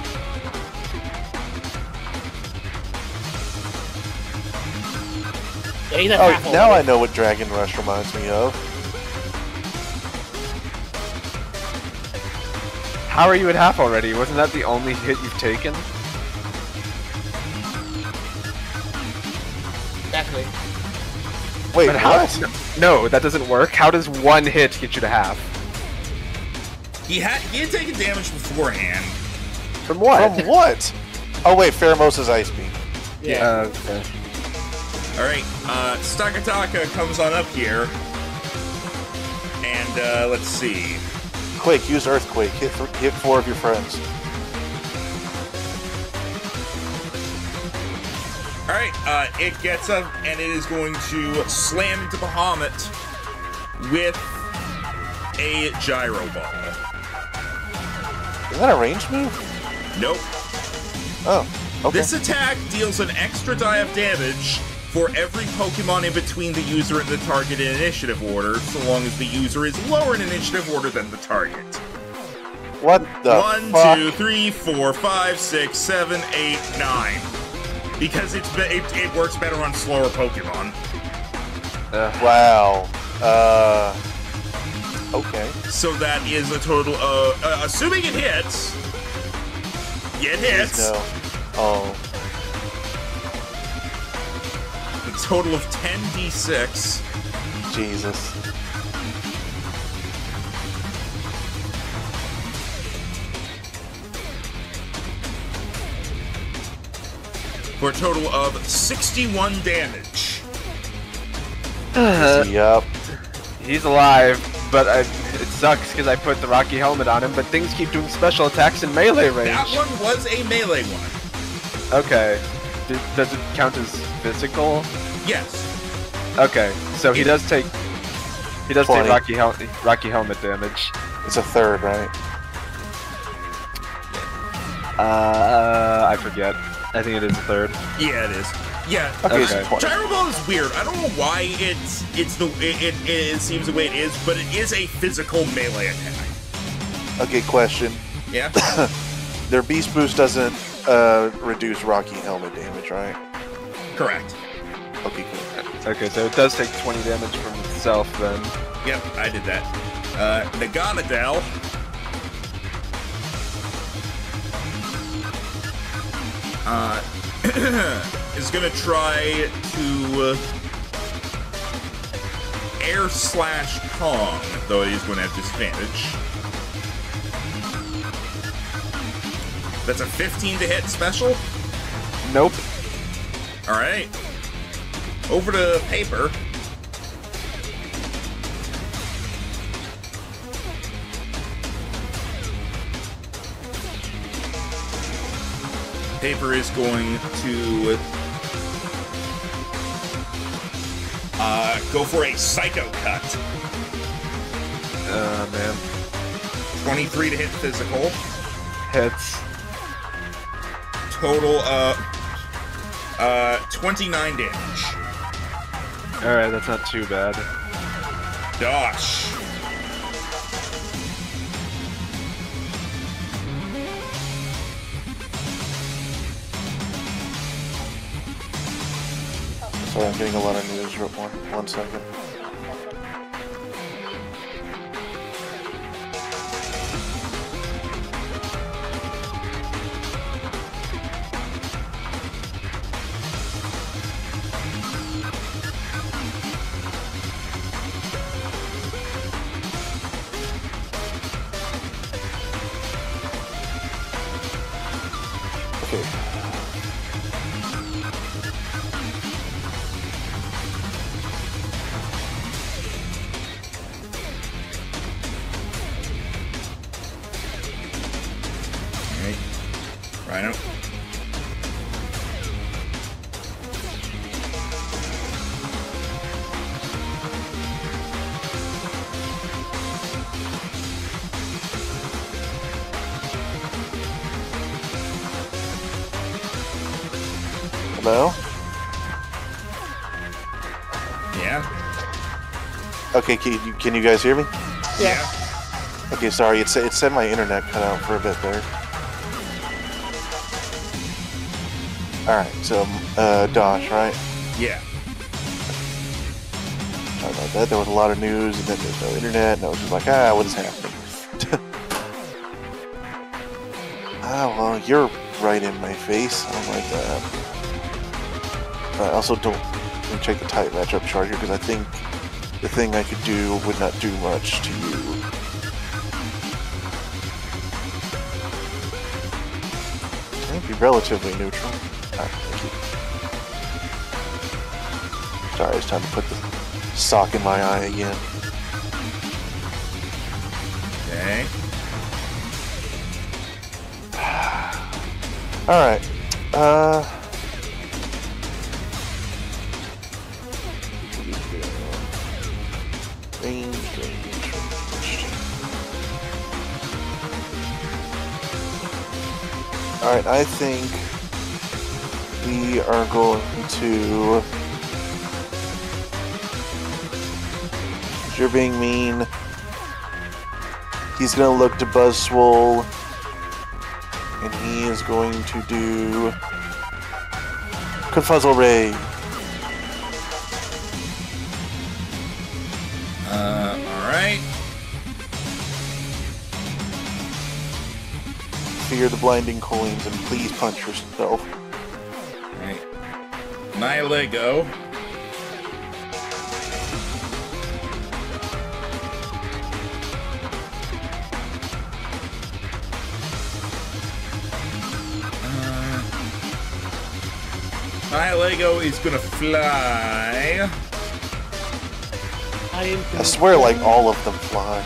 Yeah, he's at Oh, half now I already. know what Dragon Rush reminds me of. How are you at half already? Wasn't that the only hit you've taken? Exactly. Wait, But how? what? No, that doesn't work. How does one hit get you to half? He had taken damage beforehand. From what? From what? Oh wait, Pheromosa's Ice Beam. Yeah. Okay. Alright, Stakataka comes on up here. And, let's see. Quake, use Earthquake. Hit 4 of your friends. Alright, it gets up and it is going to slam into Bahamut with a Gyro Ball. Is that a ranged move? Nope. Oh, okay. This attack deals an extra die of damage for every Pokemon in between the user and the target in initiative order, so long as the user is lower in initiative order than the target. What the 1, fuck? 2, 3, 4, 5, 6, 7, 8, 9. Because it works better on slower Pokemon. Wow. Okay. So that is a total of, assuming it hits. It hits. No. Oh. A total of 10d6. Jesus. For a total of 61 damage. Yup. He's alive, but it sucks because I put the Rocky Helmet on him, but things keep doing special attacks in melee range. That one was a melee one. Okay. Does it count as physical? Yes. Okay, so he does take 20. Rocky Helmet damage. It's a third, right? I forget. I think it is a third. Yeah, it is. Yeah. Okay, Okay. so 20. Gyro Ball is weird. I don't know why it seems the way it is, but it is a physical melee attack. Okay, question. Yeah. Their Beast Boost doesn't reduce Rocky Helmet damage, right? Correct. Okay, cool. Okay, so it does take 20 damage from itself then. Yep, I did that. Naganadel. Is gonna try to air slash Kong, though he's gonna have disadvantage. That's a 15 to hit special. Nope. All right. Over to Paper. Paper is going to go for a Psycho Cut. Man. 23 to hit physical. Hits. Total 29 damage. Alright, that's not too bad. Dosh. Sorry, I'm getting a lot of news. One second. Okay. Alright. Rhino. Hello? Yeah. Okay, can you guys hear me? Yeah. Okay, sorry, it said my internet cut out for a bit there. Alright, so, Dosh, right? Yeah. Sorry about that. There was a lot of news, and then there's no internet, and I was just like, what is happening? Well, you're right in my face. I don't like that. I also don't let me check the type matchup chart here, because I think the thing I could do would not do much to you. I'd be relatively neutral. Thank you. Sorry, it's time to put the sock in my eye again. Okay. Alright. Range. Alright, I think we are going to... You're being mean. He's gonna look to Buzzswole, and he is going to do Confuzzle Ray. Alright. Fear the blinding coins and please punch yourself. Alright. Nihilego. Nihilego is gonna fly. I swear, like, all of them fly.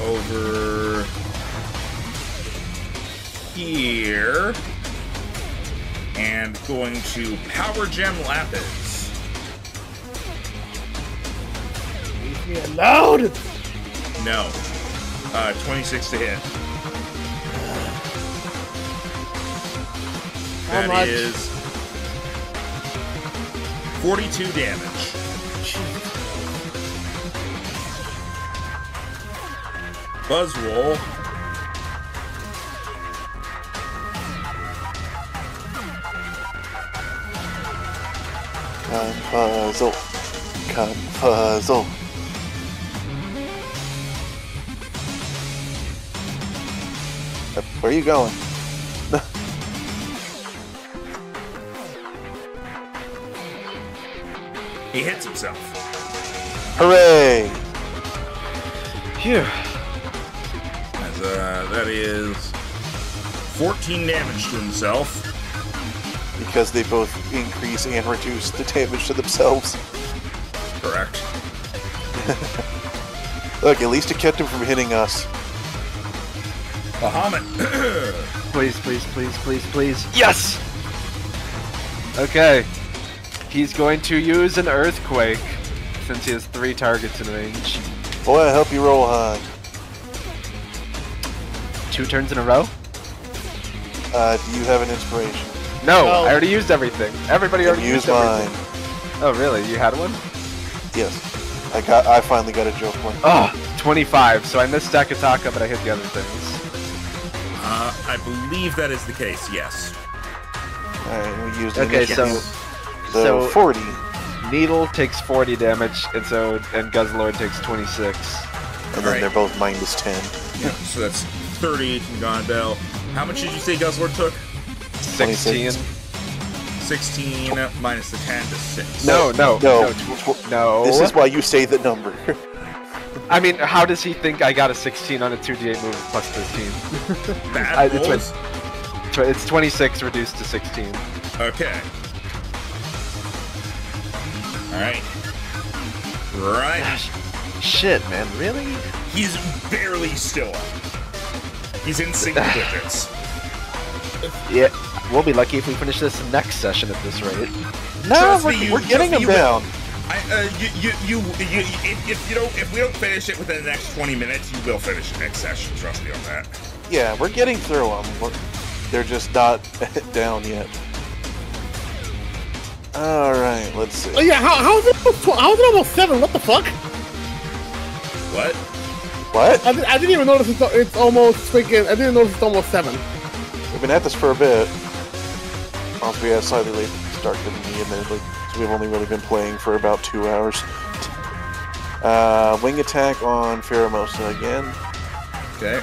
Over here. And going to Power Gem Lapis. Leave me alone! No. 26 to hit. How That much? is 42 damage. Buzzwole. Confuzzle. Confuzzle. Where are you going? He hits himself. Hooray! Phew. As, that is 14 damage to himself. Because they both increase and reduce the damage to themselves. Correct. Look, at least it kept him from hitting us. Bahamut. Please, please, please, please, please. Yes! Okay. He's going to use an earthquake since he has 3 targets in range. Boy, I hope you roll high. 2 turns in a row? Do you have an inspiration? No, No. I already used everything. Everybody already Use used mine. everything. Oh, really? You had one? Yes. I finally got a joke one. Oh, 25. So I missed Dakataka, but I hit the other things. I believe that is the case, yes. Alright, we used Okay, so 40. Needle takes 40 damage, and Guzzlord takes 26. And then Alright. they're both minus 10. Yeah, so that's 30 from Gondel. How much did you say Guzzlord took? 16. 16 minus the 10 to 6. No. No. This is why you say the number. I mean, how does he think I got a 16 on a 2d8 move plus 13? Bad it's rolls? It's 26 reduced to 16. Okay. Alright. Right. Shit, man, really? He's barely still up. He's in single digits. Yeah, we'll be lucky if we finish this next session at this rate. No, Trust me, we're getting trust me, them down. If we don't finish it within the next 20 minutes, you will finish the next session. Trust me on that. Yeah, we're getting through them. They're just not down yet. Alright, let's see. Oh yeah, how is it almost 7? What the fuck? What? What? I didn't even notice it's almost freaking. I didn't notice it's almost 7. We've been at this for a bit. Also, we had a slightly late start than me, admittedly. So we've only really been playing for about 2 hours. Wing attack on Pheromosa again. Okay.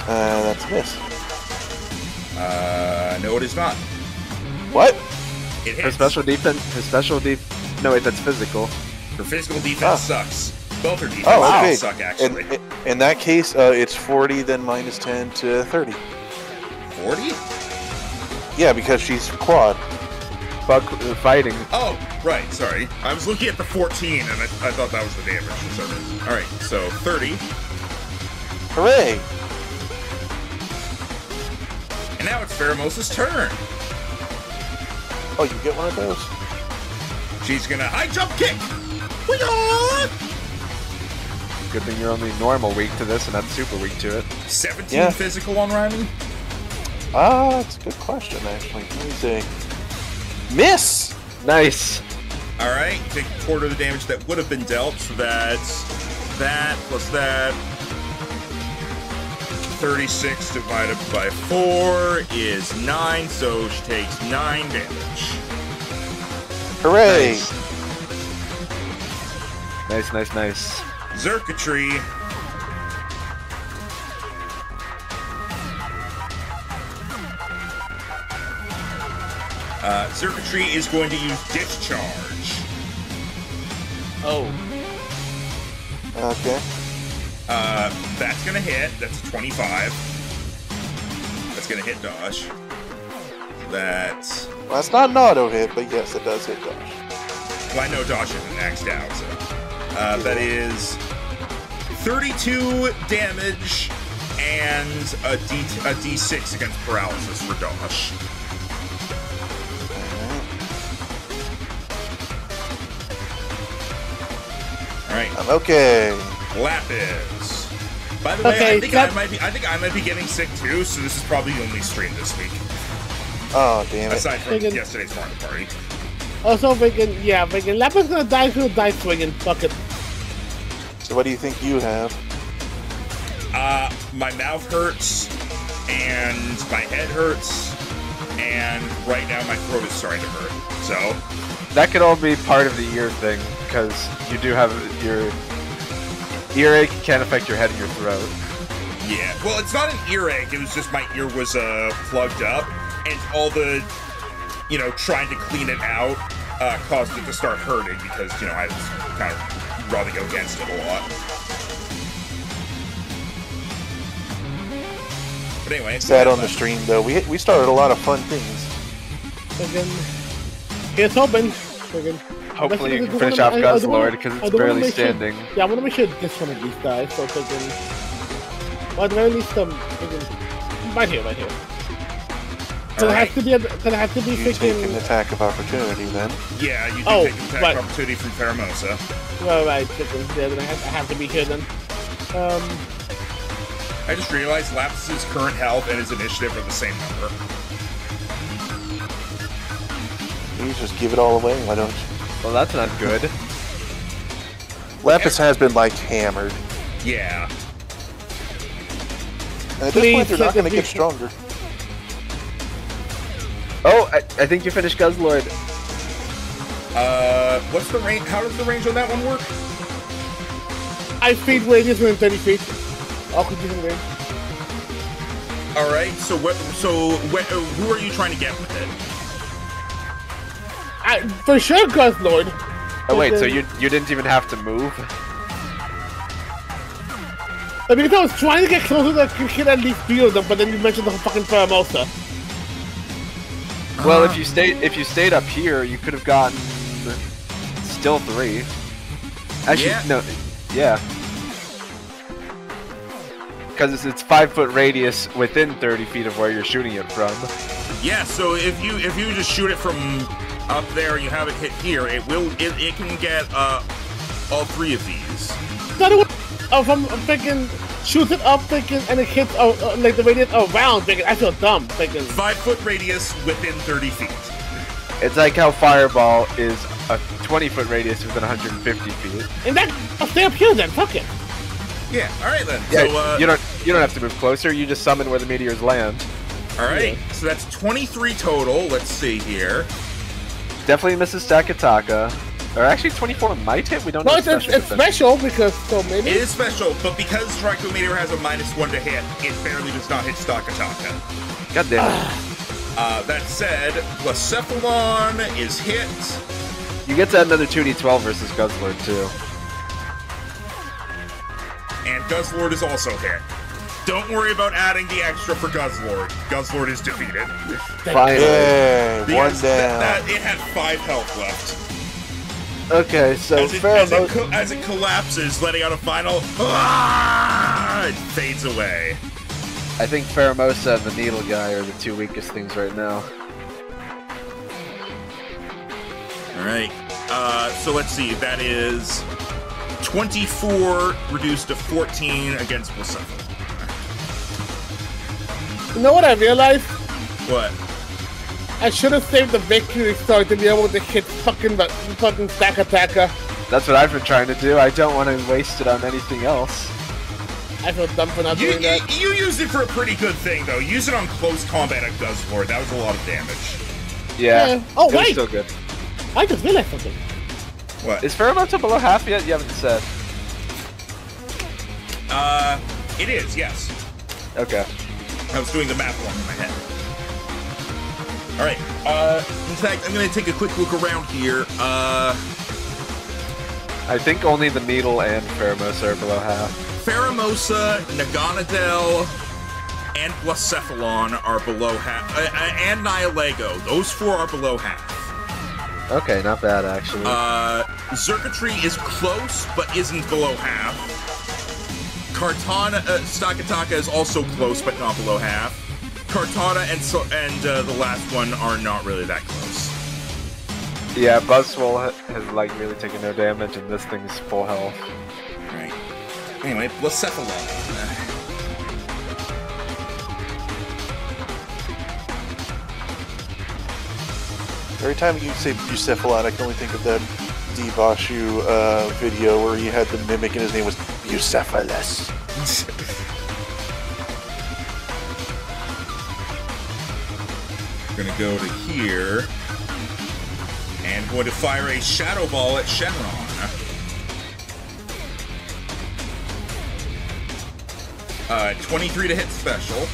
That's a miss. No, it is not. What? It Her hits. special defense, no wait, that's physical. Her physical defense sucks. Both her defense Oh, okay. suck, actually. In that case, it's 40, then minus 10 to 30. 40? Yeah, because she's quad. Bug fighting. Oh, right, sorry. I was looking at the 14, and I thought that was the damage for some reason. Alright, so 30. Hooray! And now it's Pheromosa's turn. Oh, you get one of those? She's gonna high jump kick! Wee-yaw! Good thing you're only normal weak to this and not super weak to it. 17 Yeah. physical on Ryman? That's a good question, actually. Let me see. Miss! Nice. Alright, you take a quarter of the damage that would have been dealt, so that's that plus that. 36 divided by 4 is 9, so she takes 9 damage. Hooray! Nice. Zerkatry. Zerkatry is going to use Discharge. Oh. Okay. That's gonna hit. That's 25. That's gonna hit Dodge. That's... Well, that's not an auto hit, but yes, it does hit Dodge. Well, I know Dodge isn't maxed out, so... that is 32 damage and a D6 against paralysis for Dodge. Alright, I'm okay. Lapis. By the way, Okay, I think I might be getting sick too, so this is probably the only stream this week. Oh, damn it. Aside from Friggin- yesterday's farm party. Also, freaking Lapis gonna die through a die swinging. Fuck it. So what do you think you have? My mouth hurts, and my head hurts, and right now my throat is starting to hurt. So, That could all be part of the ear thing, because you do have your earache can affect your head and your throat. yeah. Well, it's not an earache. It was just my ear was plugged up, and all the, trying to clean it out caused it to start hurting because, I was kind of rather go against it a lot. But anyway, Sad on the stream though. We started a lot of fun things. Again, here's hoping. Again. Hopefully you can finish off Guzzlord because it's barely standing. Sure, yeah, I want to make sure this one at least dies. So again, well, at the very least, right here. So it has to be. It has to be You freaking. take an attack of opportunity then. Yeah, you do Oh, take an attack right. opportunity from Pheromosa. Right. Yeah, then I have to be here then. I just realized Lapsus's current health and his initiative are the same number. You just give it all away, why don't you? Well, that's not good. Lapis has been like hammered. Yeah. And at this Please, point, they're not let going to it get be- stronger. Oh, I think you finished Guzzlord. What's the range? How does the range on that one work? I feed radius within 30 feet. I'll continue range. All right. So who are you trying to get with it? For sure, Guzzlord. Oh wait, so you didn't even have to move? I mean, if I was trying to get closer, I could hit at least 3 of them, but then you mentioned the fucking Pheromosa. Well, if you stayed up here, you could have gotten still 3. Actually, Yeah. no, yeah, because it's 5-foot radius within 30 feet of where you're shooting it from. Yeah. So if you just shoot it from up there and you have it hit here, it can get all 3 of these. If I'm thinking, shoot it up, thinking, and it hits like the radius around, thinking, I feel dumb, thinking. 5-foot radius within 30 feet. It's like how Fireball is a 20-foot radius within 150 feet. And that, I'll stay up here then, fuck it. Yeah. All right then. Yeah, So you don't have to move closer. You just summon where the meteors land. all right. So that's 23 total. Let's see here. Definitely misses Stakataka. Or actually, 24 might hit. We don't know. No, it's special because, so maybe. It is special, but because Draco Meteor has a -1 to hit, it barely does not hit Stakataka. God damn it. That said, Blacephalon is hit. You get to add another 2d12 versus Guzzlord too. And Guzzlord is also hit. Don't worry about adding the extra for Guzzlord. Guzzlord is defeated. Finally. Yay, one Because down. it had 5 health left. Okay, so As it collapses, letting out a final, it fades away. I think Pheromosa and the Needle guy are the 2 weakest things right now. All right. So let's see. That is 24 reduced to 14 against Blacephalon. You know what I realized? What? I should have saved the victory star to be able to hit fucking Stakataka. That's what I've been trying to do. I don't want to waste it on anything else. I feel dumb for not You doing that. used it for a pretty good thing, though. Use it on close combat at Guzzlord. That was a lot of damage. Yeah. Oh, it was wait. still good. I just realized something. What? Is Pheromosa below half yet? You haven't said. It is, yes. Okay. I was doing the math wrong in my head. Alright, in fact, I'm gonna take a quick look around here. I think only the Needle and Pheromosa are below half. Pheromosa, Naganadel, and Blacephalon are below half. And Nihilego. Those 4 are below half. Okay, not bad actually. Zerkatry is close, but isn't below half. Kartana, Stakataka is also close, but not below half. Kartana and the last one are not really that close. Yeah, Buzzwole has like really taken no damage, and this thing's full health. Right. Anyway, Blacephalon. Every time you say Bucephalon, I can only think of that Debashu video where he had the mimic and his name was Bucephalus. We're gonna go to here and going to fire a Shadow Ball at Shenron. 23 to hit special.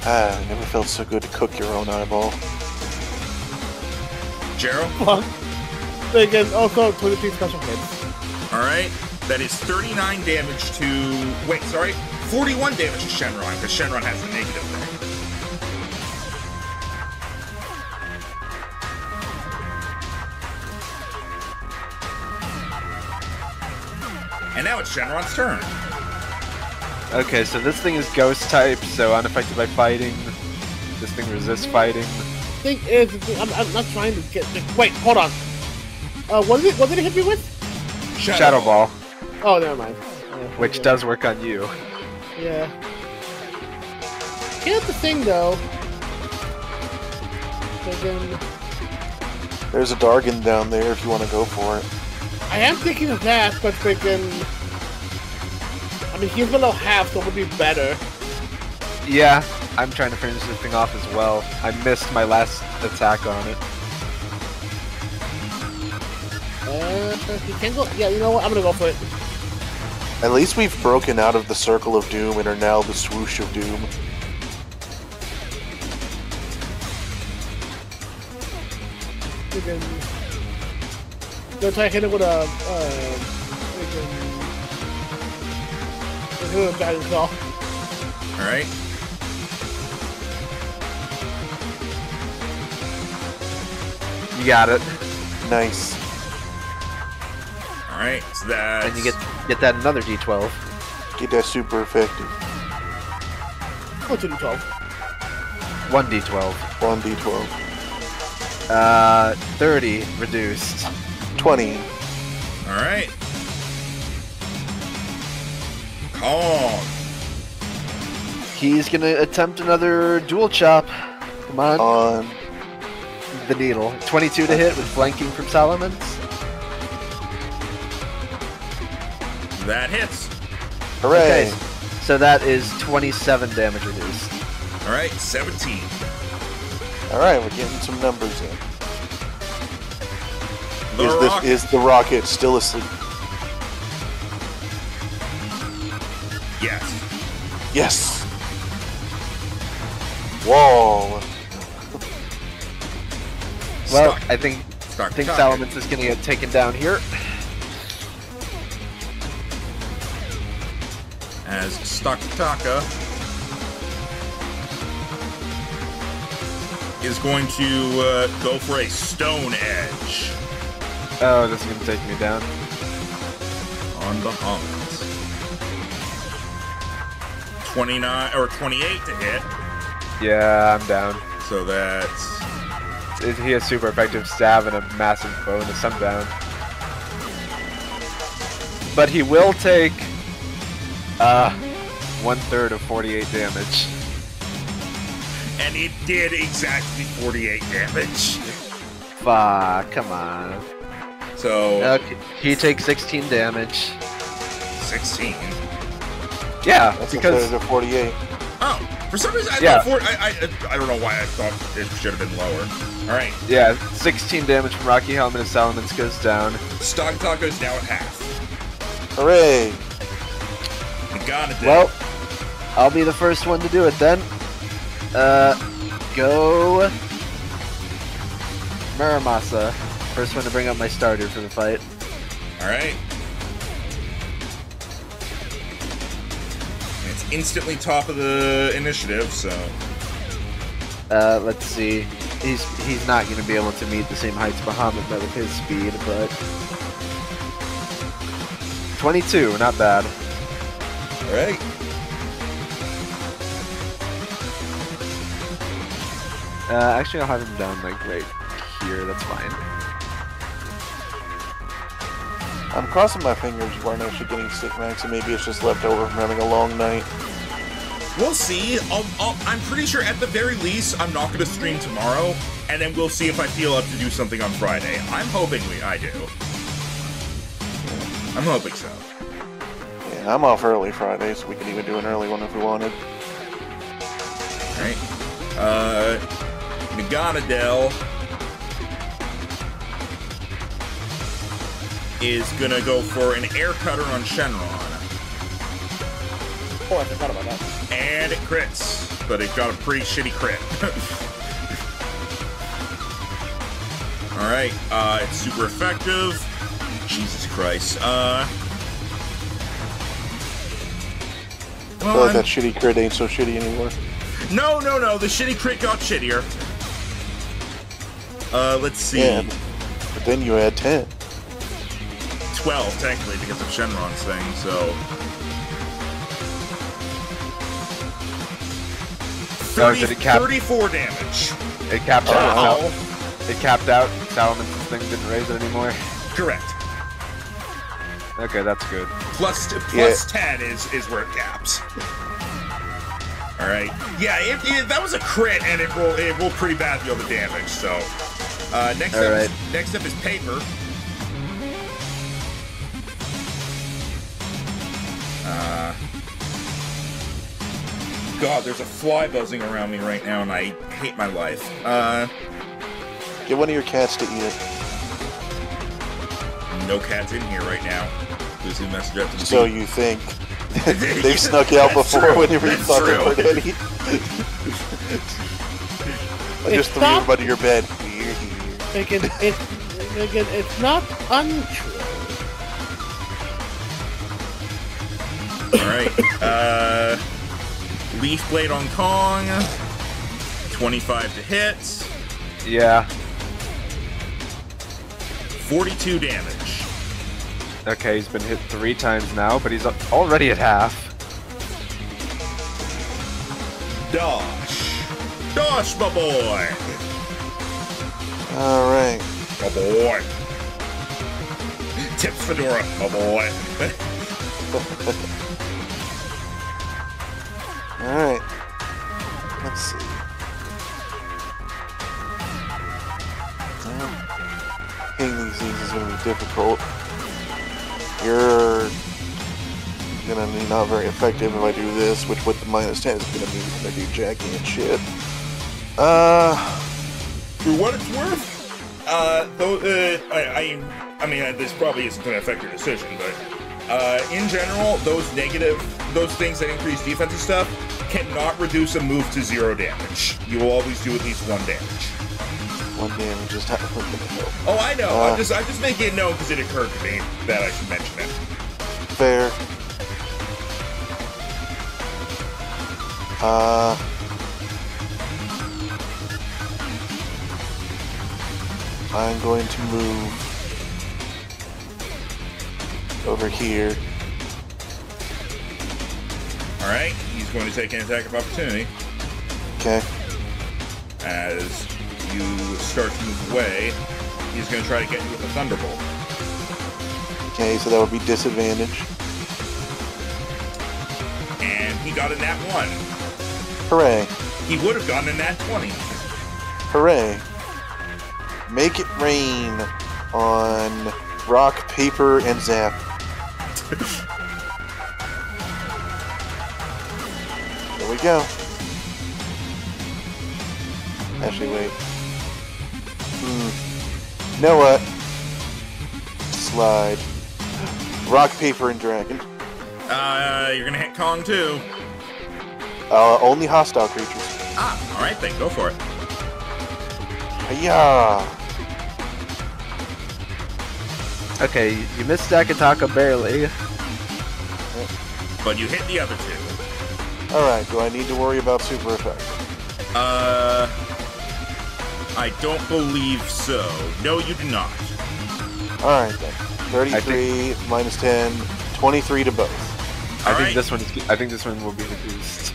Ah, I never felt so good to cook your own eyeball. Gerald? Fuck. Again, also 23 special hits. Alright, that is 39 damage to... Wait, sorry. 41 damage to Shenron, because Shenron has the negative thing. And now it's Shenron's turn. Okay, so this thing is ghost type, so unaffected by fighting. This thing resists fighting. Thing is, I'm not trying to get... Wait, hold on. What did it hit me with? Shadow Ball, Oh, never mind. which does work on you. Yeah. Here's the thing, though. Again, There's a Dargon down there if you want to go for it. I am thinking of that, but freaking... I mean, he's below half, so it would be better. Yeah, I'm trying to finish this thing off as well. I missed my last attack on it. He can go... Yeah, you know what? I'm gonna go for it. At least we've broken out of the circle of doom and are now the swoosh of doom. Freaking... Gonna try to hit him with a... freaking... Guidance Ball. Alright. You got it. Nice. Alright, so that's... And you get that another D12. Get that super effective. Go to the 12. 1D12. 1d12. 30 reduced. 20. Alright. Kong. He's gonna attempt another dual chop. Come on. On. The needle. 22 to hit with flanking from Salamence. That hits. Hooray! Okay, so that is 27 damage reduced. Alright, 17. Alright, we're getting some numbers in. The Is the rocket still asleep? Yes. Yes! Whoa! Well, Stuck. I think Stuck. Salamence is gonna get taken down here. As Stakataka is going to go for a stone edge Oh, this is gonna take me down. on the Huns. 29 or 28 to hit, Yeah, I'm down. so that's He has super effective stab and a massive bonus. I'm down. But he will take 1/3 of 48 damage. and it did exactly 48 damage. Fuck, come on. So Okay, he takes 16 damage. 16. Yeah, That's because instead of 48. Oh, for some reason I Yeah. thought I don't know why I thought it should have been lower. All right, yeah, 16 damage from Rocky Helmet and Salamence goes down. Stakataka is now at half. Hooray! You got it. Well, I'll be the first one to do it then. Go Muramasa. First one to bring up my starter for the fight. All right. It's instantly top of the initiative, so Let's see. He's not going to be able to meet the same heights Bahamut but with his speed, but 22, not bad. all right. Actually, I'll have him down like right here. That's fine. I'm crossing my fingers you aren't actually getting sick, Max, and maybe it's just left over from having a long night. We'll see. I'm pretty sure at the very least I'm not going to stream tomorrow, and then we'll see if I feel up to do something on Friday. I'm hoping I do. I'm hoping so. Yeah, I'm off early Friday, so we can even do an early one if we wanted. Alright. Naganadel is gonna go for an air cutter on Shenron. Oh, I forgot about that. And it crits, but it got a pretty shitty crit. Alright, it's super effective. Jesus Christ. I feel Well, like that shitty crit ain't so shitty anymore. no, the shitty crit got shittier. Let's see. Yeah, but then you had 10. 12, technically, because of Shenron's thing, so... Did it cap? 34 damage. It capped out. It capped out. Salaman's thing didn't raise it anymore. Correct. Okay, that's good. Plus 10 is where it caps. Alright. Yeah, that was a crit, and it rolled pretty badly on the damage, so... Next up is Paper. God, there's a fly buzzing around me right now, and I hate my life. Get one of your cats to eat it. No cat's in here right now. Please leave a message after the So beep. you think. They've snuck out That's before true. whenever you That's thought they true. were dead. I just threw not- him under your bed. It's not untrue. Alright, Leaf Blade on Kong. 25 to hit. Yeah. 42 damage. Okay, he's been hit 3 times now, but he's already at half. Dosh. Dosh, my boy. Alright. My boy. Tips Fedora, my boy. Alright. Let's see. Hitting these things is going to be difficult. You're going to be not very effective if I do this, which with the -10 is going to mean I'm going to do jacking and shit. For what it's worth, I mean, this probably isn't going to affect your decision, but in general, those things that increase defensive stuff cannot reduce a move to 0 damage. You will always do at least 1 damage. 1 damage is not going to help. Oh, I know. I'm just making it known because it occurred to me that I should mention it. Fair. I'm going to move over here. Alright, he's going to take an attack of opportunity. Okay. As you start to move away, he's going to try to get you with a Thunderbolt. Okay, so that would be disadvantage. And he got a nat 1. Hooray. He would have gotten a nat 20. Hooray. Make it rain on rock, paper, and zap. There we go. Actually, wait. You know what? Slide. Rock, paper, and dragon. You're gonna hit Kong too. Only hostile creatures. Ah, alright then, go for it. Hiya! Okay, you missed Akataka barely. But you hit the other 2. Alright, do I need to worry about super effect? I don't believe so. No, you do not. Alright then. 33 minus 10, 23 to both. I think this one will be reduced.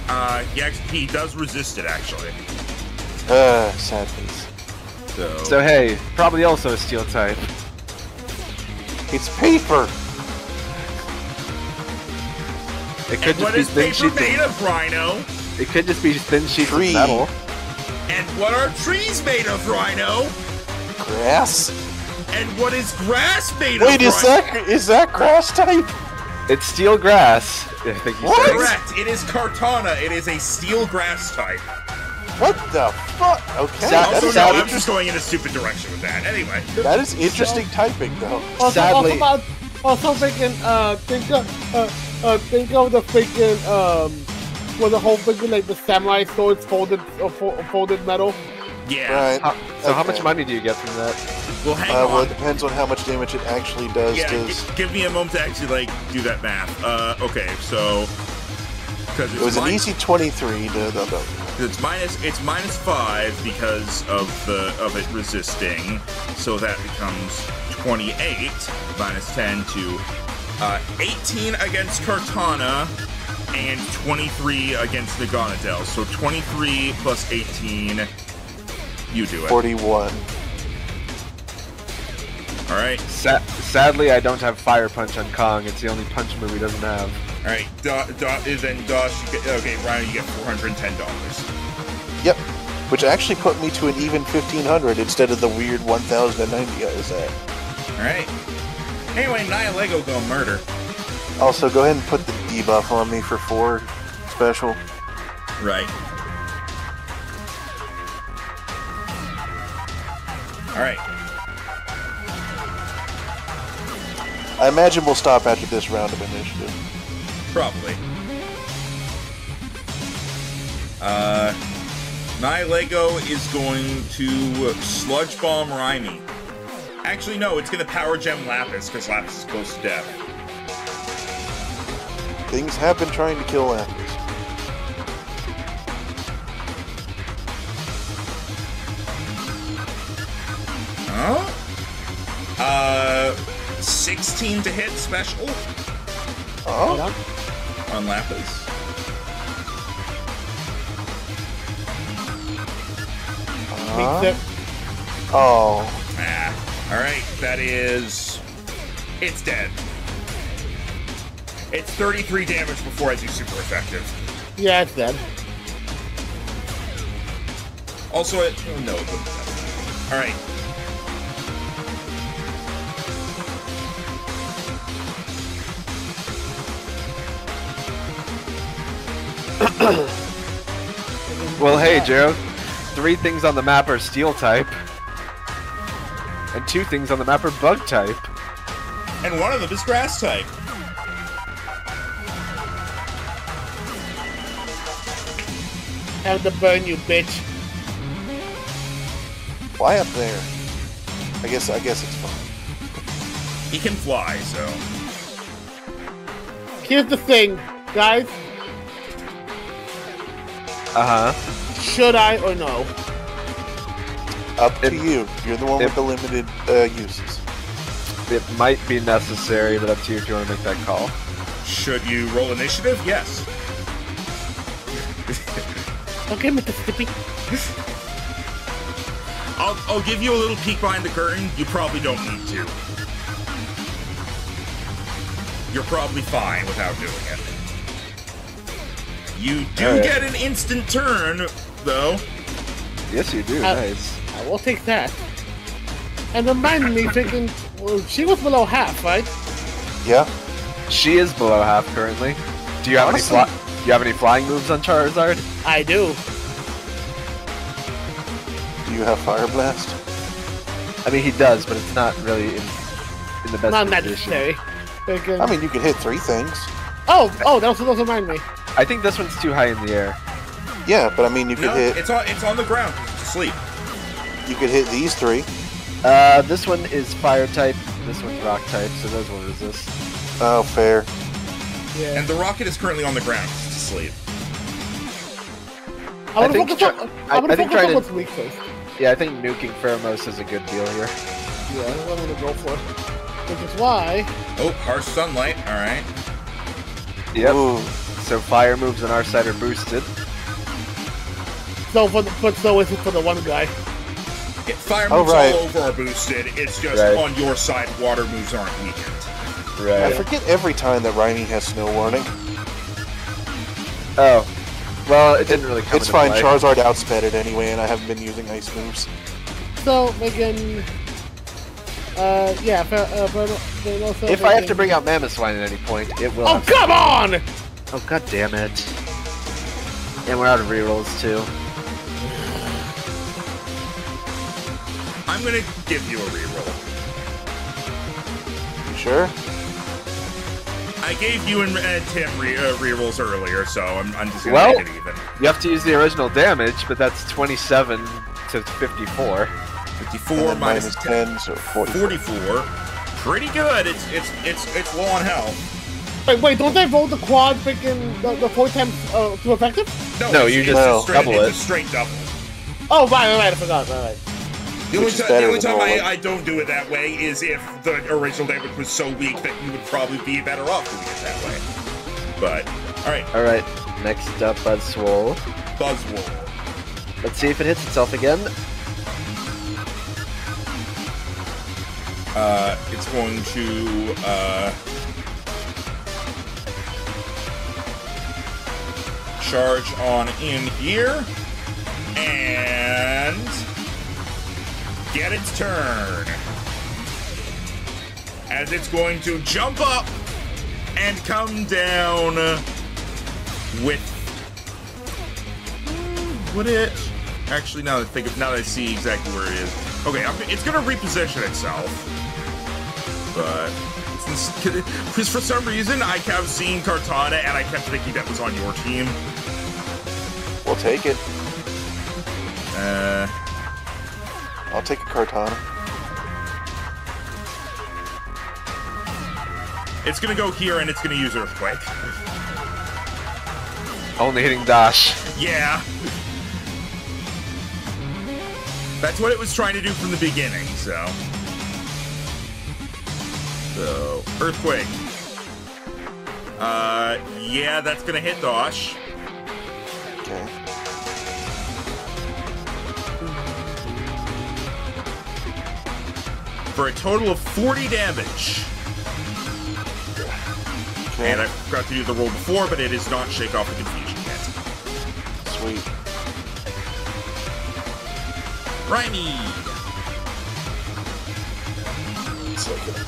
Yeah, he does resist it, actually. Sad face. So hey, probably also a steel type. It's paper! It could And what just is be thin paper sheets made of, of, Rhino? It could just be thin sheets Tree. of metal. And what are trees made of, Rhino? Grass? And what is grass made of, Wait, is that grass type? It's steel grass. I think you What? said. Correct. It is Kartana. It is a steel grass type. What the fuck? Okay, Also, That's no, I'm interesting. just going in a stupid direction with that. Anyway. that is interesting typing, though. Sadly- Also thinking, think of the freaking, well, the whole freaking, like, the samurai swords folded metal. Yeah. Right. So how much money do you get from that? Well, hang Well, on. it depends on how much damage it actually does. Yeah, give me a moment to actually like do that math. Okay, so because it was an easy 23 to the. It's -5 because of it resisting, so that becomes 28 minus 10 to 18 against Cortana and 23 against Naganadel. So 23 plus 18, you do it. 41. All right. Sadly, I don't have Fire Punch on Kong. It's the only punch move he doesn't have. All right. Then Dosh, okay, Ryan, you get $410. Yep. Which actually put me to an even 1,500 instead of the weird 1,090 I was at. All right. Anyway, Nihilego go murder. Also, go ahead and put the debuff on me for 4 special. Right. All right. I imagine we'll stop after this round of initiative. Probably. Nihilego is going to Sludge Bomb Raimi. Actually, no, it's going to Power Gem Lapis, because Lapis is close to death. Things have been trying to kill Lapis. Huh? 16 to hit special Oh? on Lapis. Oh. Ah. Alright, that is... It's dead. It's 33 damage before I do super effective. Yeah, it's dead. Also, it... Oh, no, it wouldn't. Alright. Well, hey, Joe. 3 things on the map are Steel type. And 2 things on the map are Bug type. And one of them is Grass type. Have to burn you, bitch. Fly up there. I guess it's fine. He can fly, so... Here's the thing, guys. Uh-huh. Should I or no? Up to you. You're the one with the limited uses. It might be necessary, but up to you if you want to make that call. Should you roll initiative? Yes. Okay, Mr. Stippy. I'll give you a little peek behind the curtain. You probably don't need to. You're probably fine without doing it. You do get an instant turn, though. Yes, you do. Nice. I will take that. And remind me, thinking, well, she was below half, right? Yeah. She is below half currently. Do you have any flying moves on Charizard? I do. Do you have Fire Blast? I mean, he does, but it's not really in the best Not position. necessary. Thinking, I mean, you could hit 3 things. oh, that also doesn't remind me. I think this one's too high in the air. Yeah, but I mean, you could No, hit. it's on the ground. It's asleep. You could hit these 3. This one is fire type. This one's rock type, so those will resist. Oh, fair. Yeah. And the rocket is currently on the ground. It's asleep. I'm think gonna focus on to- what's weak first. Yeah, I think nuking Pheromos is a good deal here. Yeah, that's what I'm gonna go for. Which is why. Oh, harsh sunlight. All right. Yep. Ooh. So fire moves on our side are boosted. So is it for the one guy. Yeah, fire Oh, moves right. all over are boosted. It's just Right. on your side, water moves aren't weakened. I Right. forget every time that Raimi has snow warning. Oh. Well, it didn't really come It's into fine. play. Charizard outsped it anyway, and I haven't been using ice moves. So, Megan. Yeah, If I have to bring out Mamoswine at any point, it will. Oh, have- come on! Oh, god damn it. And we're out of rerolls, too. I'm gonna give you a reroll. You sure? I gave you and Tim rerolls earlier, so I'm just gonna Well- make it even. You have to use the original damage, but that's 27 so it's 54. 54 And then minus 10, so 44. Pretty good. It's low on health. Wait, don't they roll the quad freaking the 4 times to effective? No, you just double it. It's a straight double. Oh, right, I forgot. Right. The Which is only better time than rolling. I don't do it that way is if the original damage was so weak that you would probably be better off doing it that way. But, alright. Alright, next up, Buzzwole. Buzzwole. Let's see if it hits itself again. It's going to, charge on in here. And get its turn. As it's going to jump up and come down with... Would it? Actually, now that I see exactly where it is. Okay, it's going to reposition itself. But... Because for some reason, I kept seeing Cortana, and I kept thinking that was on your team. We'll take it. I'll take a Cortana. It's gonna go here and it's gonna use Earthquake. Only hitting Dash. Yeah. That's what it was trying to do from the beginning, so. So, Earthquake. Yeah, that's gonna hit Dash. Okay. For a total of 40 damage. Okay. And I forgot to do the roll before, but it does not shake off the confusion yet. Sweet. Rhyme. So good.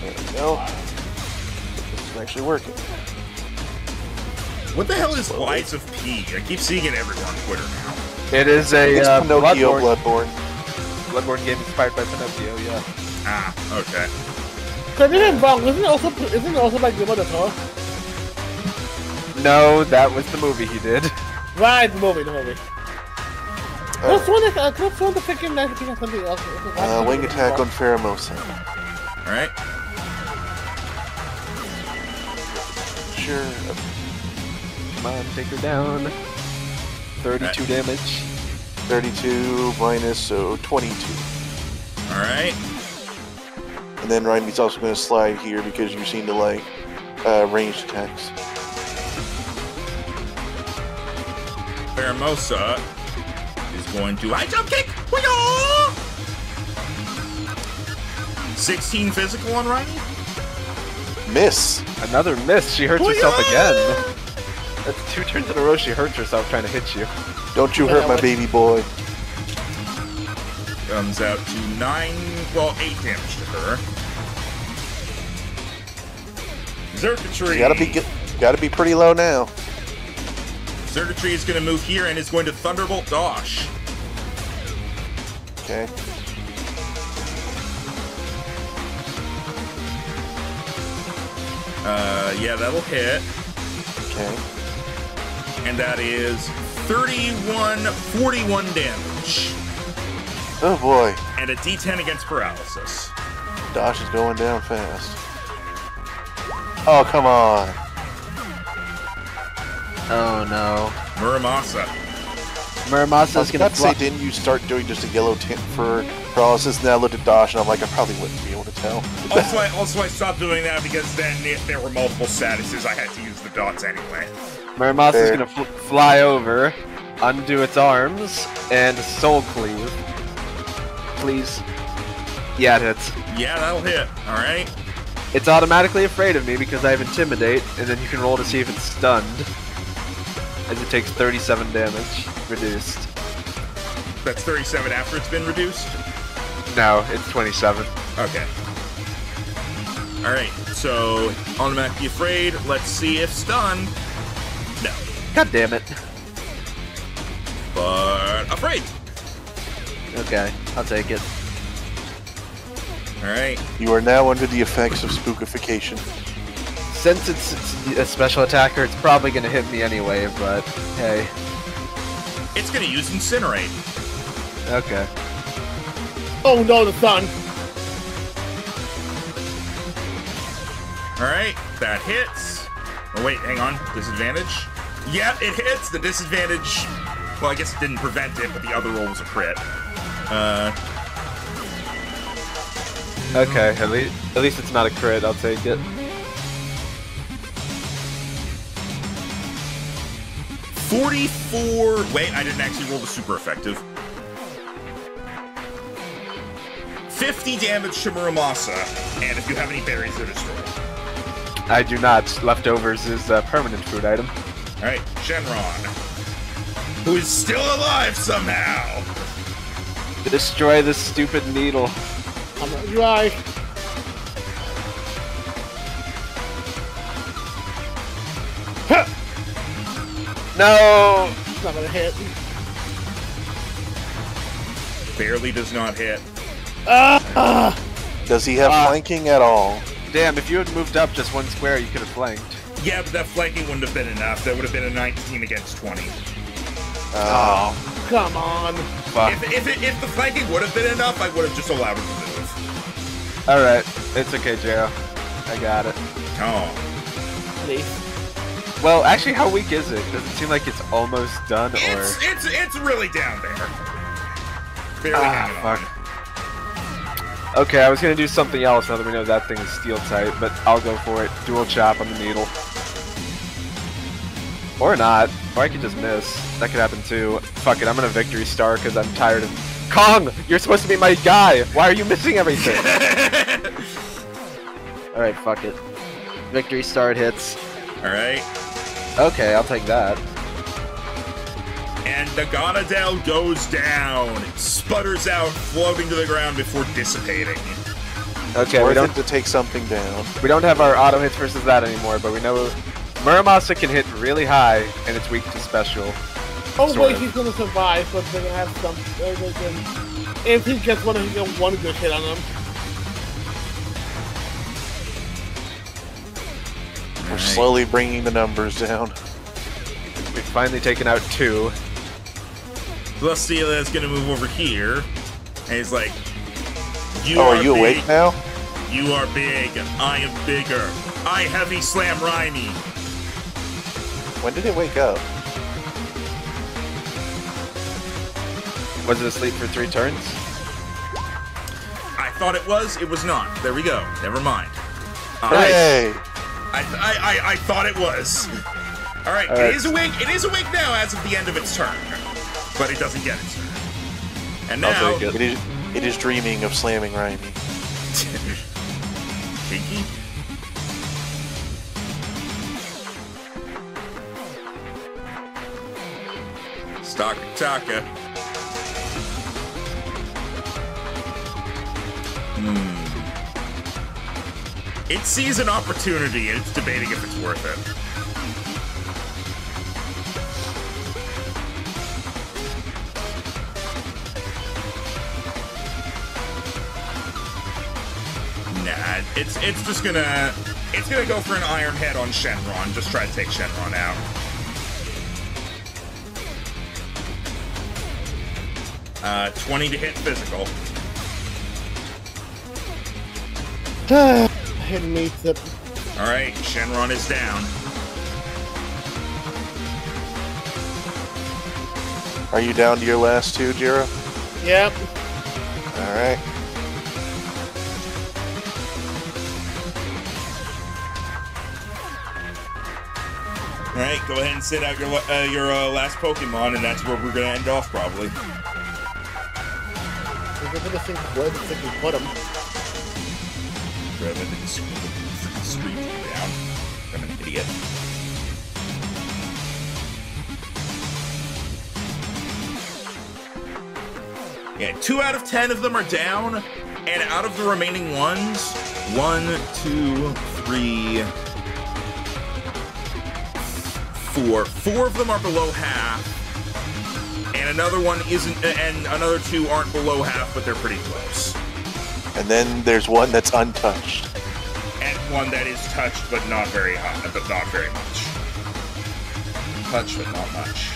There we go. This is actually working. What the hell is Lies of P? I keep seeing it everywhere on Twitter now. It is a It's Pinocchio Bloodborne. Bloodborne. Game inspired by Pinocchio, yeah. Ah, okay. So this is wrong. Isn't it also like the Mother Tour? No, that was the movie he did. Right, the movie. What's one the freaking nice thing or something else? Wing attack on Pheromosa. Alright. Sure. Come on, take her down. 32 damage. 32 minus, so 22. Alright. And then Ryan's also going to slide here because you've seen the ranged attacks. Pheromosa is going to high jump kick. Wee-yaw! 16 physical on Ryan. Miss. Another miss. She hurts herself again. That's 2 turns in a row she hurts herself trying to hit you. Don't you hurt my baby boy. Comes out to 8 damage to her. Xerxes. You gotta be pretty low now. Xerxes is going to move here and is going to Thunderbolt Dash. Okay. Yeah, that'll hit. Okay. And that is 41 damage. Oh boy. And a D10 against paralysis. Dash is going down fast. Oh, come on. Oh no. Muramasa. Muramasa's gonna say, didn't you start doing just a yellow tint for paralysis? And then I looked at Dash and I'm like, I probably wouldn't be able to tell. Also, I stopped doing that because then if there were multiple statuses, I had to use the dots anyway. Muramasa's gonna fly over, undo its arms, and soul cleave. Please. Yeah, it hits. Yeah, that'll hit. Alright. It's automatically afraid of me because I have Intimidate, and then you can roll to see if it's stunned. As it takes 37 damage, reduced. That's 37 after it's been reduced? No, it's 27. Okay. Alright, so automatically afraid. Let's see if stunned. No. God damn it. But afraid. Okay, I'll take it. Alright. You are now under the effects of spookification. Since it's a special attacker, it's probably gonna hit me anyway, but hey. It's gonna use Incinerate. Okay. Oh no, the sun. Alright, that hits. Oh wait, hang on. Disadvantage? Yep, it hits. The disadvantage... Well, I guess it didn't prevent it, but the other roll was a crit. Okay, at least it's not a crit, I'll take it. 44... Wait, I didn't actually roll the super effective. 50 damage to Muramasa, and if you have any berries, they're destroyed. I do not. Leftovers is a permanent food item. Alright, Shenron. Who is still alive somehow! Destroy this stupid needle. I'm gonna try. No! It's not gonna hit. Barely does not hit. Does he have flanking at all? Damn, if you had moved up just one square, you could have flanked. Yeah, but that flanking wouldn't have been enough. That would have been a 19 against 20. Oh, Come on. fuck. If the flanking would have been enough, I would have just allowed him to move. Alright, it's okay, Jero. I got it. Oh. Please. Well, actually, how weak is it? Does it seem like it's almost done, or...? It's really down there. Barely hanging fuck. on. Okay, I was gonna do something else now that we know that thing is steel type, but I'll go for it. Dual chop on the needle. Or not. Or I could just miss. That could happen too. Fuck it, I'm gonna victory star because I'm tired of... Kong! You're supposed to be my guy! Why are you missing everything? Alright, fuck it. Victory star it hits. Alright. Okay, I'll take that. And Naganadel goes down, sputters out, floating to the ground before dissipating. Okay, Worth it to take something down. we don't have our auto hits versus that anymore, but we know Muramasa can hit really high, and it's weak to special. Oh Sort wait, of. he's gonna survive, but they're gonna have some. If he gets one, he can get one good hit on him. We're slowly bringing the numbers down. We've finally taken out 2. Celestia is gonna move over here, and he's like, Are you big. awake now? You are big. I am bigger. I heavy slam Raimi. When did it wake up? Was it asleep for 3 turns? I thought it was not. There we go. Never mind. Hey! I thought it was. Alright, All right. it is awake. It is awake now as of the end of its turn. But it doesn't get its turn. And I'll now... take It is dreaming of slamming Raimi. Pinky? Taka. It sees an opportunity and it's debating if it's worth it. Nah, it's just gonna go for an Iron Head on Shenron. Just try to take Shenron out. Uh, 20 to hit physical. Hit meets it. All right, Shenron is down. Are you down to your last 2, Jiro? Yep. Alright. All right, go ahead and sit out your last Pokemon, and that's where we're gonna end off probably. We're gonna think where the fuck we put him. Grab it and scream down. I'm an idiot. Yeah, 2 out of 10 of them are down, and out of the remaining ones, 1, 2, 3, 4. 4 of them are below half, and another one isn't, and another 2 aren't below half, but they're pretty close. And then there's one that's untouched. And one that is touched, but not very hot, but not very much. Touched, but not much.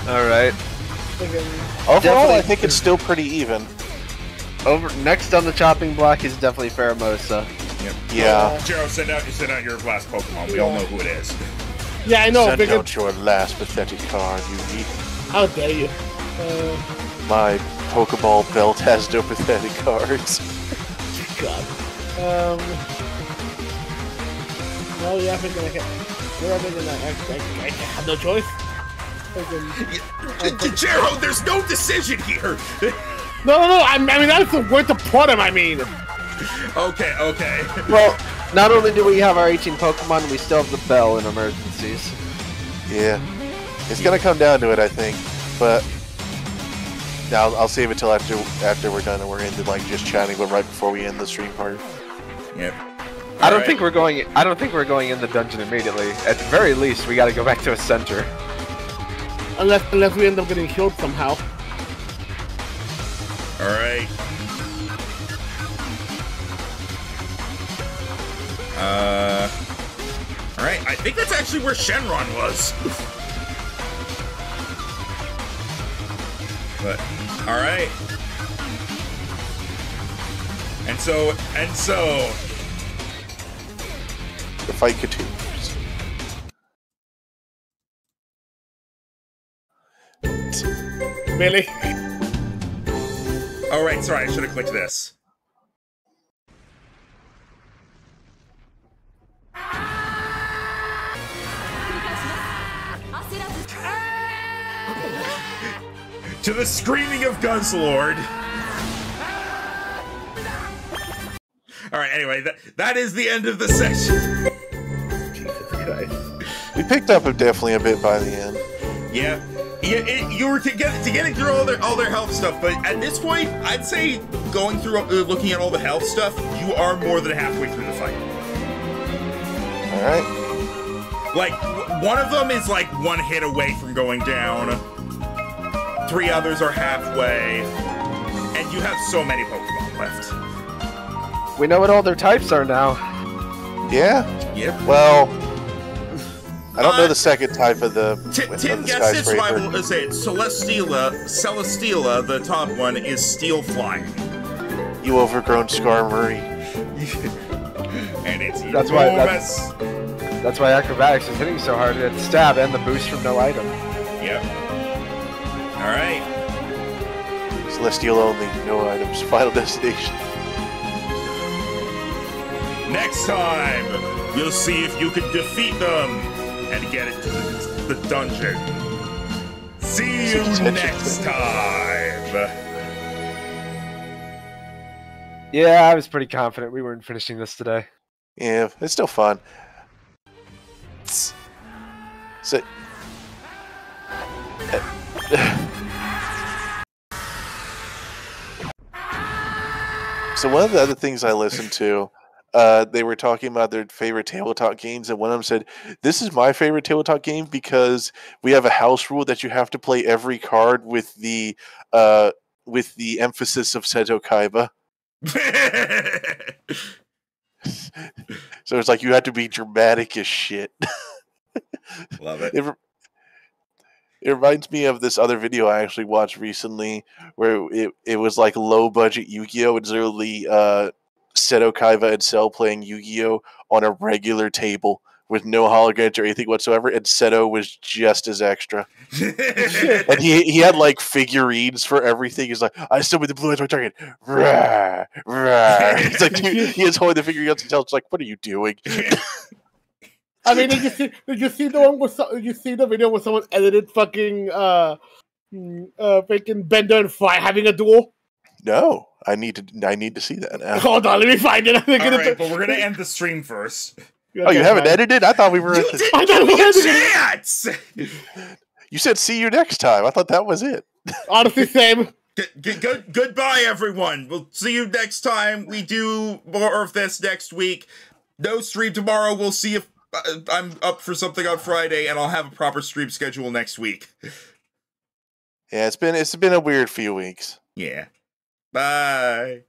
Alright. Overall, Definitely. I think it's still pretty even. Next on the chopping block is definitely Pheromosa. Yep. Yeah. Jero, send out your last Pokemon. We all know who it is. Yeah, I know. Send Because, out your last pathetic card, you eat. how dare you? My Pokeball belt has no pathetic cards. God. No, yeah, I think I can. I have no choice. Jero, there's no decision here. No. I mean, that's the word to put him. I mean. Okay. Well, not only do we have our 18 Pokemon, we still have the bell in emergencies. Yeah. It's gonna come down to it, I think. But now I'll save it till after we're done and we're into like just chatting, but right before we end the stream part. Yep. I don't think we're going in the dungeon immediately. At the very least, we got to go back to a center. Unless we end up getting killed somehow. Alright. Alright, I think that's actually where Shenron was. But, alright. And so... The fight continues. Really? Oh, right, sorry, I should have clicked this. To the screaming of Guzzlord. Alright, anyway, that is the end of the session. Jesus Christ. We picked up definitely a bit by the end. Yeah. You were getting through all their health stuff, but at this point, I'd say going through looking at all the health stuff, you are more than halfway through the fight. All right. Like one of them is like one hit away from going down. 3 others are halfway, and you have so many Pokemon left. We know what all their types are now. Yeah. Yep. Well, I don't know the second type of the. Tim guessed it, so I will say it. Celesteela, the top one, is Steel Flying. You overgrown Skarmory. And it's That's why acrobatics is hitting so hard at stab and the boost from no item. Yep. Alright. Celestial only, no items. Final destination. Next time, we'll see if you can defeat them and get it to the dungeon. See you next time! Yeah, I was pretty confident we weren't finishing this today. Yeah, it's still fun. So, so one of the other things I listened to, they were talking about their favorite tabletop games, and one of them said, "This is my favorite tabletop game because we have a house rule that you have to play every card with the emphasis of Seto Kaiba." So it's like you have to be dramatic as shit. Love it. It reminds me of this other video I actually watched recently where it was like low budget Yu-Gi-Oh! It's literally Seto Kaiba and Cell playing Yu-Gi-Oh! On a regular table with no holograms or anything whatsoever, and Seto was just as extra. And he had like figurines for everything. He's like, I still with the blue eyes my target. Rah, rah. It's like he is holding the figurines and Cell's like, what are you doing? I mean, did you see the one with did you see the video where someone edited fucking Bender and Fry having a duel? No, I need to see that now. Hold on, let me find it. Alright, but we're gonna end the stream first. Oh, you haven't edited? I thought we were. You didn't get a chance! You said see you next time. I thought that was it. Honestly, same. Goodbye, everyone. We'll see you next time. We do more of this next week. No stream tomorrow. We'll see if I'm up for something on Friday, and I'll have a proper stream schedule next week. Yeah, it's been a weird few weeks. Yeah. Bye.